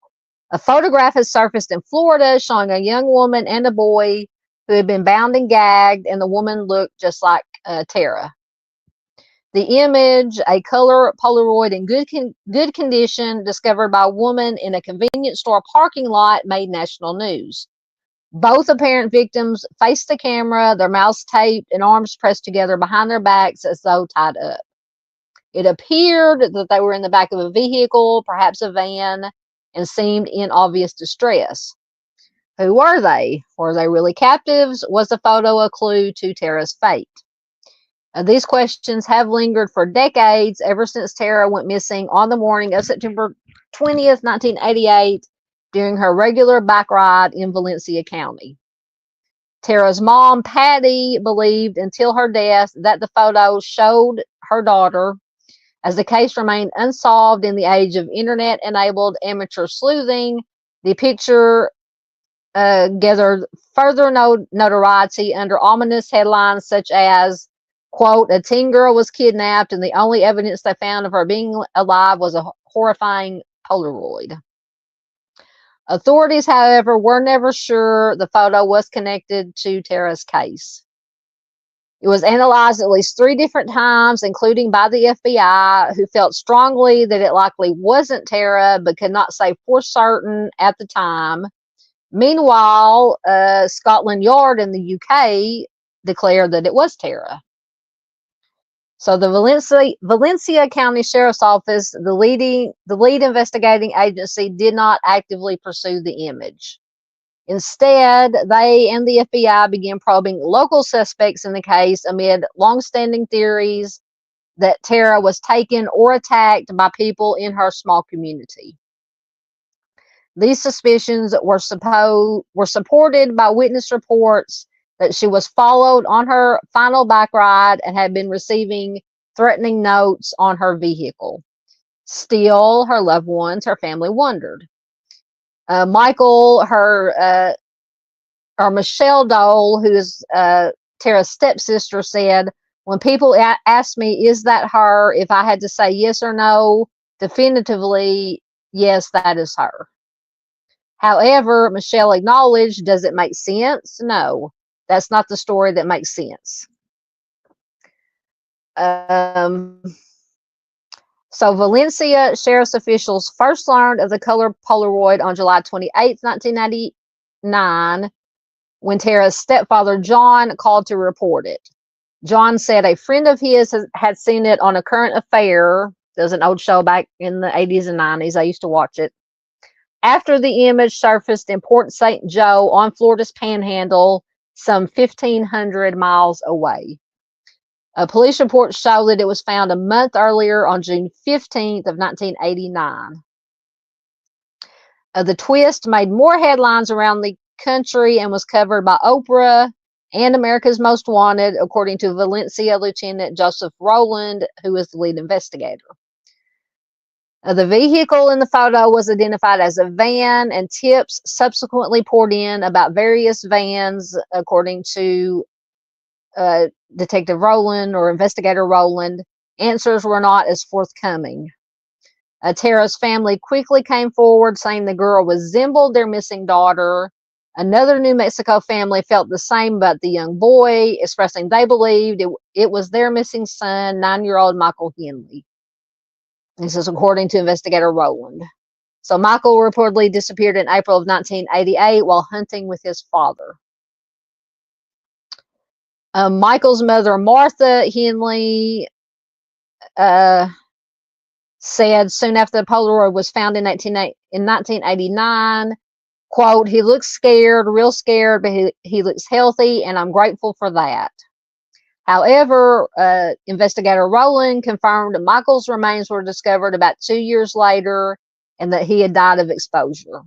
A photograph has surfaced in Florida showing a young woman and a boy who had been bound and gagged, and the woman looked just like Tara. The image, a color Polaroid in good condition, discovered by a woman in a convenience store parking lot, made national news. Both apparent victims faced the camera, their mouths taped and arms pressed together behind their backs as though tied up. It appeared that they were in the back of a vehicle, perhaps a van, and seemed in obvious distress. Who were they? Were they really captives? Was the photo a clue to Tara's fate? These questions have lingered for decades, ever since Tara went missing on the morning of September 20th, 1988, during her regular bike ride in Valencia County. Tara's mom, Patty, believed until her death that the photo showed her daughter. As the case remained unsolved in the age of internet-enabled amateur sleuthing, the picture gathered further notoriety under ominous headlines such as, quote, a teen girl was kidnapped and the only evidence they found of her being alive was a horrifying Polaroid. Authorities, however, were never sure the photo was connected to Tara's case. It was analyzed at least 3 different times, including by the FBI, who felt strongly that it likely wasn't Tara, but could not say for certain at the time. Meanwhile, Scotland Yard in the UK declared that it was Tara. So the Valencia County Sheriff's Office, the lead investigating agency, did not actively pursue the image. Instead, they and the FBI began probing local suspects in the case amid longstanding theories that Tara was taken or attacked by people in her small community. These suspicions were supported by witness reports that she was followed on her final bike ride and had been receiving threatening notes on her vehicle. Still, her loved ones, her family wondered. Michael, or Michelle Dole, who is Tara's stepsister, said, when people ask me, is that her? If I had to say yes or no, definitively, yes, that is her. However, Michelle acknowledged, does it make sense? No, that's not the story that makes sense. So Valencia sheriff's officials first learned of the color Polaroid on July 28, 1999, when Tara's stepfather, John, called to report it. John said a friend of his had seen it on A Current Affair. There was an old show back in the 80s and 90s. I used to watch it. After the image surfaced in Port St. Joe on Florida's Panhandle, some 1,500 miles away. Police reports show that it was found a month earlier on June 15th of 1989. The twist made more headlines around the country and was covered by Oprah and America's Most Wanted, according to Valencia Lieutenant Joseph Rowland, who is the lead investigator. The vehicle in the photo was identified as a van, and tips subsequently poured in about various vans, according to Detective Rowland or Investigator Rowland. Answers were not as forthcoming. Tara's family quickly came forward saying the girl resembled their missing daughter. Another New Mexico family felt the same about the young boy, expressing they believed it was their missing son, 9-year-old Michael Henley. This is according to Investigator Rowland. So Michael reportedly disappeared in April of 1988 while hunting with his father. Michael's mother, Martha Henley, said soon after the Polaroid was found in 1989, quote, he looks scared, real scared, but he looks healthy, and I'm grateful for that. However, Investigator Rowland confirmed Michael's remains were discovered about 2 years later and that he had died of exposure.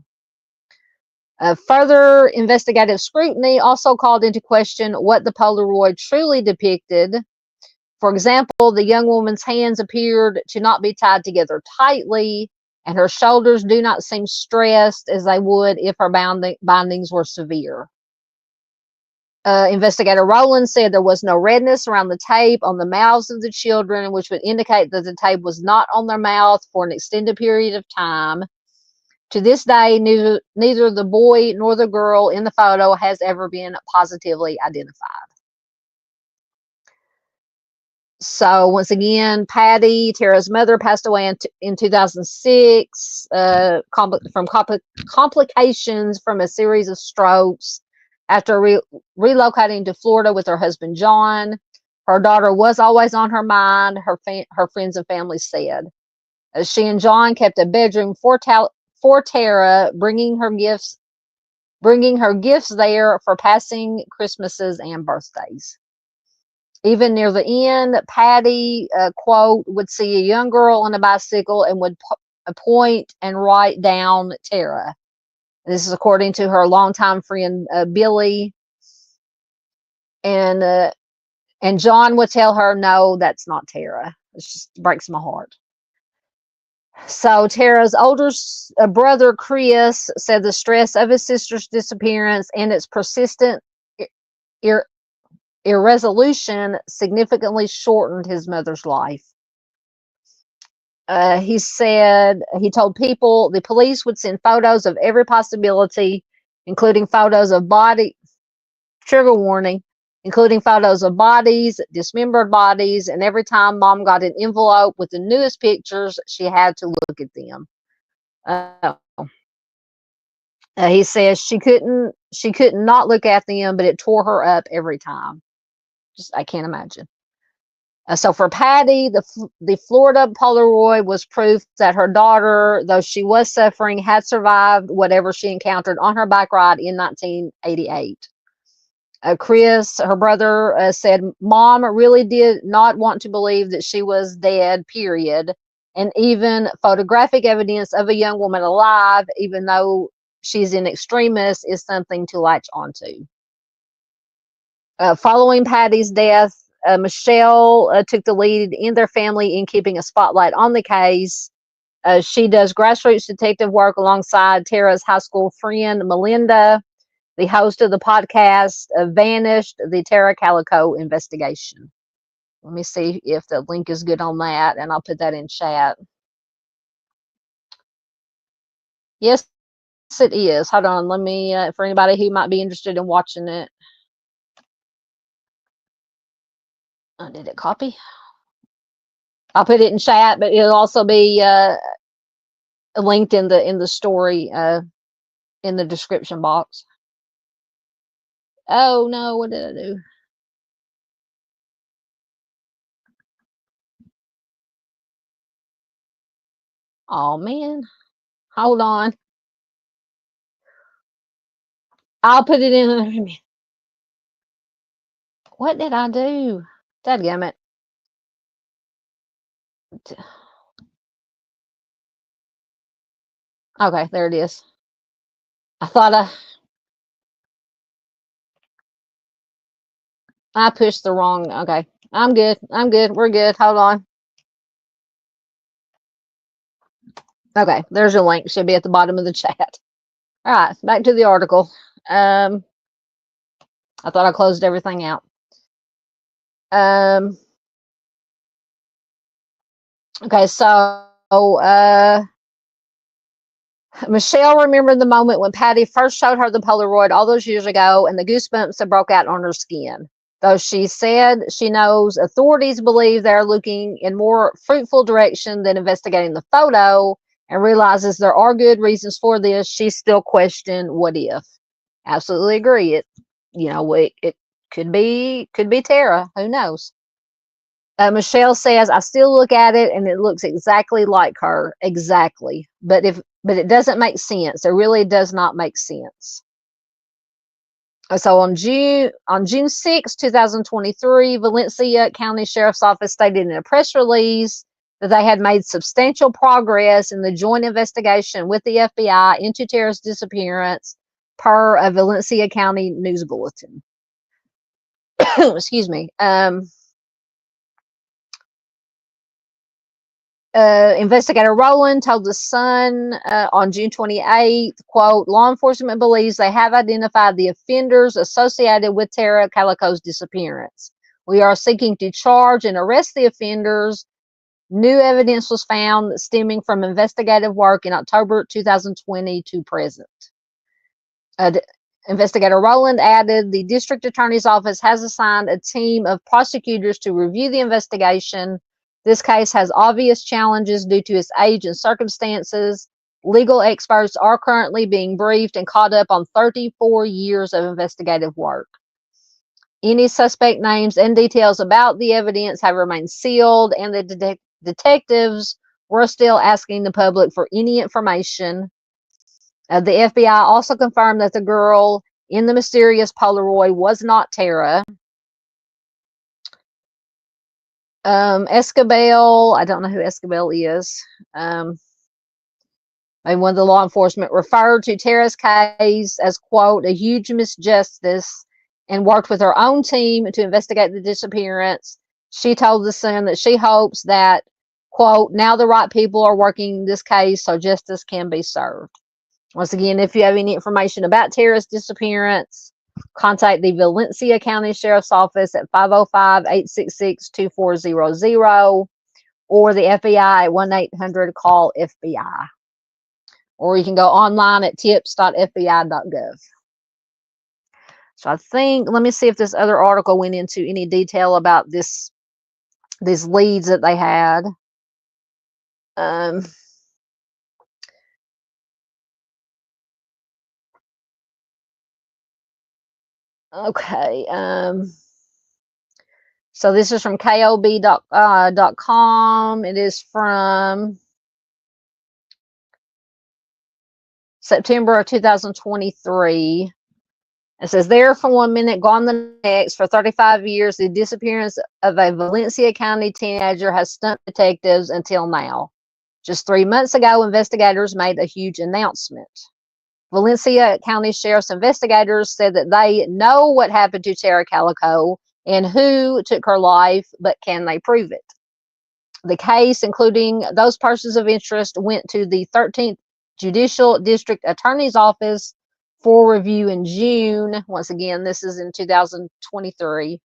Further investigative scrutiny also called into question what the Polaroid truly depicted. For example, the young woman's hands appeared to not be tied together tightly, and her shoulders do not seem stressed as they would if her bindings were severe. Investigator Rowland said there was no redness around the tape on the mouths of the children, which would indicate that the tape was not on their mouth for an extended period of time. To this day, neither the boy nor the girl in the photo has ever been positively identified. So once again, Patty, Tara's mother, passed away in 2006 from complications from a series of strokes after relocating to Florida with her husband, John. Her daughter was always on her mind, her friends and family said. She and John kept a bedroom for Tara, bringing her gifts there for passing Christmases and birthdays. Even near the end, Patty, quote, would see a young girl on a bicycle and would point and write down Tara. This is according to her longtime friend, Billy. And John would tell her, no, that's not Tara. It just breaks my heart. So Tara's older brother, Chris, said the stress of his sister's disappearance and its persistent irresolution significantly shortened his mother's life. He said he told people the police would send photos of every possibility, including photos of trigger warning, including photos of bodies, dismembered bodies, and every time Mom got an envelope with the newest pictures, she had to look at them. He says she couldn't not look at them, but it tore her up every time. I can't imagine. So for Patty, the Florida Polaroid was proof that her daughter, though she was suffering, had survived whatever she encountered on her bike ride in 1988. Chris, her brother, said Mom really did not want to believe that she was dead, period. And even photographic evidence of a young woman alive, even though she's in extremis, is something to latch onto. Following Patty's death, Michelle took the lead in their family in keeping a spotlight on the case. She does grassroots detective work alongside Tara's high school friend, Melinda, the host of the podcast, Vanished, the Tara Calico investigation. Let me see if the link is good on that, and I'll put that in chat. Yes, it is. Hold on. Let me, for anybody who might be interested in watching it. Did it copy? I'll put it in chat, but it'll also be linked in the story in the description box. Oh no, what did I do? Oh man, hold on. I'll put it in. What did I do? Dadgummit. Okay, there it is. I thought I pushed the wrong. Okay, I'm good. I'm good. We're good. Hold on. Okay, there's your link. Should be at the bottom of the chat. All right, back to the article. I thought I closed everything out. Okay, so Michelle remembered the moment when Patty first showed her the Polaroid all those years ago, and the goosebumps that broke out on her skin. Though she said she knows authorities believe they're looking in more fruitful direction than investigating the photo, and realizes there are good reasons for this, she still questioned what if. Absolutely agree. It could be Tara. Who knows? Michelle says, I still look at it and it looks exactly like her. Exactly. But it doesn't make sense. It really does not make sense. So on June 6, 2023, Valencia County Sheriff's Office stated in a press release that they had made substantial progress in the joint investigation with the FBI into Tara's disappearance, per a Valencia County news bulletin. Excuse me. Investigator Rowland told The Sun on June 28th, quote, law enforcement believes they have identified the offenders associated with Tara Calico's disappearance. We are seeking to charge and arrest the offenders. New evidence was found stemming from investigative work in October 2020 to present. Investigator Rowland added, the district attorney's office has assigned a team of prosecutors to review the investigation. This case has obvious challenges due to its age and circumstances. Legal experts are currently being briefed and caught up on 34 years of investigative work. Any suspect names and details about the evidence have remained sealed, and the detectives were still asking the public for any information. The FBI also confirmed that the girl in the mysterious Polaroid was not Tara. Escobel, I don't know who Escobel is. And one of the law enforcement referred to Tara's case as, quote, a huge misjustice, and worked with her own team to investigate the disappearance. She told The Sun that she hopes that, quote, now the right people are working this case so justice can be served. Once again, if you have any information about Tara's disappearance, contact the Valencia County Sheriff's Office at 505-866-2400 or the FBI at 1-800-CALL-FBI. Or you can go online at tips.fbi.gov. So I think, let me see if this other article went into any detail about these leads that they had. Okay. So this is from KOB.com. It is from September of 2023. It says, there for 1 minute, gone the next. For 35 years, the disappearance of a Valencia County teenager has stumped detectives until now. Just 3 months ago, investigators made a huge announcement. Valencia County Sheriff's investigators said that they know what happened to Tara Calico and who took her life, but can they prove it? The case, including those persons of interest, went to the 13th Judicial District Attorney's Office for review in June. Once again, this is in 2023.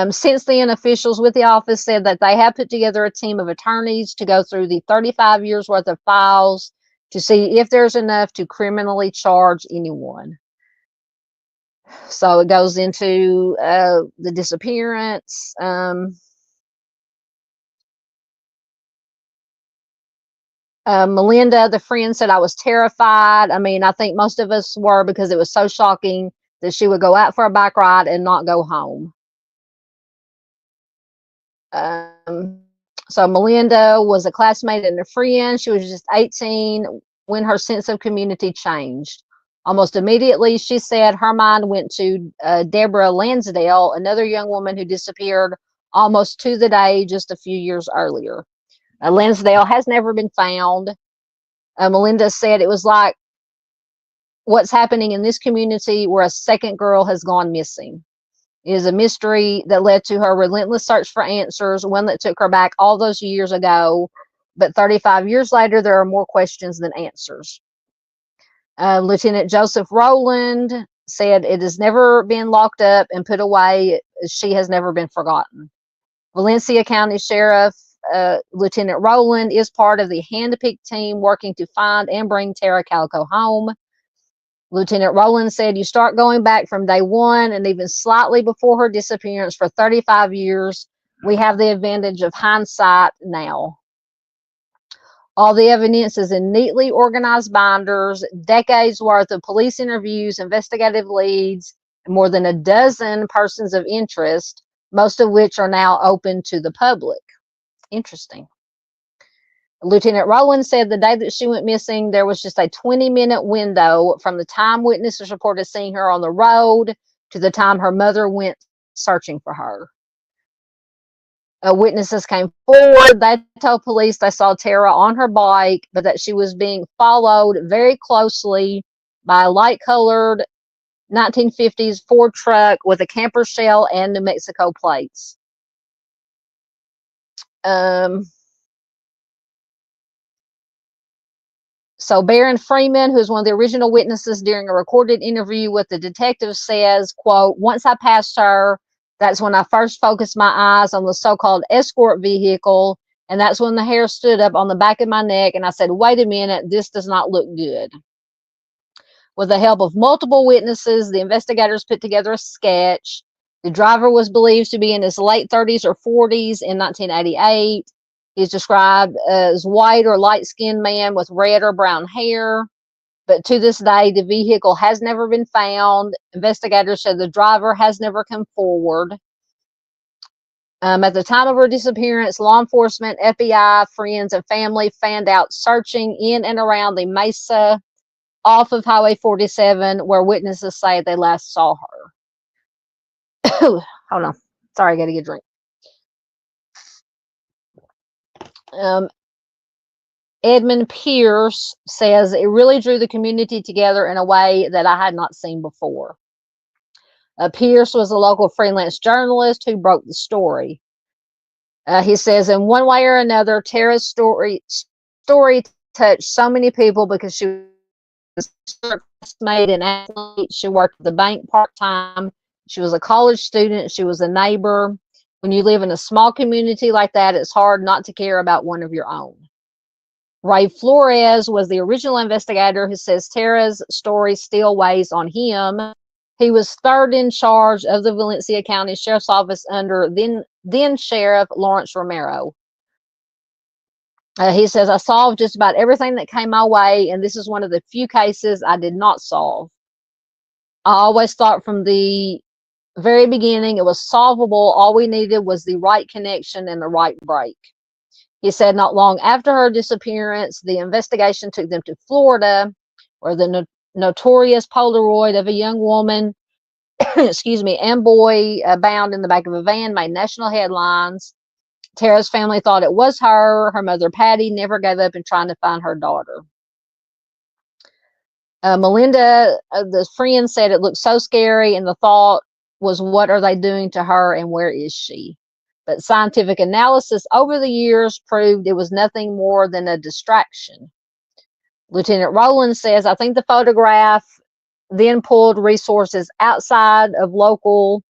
Since then, officials with the office said that they have put together a team of attorneys to go through the 35 years worth of files to see if there's enough to criminally charge anyone. So it goes into the disappearance. Melinda, the friend, said, I was terrified. I mean, I think most of us were, because it was so shocking that she would go out for a bike ride and not go home. So Melinda was a classmate and a friend. She was just 18 when her sense of community changed. Almost immediately, she said her mind went to Deborah Lansdale, another young woman who disappeared almost to the day just a few years earlier. Lansdale has never been found. Melinda said it was like what's happening in this community where a second girl has gone missing. It is a mystery that led to her relentless search for answers, one that took her back all those years ago. But 35 years later, there are more questions than answers. Lieutenant Joseph Rowland said it has never been locked up and put away. She has never been forgotten. Valencia County Sheriff Lieutenant Rowland is part of the hand-picked team working to find and bring Lee Calico home. Lieutenant Rowland said, you start going back from day one and even slightly before her disappearance for 35 years. We have the advantage of hindsight now. All the evidence is in neatly organized binders, decades worth of police interviews, investigative leads, and more than a dozen persons of interest, most of which are now open to the public. Interesting. Lieutenant Rowland said the day that she went missing, there was just a 20-minute window from the time witnesses reported seeing her on the road to the time her mother went searching for her. Witnesses came forward. They told police they saw Tara on her bike, but that she was being followed very closely by a light-colored 1950s Ford truck with a camper shell and New Mexico plates. So Baron Freeman, who's one of the original witnesses during a recorded interview with the detective, says, quote, once I passed her, that's when I first focused my eyes on the so-called escort vehicle, and that's when the hair stood up on the back of my neck, and I said, wait a minute, this does not look good. With the help of multiple witnesses, the investigators put together a sketch. The driver was believed to be in his late 30s or 40s in 1988. He's described as white or light-skinned man with red or brown hair. But to this day, the vehicle has never been found. Investigators said the driver has never come forward. At the time of her disappearance, law enforcement, FBI, friends, and family fanned out searching in and around the Mesa off of Highway 47, where witnesses say they last saw her. Hold on. Sorry, I got to get a drink. Edmund Pierce says it really drew the community together in a way that I had not seen before. Pierce was a local freelance journalist who broke the story. He says, in one way or another, Tara's story touched so many people because she was a classmate and athlete. She worked at the bank part-time. She was a college student. She was a neighbor. When you live in a small community like that, it's hard not to care about one of your own. Ray Flores was the original investigator who says Tara's story still weighs on him. He was third in charge of the Valencia County Sheriff's Office under then Sheriff Lawrence Romero. He says, I solved just about everything that came my way, and this is one of the few cases I did not solve. I always thought from the very beginning it was solvable. All we needed was the right connection and the right break. He said not long after her disappearance, the investigation took them to Florida, where the notorious Polaroid of a young woman, excuse me, and boy bound in the back of a van made national headlines. Tara's family thought it was her. Her mother, Patty, never gave up in trying to find her daughter. Melinda, the friend, said it looked so scary, and the thought was, what are they doing to her and where is she? but scientific analysis over the years proved it was nothing more than a distraction. Lieutenant Rowland says, I think the photograph then pulled resources outside of local,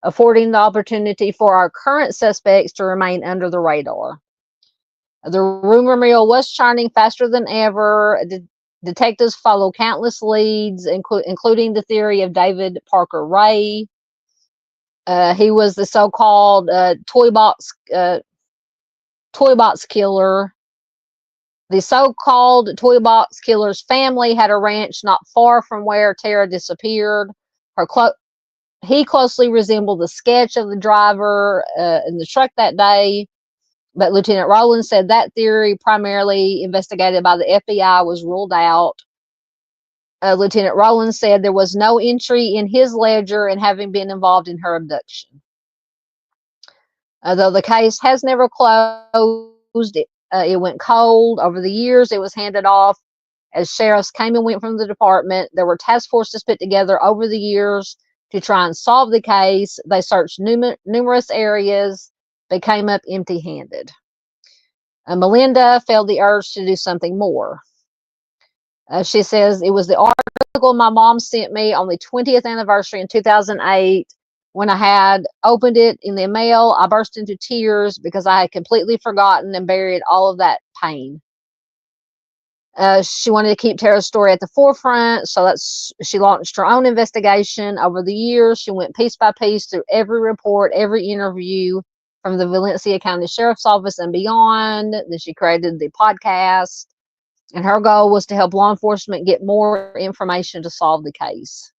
affording the opportunity for our current suspects to remain under the radar. The rumor mill was churning faster than ever. Detectives followed countless leads, including the theory of David Parker Ray. He was the so-called toy box killer. The so-called toy box killer's family had a ranch not far from where Tara disappeared. He closely resembled the sketch of the driver in the truck that day. But Lieutenant Rowland said that theory, primarily investigated by the FBI, was ruled out. Lieutenant Rowland said there was no entry in his ledger in having been involved in her abduction. Though the case has never closed, it went cold. Over the years, it was handed off as sheriffs came and went from the department. There were task forces put together over the years to try and solve the case. They searched numerous areas, but came up empty-handed. Melinda felt the urge to do something more. She says, it was the article my mom sent me on the 20th anniversary in 2008. When I had opened it in the mail, I burst into tears because I had completely forgotten and buried all of that pain. She wanted to keep Tara's story at the forefront, so she launched her own investigation. Over the years, she went piece by piece through every report, every interview from the Valencia County Sheriff's Office and beyond. Then she created the podcast, and her goal was to help law enforcement get more information to solve the case.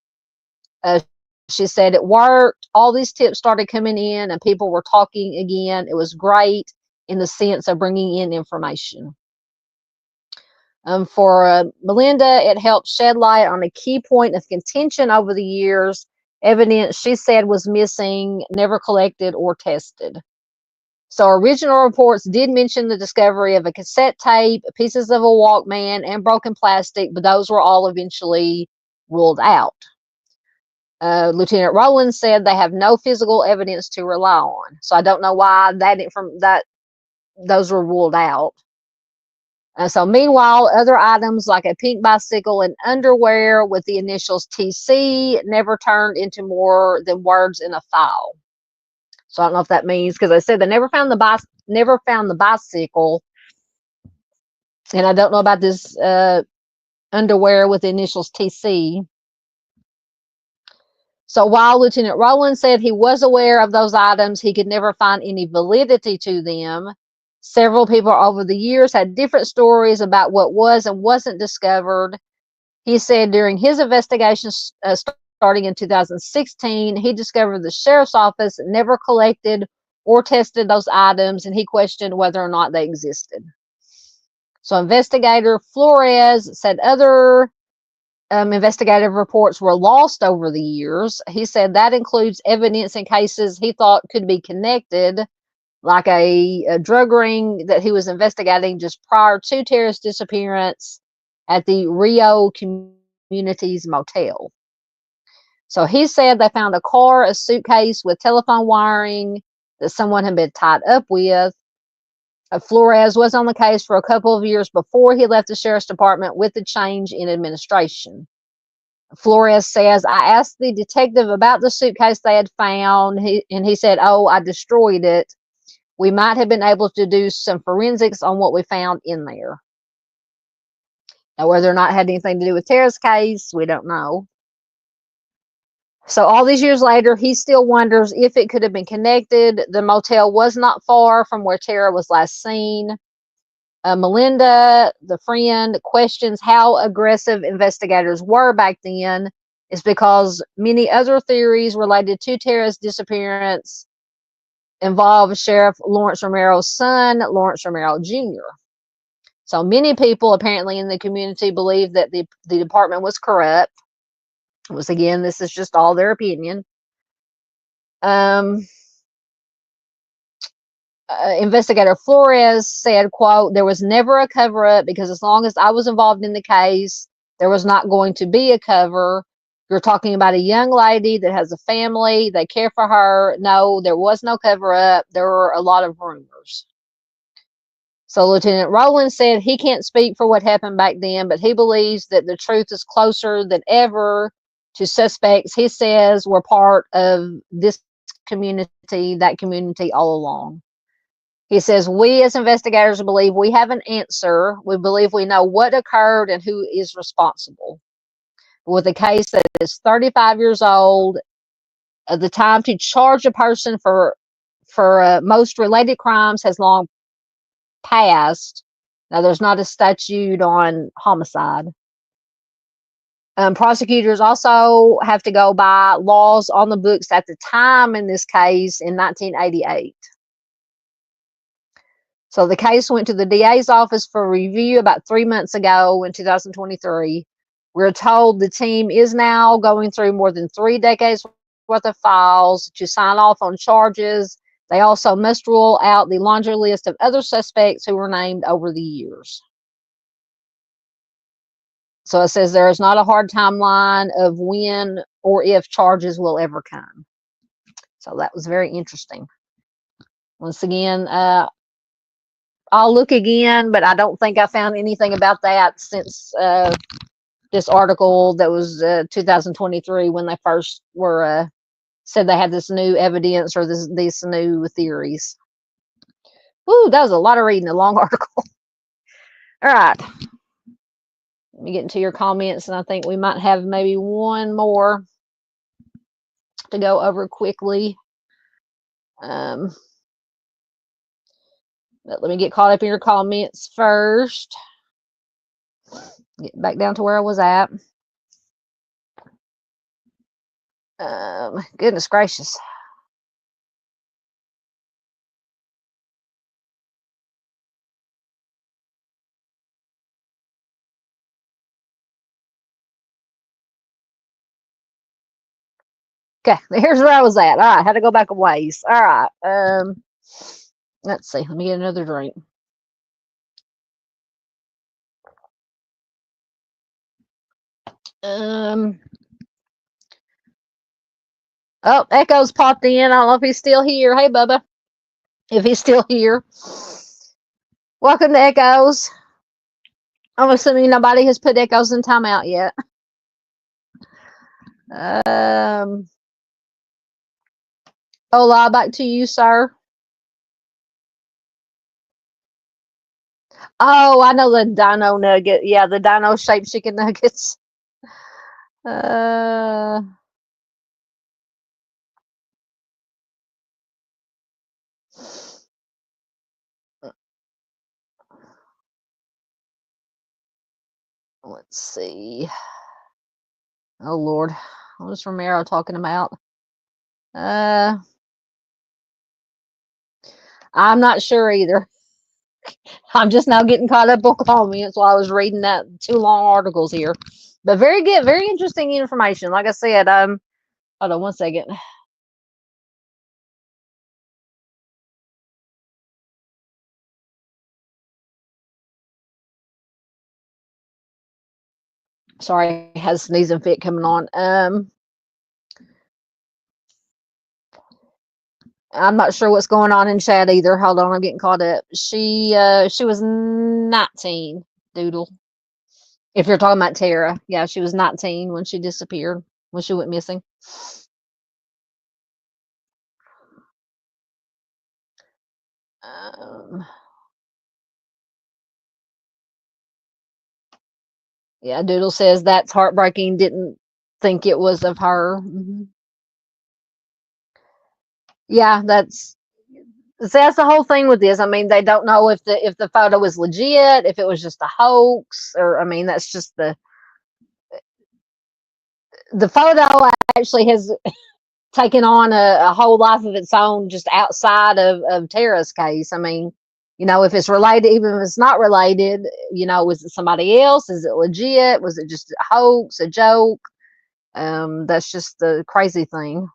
She said it worked. All these tips started coming in and people were talking again. It was great in the sense of bringing in information. For Melinda, it helped shed light on a key point of contention over the years. Evidence she said was missing, never collected or tested. So original reports did mention the discovery of a cassette tape, pieces of a Walkman, and broken plastic, but those were all eventually ruled out. Lieutenant Rowland said they have no physical evidence to rely on. So I don't know why those were ruled out. So meanwhile, other items like a pink bicycle and underwear with the initials TC never turned into more than words in a file. So I don't know if that means, because I said they never found the bicycle, and I don't know about this underwear with the initials TC. So while Lieutenant Rowland said he was aware of those items, he could never find any validity to them. Several people over the years had different stories about what was and wasn't discovered. He said during his investigations, starting in 2016, he discovered the sheriff's office never collected or tested those items, and he questioned whether or not they existed. So investigator Flores said other investigative reports were lost over the years. He said that includes evidence in cases he thought could be connected, like a drug ring that he was investigating just prior to Tara's disappearance at the Rio Communities Motel. So he said they found a car, a suitcase with telephone wiring that someone had been tied up with. Flores was on the case for a couple of years before he left the sheriff's department with the change in administration. Flores says, I asked the detective about the suitcase they had found, and he said, oh, I destroyed it. We might have been able to do some forensics on what we found in there. Now, whether or not it had anything to do with Tara's case, we don't know. So all these years later, he still wonders if it could have been connected. The motel was not far from where Tara was last seen. Melinda, the friend, questions how aggressive investigators were back then. Is because many other theories related to Tara's disappearance involve Sheriff Lawrence Romero's son, Lawrence Romero Jr. So many people apparently in the community believe that the department was corrupt. Once again, this is just all their opinion. Investigator Flores said, quote, there was never a cover-up because as long as I was involved in the case, there was not going to be a cover. You're talking about a young lady that has a family. They care for her. No, there was no cover up. There were a lot of rumors. So Lieutenant Rowland said he can't speak for what happened back then, but he believes that the truth is closer than ever to suspects he says were part of this community, that community all along. He says, we as investigators believe we have an answer. We believe we know what occurred and who is responsible. With a case that is 35 years old, the time to charge a person for most related crimes has long passed. Now, there's not a statute on homicide. Prosecutors also have to go by laws on the books at the time in this case in 1988. So the case went to the DA's office for review about 3 months ago in 2023. We're told the team is now going through more than 3 decades worth of files to sign off on charges. They also must rule out the laundry list of other suspects who were named over the years. So it says there is not a hard timeline of when or if charges will ever come. So that was very interesting. Once again, I'll look again, but I don't think I found anything about that since this article that was 2023 when they first were said they had this new evidence or these new theories. Ooh, that was a lot of reading, a long article. All right. Let me get into your comments, and I think we might have maybe one more to go over quickly. But let me get caught up in your comments first. Get back down to where I was at. Goodness gracious. Okay, here's where I was at. All right, I had to go back a ways. All right. Let's see. Let me get another drink. Oh, Echo's popped in. I don't know if he's still here. Hey, Bubba. If he's still here. Welcome to Echoes. I'm assuming nobody has put Echoes in timeout yet. Ola, back to you, sir. Oh, I know the dino nugget. Yeah, the dino shaped chicken nuggets. Let's see. Oh, Lord. What was Romero talking about? I'm not sure either. I'm just now getting caught up on comments while I was reading that 2 long articles here. But very good, very interesting information. Like I said, hold on one second. Sorry, I had a sneezing fit coming on. I'm not sure what's going on in chat either. Hold on, I'm getting caught up. She was 19, Doodle. If you're talking about Tara, yeah, she was 19 when she disappeared, when she went missing. Yeah, Doodle says that's heartbreaking. Didn't think it was of her. Mm-hmm. Yeah, that's the whole thing with this. I mean, they don't know if the photo was legit, if it was just a hoax, or I mean, that's just the photo actually has taken on a whole life of its own just outside of Tara's case. I mean, you know, if it's related, even if it's not related, you know, was it somebody else? Is it legit? Was it just a hoax, a joke? That's just the crazy thing.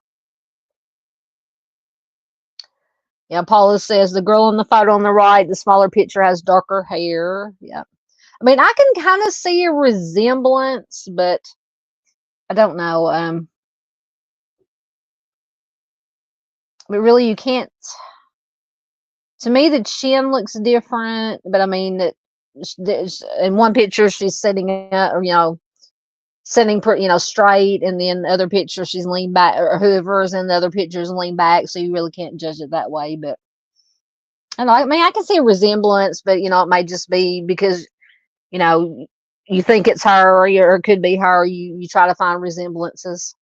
Yeah, Paula says the girl in the photo on the right, the smaller picture, has darker hair. Yeah. I mean, I can kind of see a resemblance, but I don't know. But really, you can't. To me, the chin looks different, but I mean, in one picture she's sitting up, or sitting pretty, straight, and then the other picture she's leaned back, or whoever's in the other picture is leaned back, so you really can't judge it that way. But I mean, I can see a resemblance, but it may just be because you think it's her, or it could be her. You try to find resemblances.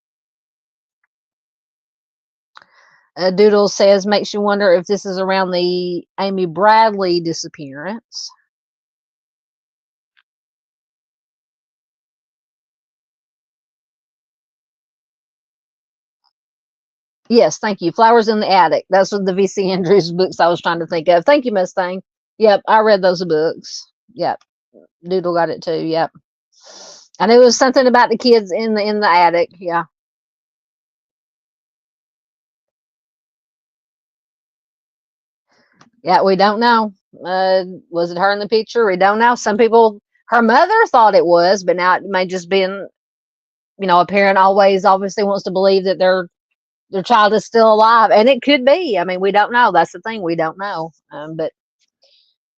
Doodle says, makes you wonder if this is around the Amy Bradley disappearance. Yes, thank you. Flowers in the Attic. That's what the VC Andrews books I was trying to think of. Thank you, Mustang. Yep, I read those books. Yep, Doodle got it too. Yep, I knew it was something about the kids in the attic. Yeah. Yeah, we don't know. Was it her in the picture? We don't know. Some people, her mother thought it was, but now it may just been, a parent always obviously wants to believe that their child is still alive, and it could be. I mean, we don't know. That's the thing, we don't know. But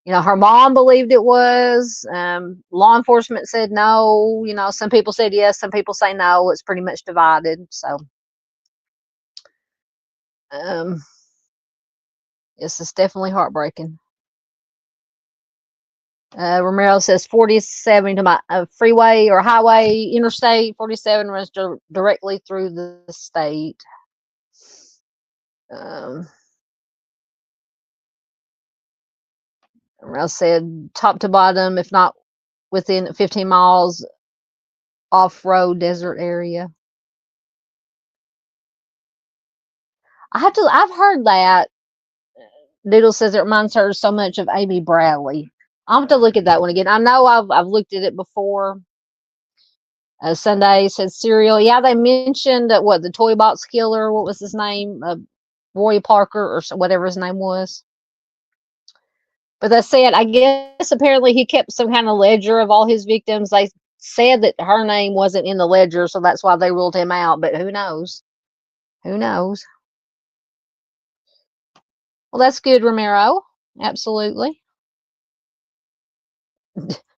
her mom believed it was. Law enforcement said no. Some people said yes, some people say no. It's pretty much divided. So, this is definitely heartbreaking. Romero says 47 to my freeway or highway, interstate 47 runs directly through the state. Romero said top to bottom, if not within 15 miles, off-road desert area. I've heard that. Doodle says it reminds her so much of Amy Bradley. I'll have to look at that one again. I know I've looked at it before. Sunday says Serial. Yeah, they mentioned what the toy box killer. What was his name? Roy Parker or whatever his name was. But they said, I guess apparently he kept some kind of ledger of all his victims. They said that her name wasn't in the ledger, so that's why they ruled him out. But who knows? Who knows? Well, that's good, Romero. Absolutely.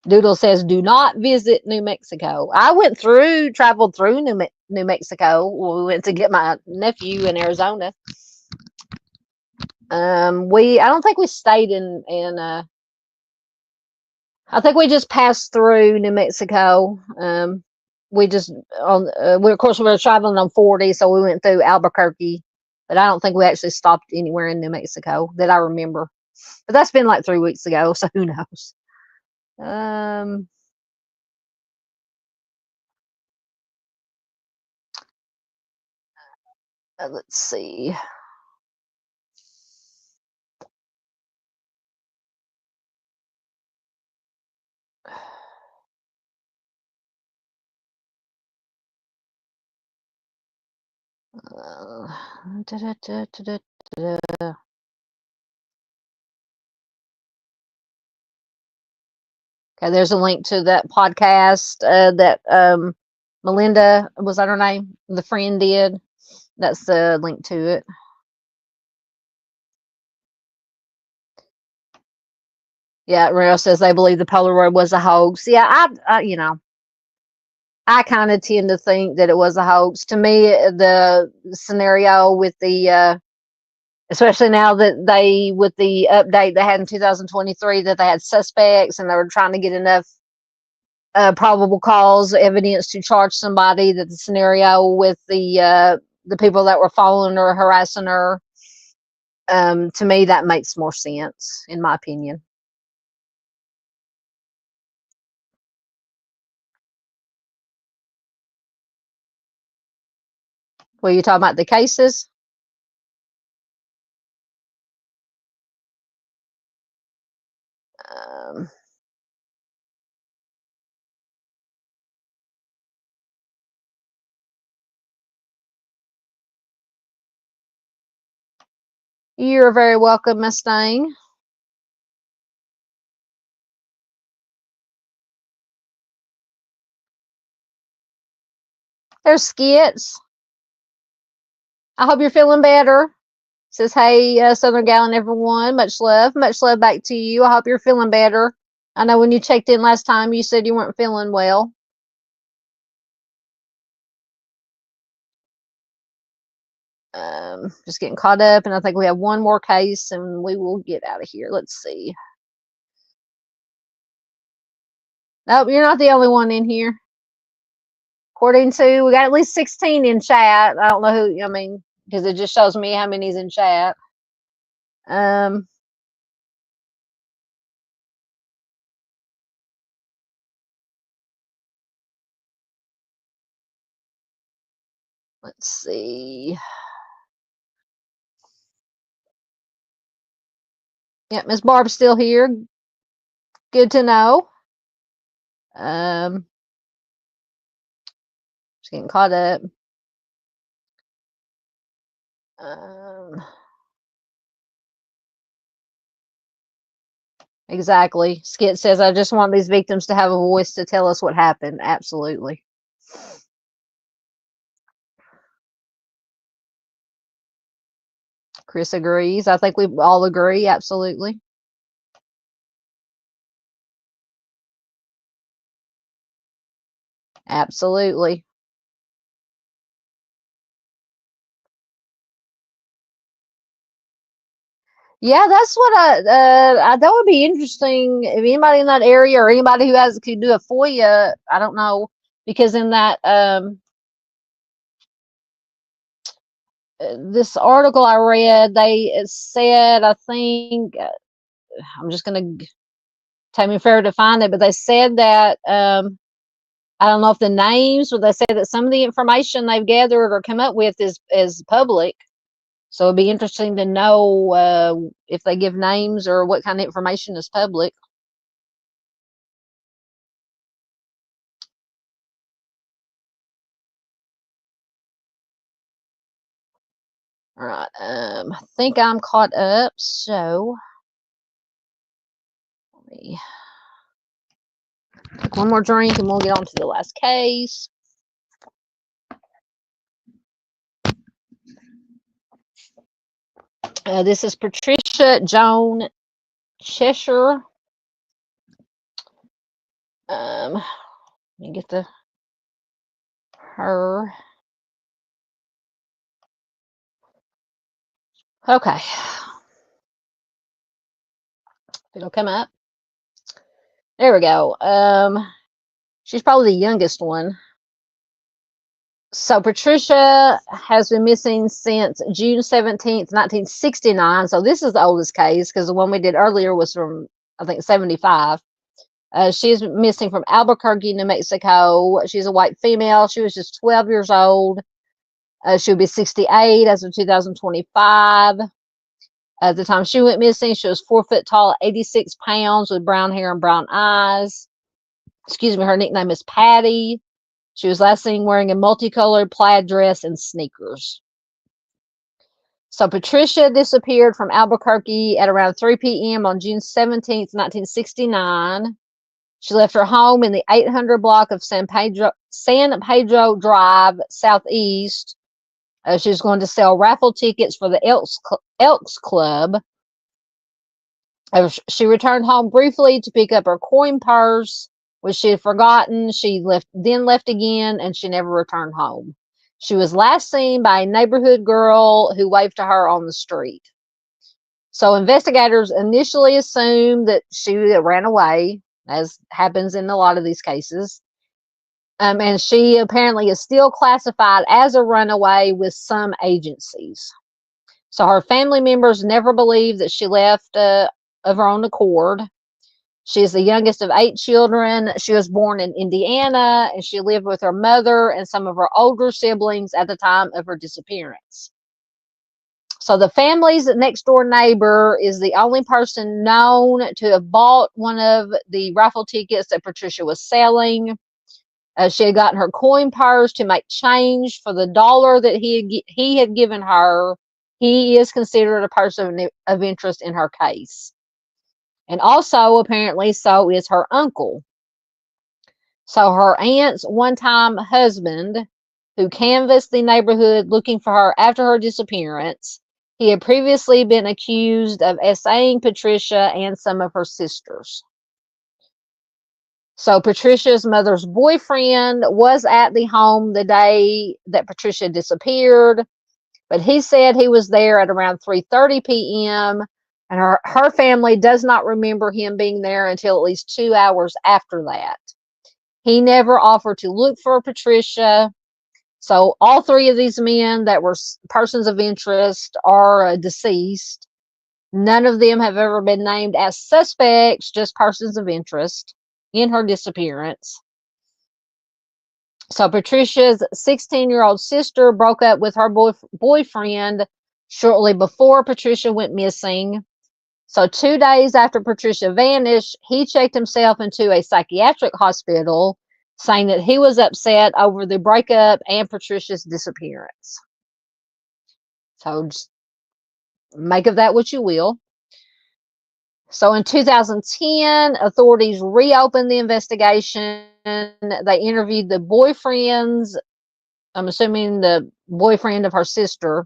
Doodle says, do not visit New Mexico. I traveled through New Mexico. We went to get my nephew in Arizona. I don't think we stayed I think we just passed through New Mexico. We just, of course, we were traveling on 40, so we went through Albuquerque, but I don't think we actually stopped anywhere in New Mexico that I remember. But that's been like 3 weeks ago, so who knows? Let's see. Okay, there's a link to that podcast that Melinda, was that her name? The friend did. That's the link to it. Yeah, Rare says they believe the Polaroid was a hoax. Yeah, I kind of tend to think that it was a hoax. To me, the scenario with the, especially now that with the update they had in 2023, that they had suspects and they were trying to get enough probable cause evidence to charge somebody, that the scenario with the people that were following her, harassing her, to me, that makes more sense, in my opinion. Were you talking about the cases? Um, you're very welcome, Mustang. There's Skits. I hope you're feeling better. Says, hey, Southern Gal and everyone. Much love. Much love back to you. I hope you're feeling better. I know when you checked in last time, you said you weren't feeling well. Just getting caught up, and I think we have one more case, and we will get out of here. Let's see. Nope, you're not the only one in here. According to, we got at least 16 in chat. I don't know who, I mean, because it just shows me how many's in chat. Let's see. Yep, Miss Barb's still here. Good to know. Just getting caught up. Exactly. Skit says, I just want these victims to have a voice to tell us what happened. Absolutely. Chris agrees. I think we all agree. Absolutely. Absolutely. Yeah, that's what that would be interesting if anybody in that area or anybody who could do a FOIA. I don't know, because in that this article I read, it said, I think I'm just gonna take me forever to find it, but they said that I don't know if the names, but they said that some of the information they've gathered or come up with is public. So it'd be interesting to know if they give names or what kind of information is public. All right. I think I'm caught up. So let me take one more drink and we'll get on to the last case. This is Patricia Joan Chesher. Let me get her. Okay. It'll come up. There we go. She's probably the youngest one. So Patricia has been missing since June 17th, 1969. So this is the oldest case, because the one we did earlier was from, I think, 75. She's missing from Albuquerque, New Mexico. She's a white female. She was just 12 years old. She'll be 68 as of 2025. At the time she went missing, she was 4 foot tall, 86 pounds, with brown hair and brown eyes. Excuse me, her nickname is Patty. She was last seen wearing a multicolored plaid dress and sneakers. So Patricia disappeared from Albuquerque at around 3 p.m. on June 17th, 1969. She left her home in the 800 block of San Pedro Drive, Southeast. She was going to sell raffle tickets for the Elks Club. She returned home briefly to pick up her coin purse, which she had forgotten. She then left again, and she never returned home. She was last seen by a neighborhood girl who waved to her on the street. So investigators initially assumed that she ran away, as happens in a lot of these cases. And she apparently is still classified as a runaway with some agencies. So her family members never believe that she left of her own accord. She is the youngest of 8 children. She was born in Indiana, and she lived with her mother and some of her older siblings at the time of her disappearance. So the family's next door neighbor is the only person known to have bought one of the raffle tickets that Patricia was selling. She had gotten her coin purse to make change for the $1 that he had given her. He is considered a person of interest in her case. And also, apparently, so is her uncle. So her aunt's one-time husband, who canvassed the neighborhood looking for her after her disappearance. He had previously been accused of essaying Patricia and some of her sisters. So Patricia's mother's boyfriend was at the home the day that Patricia disappeared, but he said he was there at around 3:30 p.m., and her family does not remember him being there until at least 2 hours after that. He never offered to look for Patricia. So all three of these men that were persons of interest are deceased. None of them have ever been named as suspects, just persons of interest in her disappearance. So Patricia's 16-year-old sister broke up with her boyfriend shortly before Patricia went missing. So 2 days after Patricia vanished, he checked himself into a psychiatric hospital, saying that he was upset over the breakup and Patricia's disappearance. So just make of that what you will. So in 2010, authorities reopened the investigation. They interviewed the boyfriends, I'm assuming the boyfriend of her sister,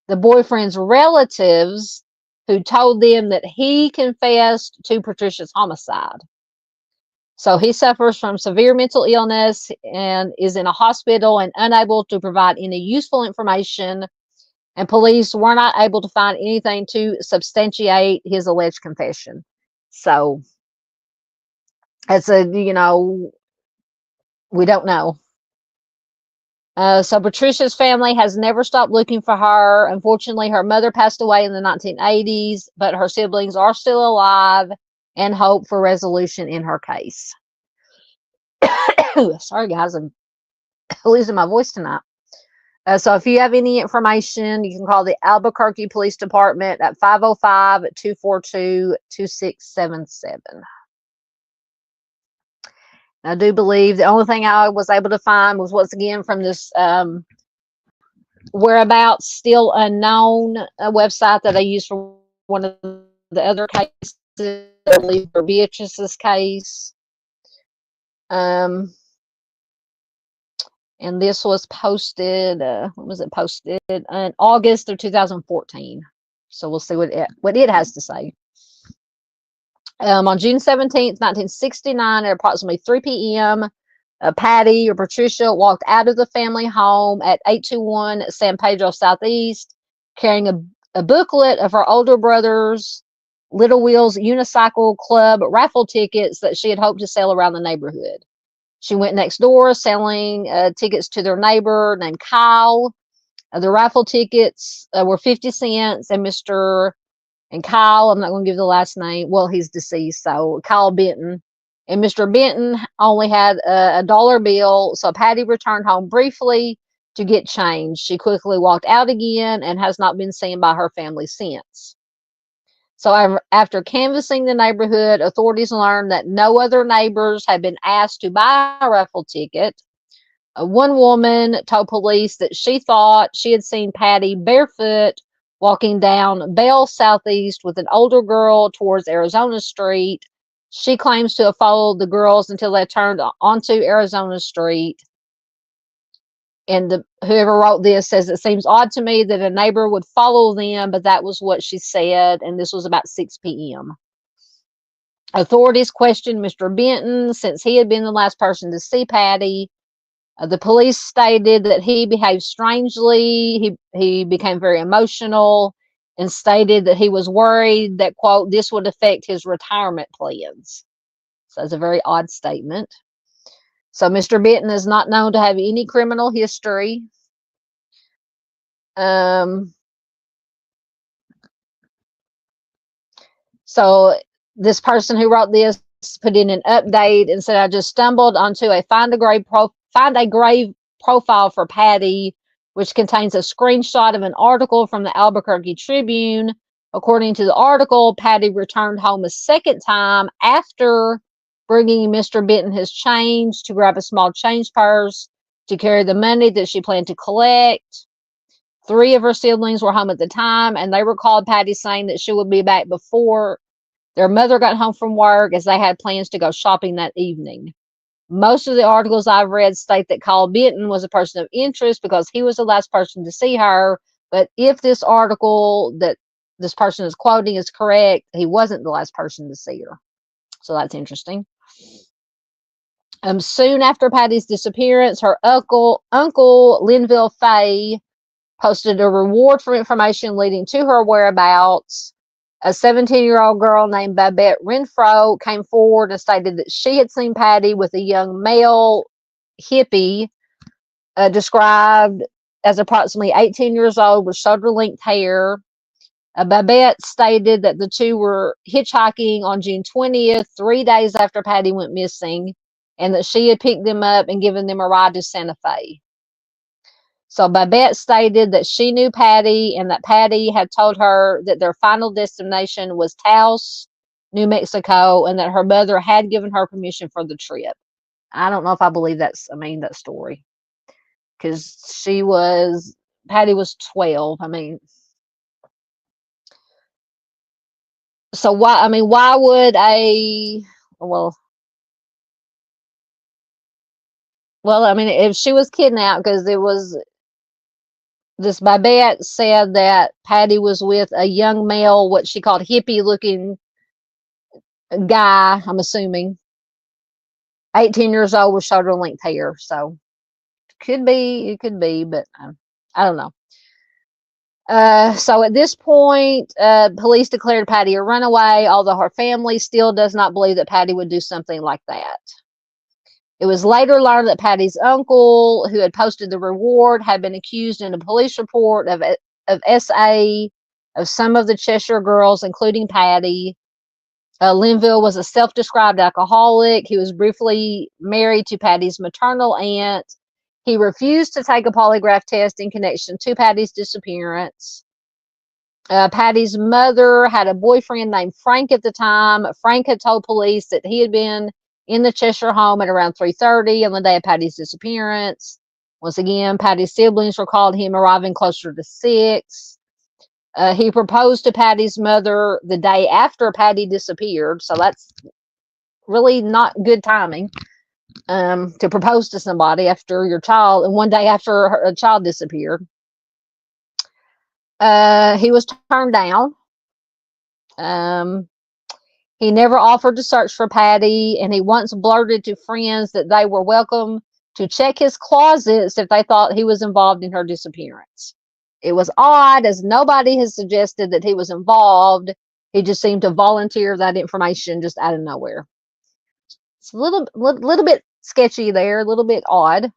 the boyfriend's relatives, who told them that he confessed to Patricia's homicide. So he suffers from severe mental illness and is in a hospital and unable to provide any useful information. And police were not able to find anything to substantiate his alleged confession. So it's we don't know. So Patricia's family has never stopped looking for her. Unfortunately, her mother passed away in the 1980s, but her siblings are still alive and hope for resolution in her case. Sorry, guys, I'm losing my voice tonight. So if you have any information, you can call the Albuquerque Police Department at 505-242-2677. I do believe the only thing I was able to find was, once again, from this whereabouts still unknown website that I used for one of the other cases, I believe for Beatrice's case. And this was posted, when was it posted? In August of 2014. So we'll see what it has to say. On June 17th, 1969, at approximately 3 p.m., Patty or Patricia walked out of the family home at 821 San Pedro Southeast, carrying a booklet of her older brother's Little Wheels Unicycle Club raffle tickets that she had hoped to sell around the neighborhood. She went next door selling tickets to their neighbor named Kyle. The raffle tickets were 50 cents, and Kyle, I'm not going to give the last name. Well, he's deceased, so Kyle Benton. And Mr. Benton only had a dollar bill, so Patty returned home briefly to get change. She quickly walked out again and has not been seen by her family since. So after canvassing the neighborhood, authorities learned that no other neighbors had been asked to buy a raffle ticket. One woman told police that she thought she had seen Patty barefoot walking down Bell Southeast with an older girl towards Arizona Street. She claims to have followed the girls until they turned onto Arizona Street. And whoever wrote this says, it seems odd to me that a neighbor would follow them, but that was what she said, and this was about 6 p.m. Authorities questioned Mr. Benton since he had been the last person to see Patty. The police stated that he behaved strangely. He became very emotional and stated that he was worried that, quote, this would affect his retirement plans. So it's a very odd statement. So Mr. Benton is not known to have any criminal history. So this person who wrote this put in an update and said, I just stumbled onto a find a grave profile for Patty, which contains a screenshot of an article from the Albuquerque Tribune. According to the article, Patty returned home a second time after bringing Mr. Benton his change to grab a small change purse to carry the money that she planned to collect. 3 of her siblings were home at the time, and they recalled Patty saying that she would be back before their mother got home from work, as they had plans to go shopping that evening. Most of the articles I've read state that Carl Benton was a person of interest because he was the last person to see her. But if this article that this person is quoting is correct, he wasn't the last person to see her. So that's interesting. Soon after Patty's disappearance, her uncle Linville Fay posted a reward for information leading to her whereabouts. A 17-year-old girl named Babette Renfro came forward and stated that she had seen Patty with a young male hippie described as approximately 18 years old with shoulder-length hair. Babette stated that the two were hitchhiking on June 20th, 3 days after Patty went missing, and that she had picked them up and given them a ride to Santa Fe. So Babette stated that she knew Patty and that Patty had told her that their final destination was Taos, New Mexico, and that her mother had given her permission for the trip. I don't know if I believe that story. Because Patty was 12. So why would if she was kidnapped, because this Babette said that Patty was with a young male, what she called hippie looking guy, I'm assuming, 18 years old with shoulder length hair. So it could be, but I don't know. So at this point, police declared Patty a runaway, although her family still does not believe that Patty would do something like that. It was later learned that Patty's uncle, who had posted the reward, had been accused in a police report of SA of some of the Cheshire girls, including Patty. Linville was a self-described alcoholic. He was briefly married to Patty's maternal aunt. He refused to take a polygraph test in connection to Patty's disappearance. Patty's mother had a boyfriend named Frank at the time. Frank had told police that he had been in the Cheshire home at around 3:30 on the day of Patty's disappearance. Once again, Patty's siblings recalled him arriving closer to 6. He proposed to Patty's mother the day after Patty disappeared, so that's really not good timing. To propose to somebody after your child, and one day after a child disappeared. He was turned down. He never offered to search for Patty, and he once blurted to friends that they were welcome to check his closets if they thought he was involved in her disappearance. It was odd, as nobody has suggested that he was involved. He just seemed to volunteer that information just out of nowhere. It's a little bit sketchy there, a little bit odd.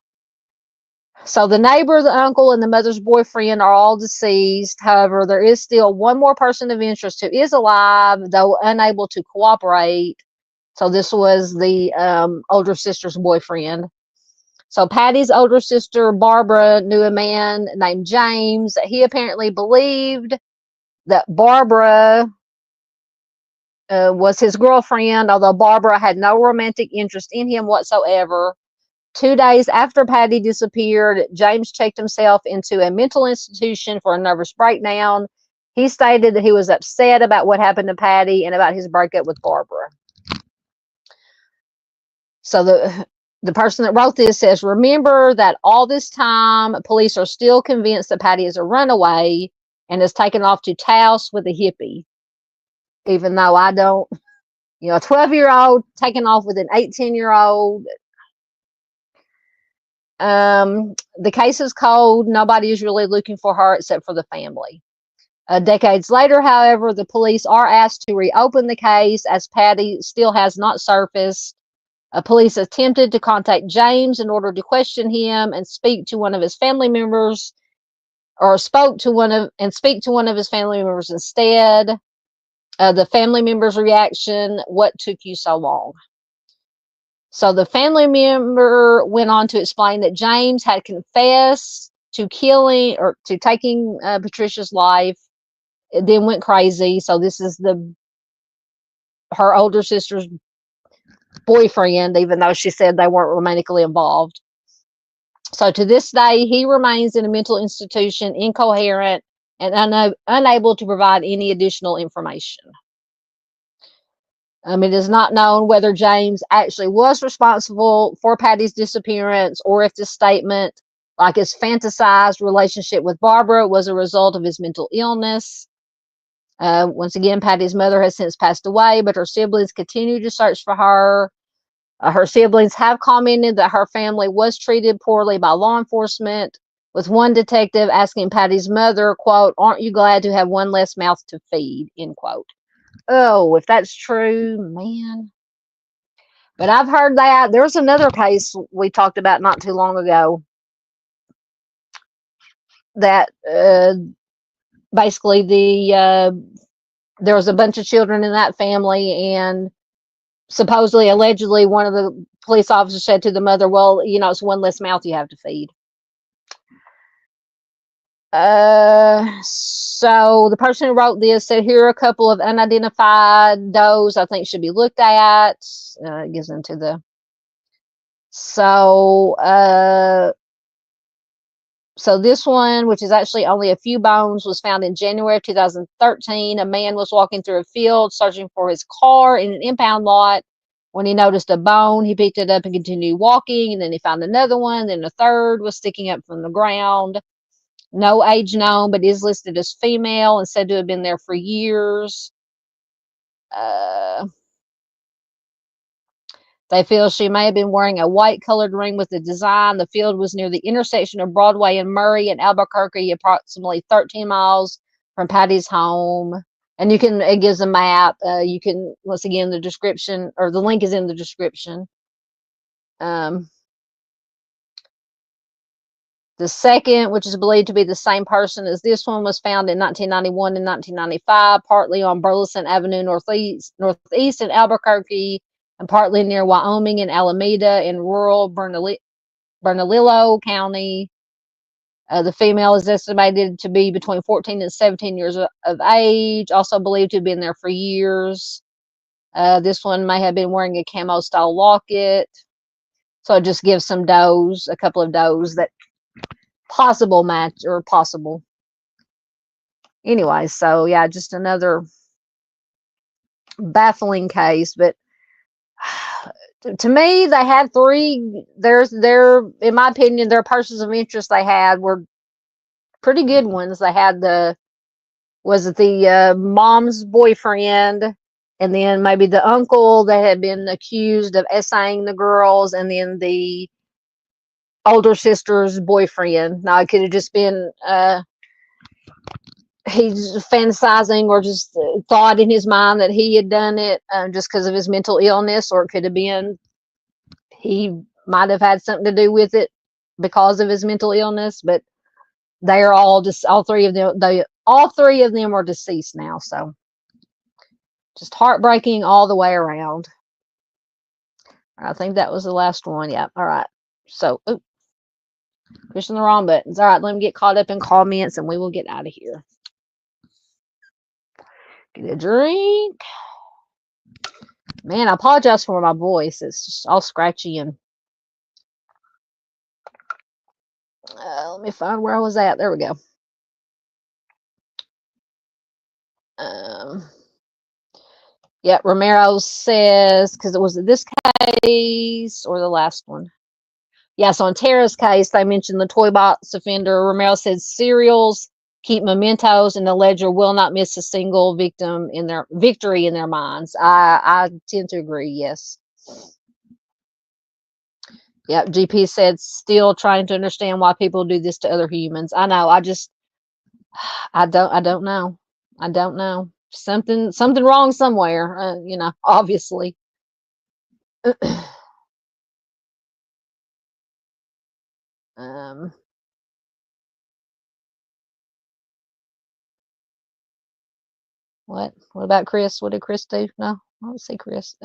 So the neighbor, the uncle, and the mother's boyfriend are all deceased. However, there is still one more person of interest who is alive, though unable to cooperate. So this was the older sister's boyfriend. So Patty's older sister, Barbara, knew a man named James. He apparently believed that Barbara was his girlfriend, although Barbara had no romantic interest in him whatsoever. 2 days after Patty disappeared, James checked himself into a mental institution for a nervous breakdown. He stated that he was upset about what happened to Patty and about his breakup with Barbara. So the person that wrote this says, remember that all this time, police are still convinced that Patty is a runaway and is taken off to Taos with a hippie. Even though I don't, a 12-year-old taken off with an 18-year-old. The case is cold. Nobody is really looking for her except for the family. Decades later, however, the police are asked to reopen the case as Patty still has not surfaced. Police attempted to contact James in order to question him and speak to one of his family members, or speak to one of his family members instead. The family member's reaction: "What took you so long?" So the family member went on to explain that James had confessed to killing or to taking Patricia's life, then went crazy. So this is her older sister's boyfriend, even though she said they weren't romantically involved. So to this day, he remains in a mental institution, incoherent, and unable to provide any additional information. It is not known whether James actually was responsible for Patty's disappearance, or if this statement, like his fantasized relationship with Barbara, was a result of his mental illness. Once again, Patty's mother has since passed away, but her siblings continue to search for her. Her siblings have commented that her family was treated poorly by law enforcement, with one detective asking Patty's mother, quote, "Aren't you glad to have one less mouth to feed?" End quote. Oh, if that's true, man. But I've heard that. There's another case we talked about not too long ago that basically there was a bunch of children in that family, and supposedly, allegedly, one of the police officers said to the mother, "Well, it's one less mouth you have to feed." So the person who wrote this said, "Here are a couple of unidentified does I think should be looked at." It gives into the so this one, which is actually only a few bones, was found in January of 2013. A man was walking through a field searching for his car in an impound lot. When he noticed a bone, he picked it up and continued walking, and then he found another one. Then a third was sticking up from the ground. No age known, but is listed as female and said to have been there for years. They feel she may have been wearing a white colored ring with a design. The field was near the intersection of Broadway and Murray in Albuquerque, approximately 13 miles from Patty's home. And it gives a map. You can, once again, the description, or the link is in the description. The second, which is believed to be the same person as this one, was found in 1991 and 1995, partly on Burleson Avenue northeast in Albuquerque, and partly near Wyoming and Alameda in rural Bernalillo County. The female is estimated to be between 14 and 17 years of age, also believed to have been there for years. This one may have been wearing a camo style locket. So it just gives some does, a couple of does that possible match or possible. Anyway, so yeah, just another baffling case. But to me, they had three. In my opinion, their persons of interest they had were pretty good ones. They had the mom's boyfriend, and then maybe the uncle that had been accused of essaying the girls, and then the older sister's boyfriend. Now it could have just been he's fantasizing or just thought in his mind that he had done it just because of his mental illness, or it could have been he might have had something to do with it because of his mental illness. But they are all three of them are deceased now, so just heartbreaking all the way around. I think that was the last one. Yeah. All right. So, pushing the wrong buttons. All right, let me get caught up in comments and we will get out of here. Get a drink. Man, I apologize for my voice. It's just all scratchy and let me find where I was at. There we go. Yeah, Romero says, because it was this case or the last one. Yeah, so in Tara's case, they mentioned the toy box offender. Romero said serials keep mementos, and the ledger will not miss a single victory in their minds. I tend to agree. Yes. Yeah, GP said still trying to understand why people do this to other humans. I know. I don't know. I don't know. Something wrong somewhere. Obviously. What about Chris? What did Chris do? No, I don't see Chris.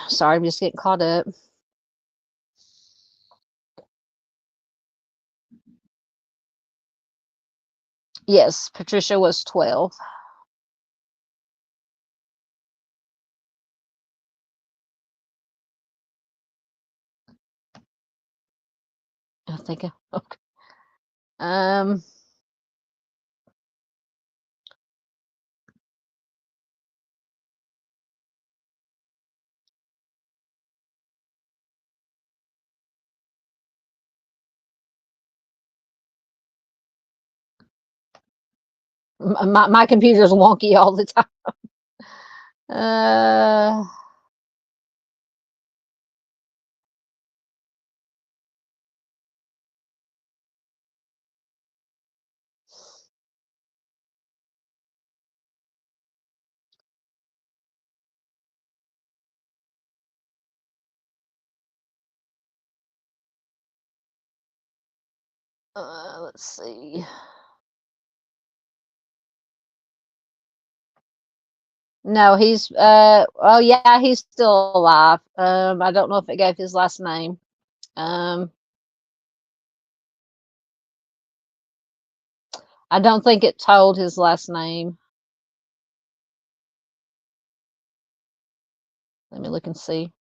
Sorry, I'm just getting caught up. Yes, Patricia was 12. I think. Okay. My computer's wonky all the time. Let's see. No, he's oh yeah, he's still alive. I don't know if it gave his last name. I don't think it told his last name. Let me look and see.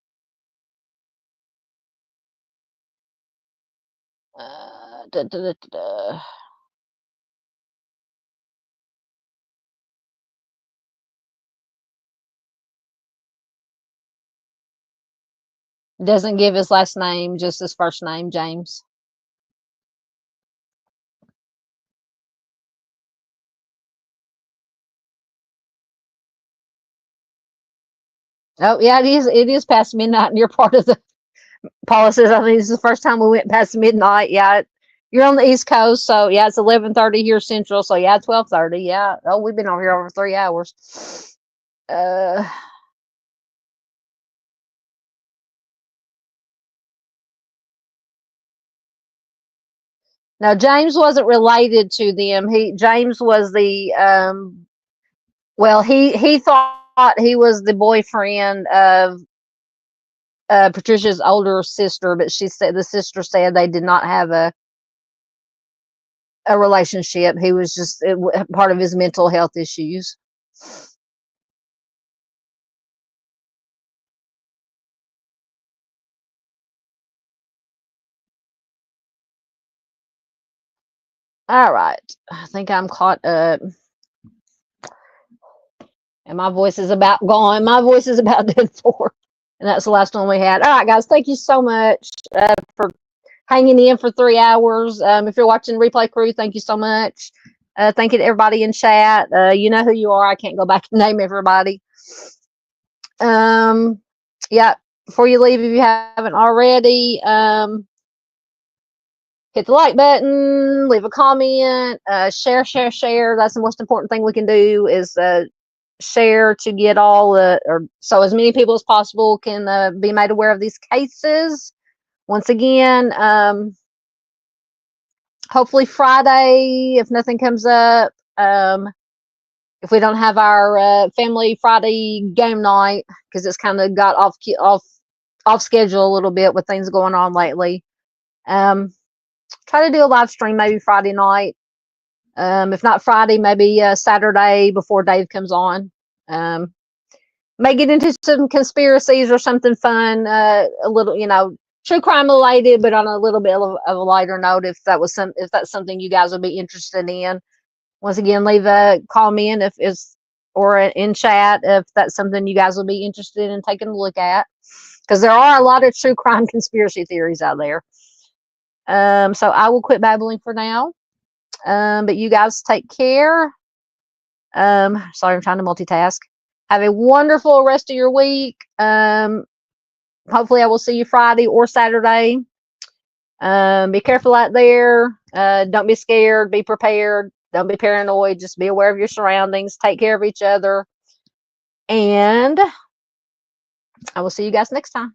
Doesn't give his last name, just his first name, James. Oh yeah, it is. It is past midnight, and you're part of the policies. I think this is the first time we went past midnight. Yeah, you're on the East Coast, so yeah, it's 11:30 here Central. So yeah, 12:30. Yeah. Oh, we've been over here over 3 hours. Now James wasn't related to them. James was the well, he thought he was the boyfriend of Patricia's older sister, but she said the sister said they did not have a relationship. He was just part of his mental health issues. All right, I think I'm caught up. And my voice is about gone. My voice is about dead for. And that's the last one we had. All right, guys, thank you so much for hanging in for 3 hours. If you're watching replay crew, thank you so much. Thank you to everybody in chat. You know who you are. I can't go back and name everybody. Yeah, before you leave, if you haven't already, hit the like button, leave a comment, share. That's the most important thing we can do is share to get all or so as many people as possible can be made aware of these cases. Once again, hopefully Friday, if nothing comes up, if we don't have our family Friday game night, because it's kind of got off schedule a little bit with things going on lately. Try to do a live stream maybe Friday night. If not Friday, maybe Saturday before Dave comes on. May get into some conspiracies or something fun, a little, true crime related, but on a little bit of a lighter note. If that's something you guys would be interested in. Once again, leave a comment or in chat if that's something you guys will be interested in taking a look at, because there are a lot of true crime conspiracy theories out there. So I will quit babbling for now. But you guys take care. Sorry, I'm trying to multitask. Have a wonderful rest of your week. Hopefully I will see you Friday or Saturday. Be careful out there. Don't be scared. Be prepared. Don't be paranoid. Just be aware of your surroundings. Take care of each other. And I will see you guys next time.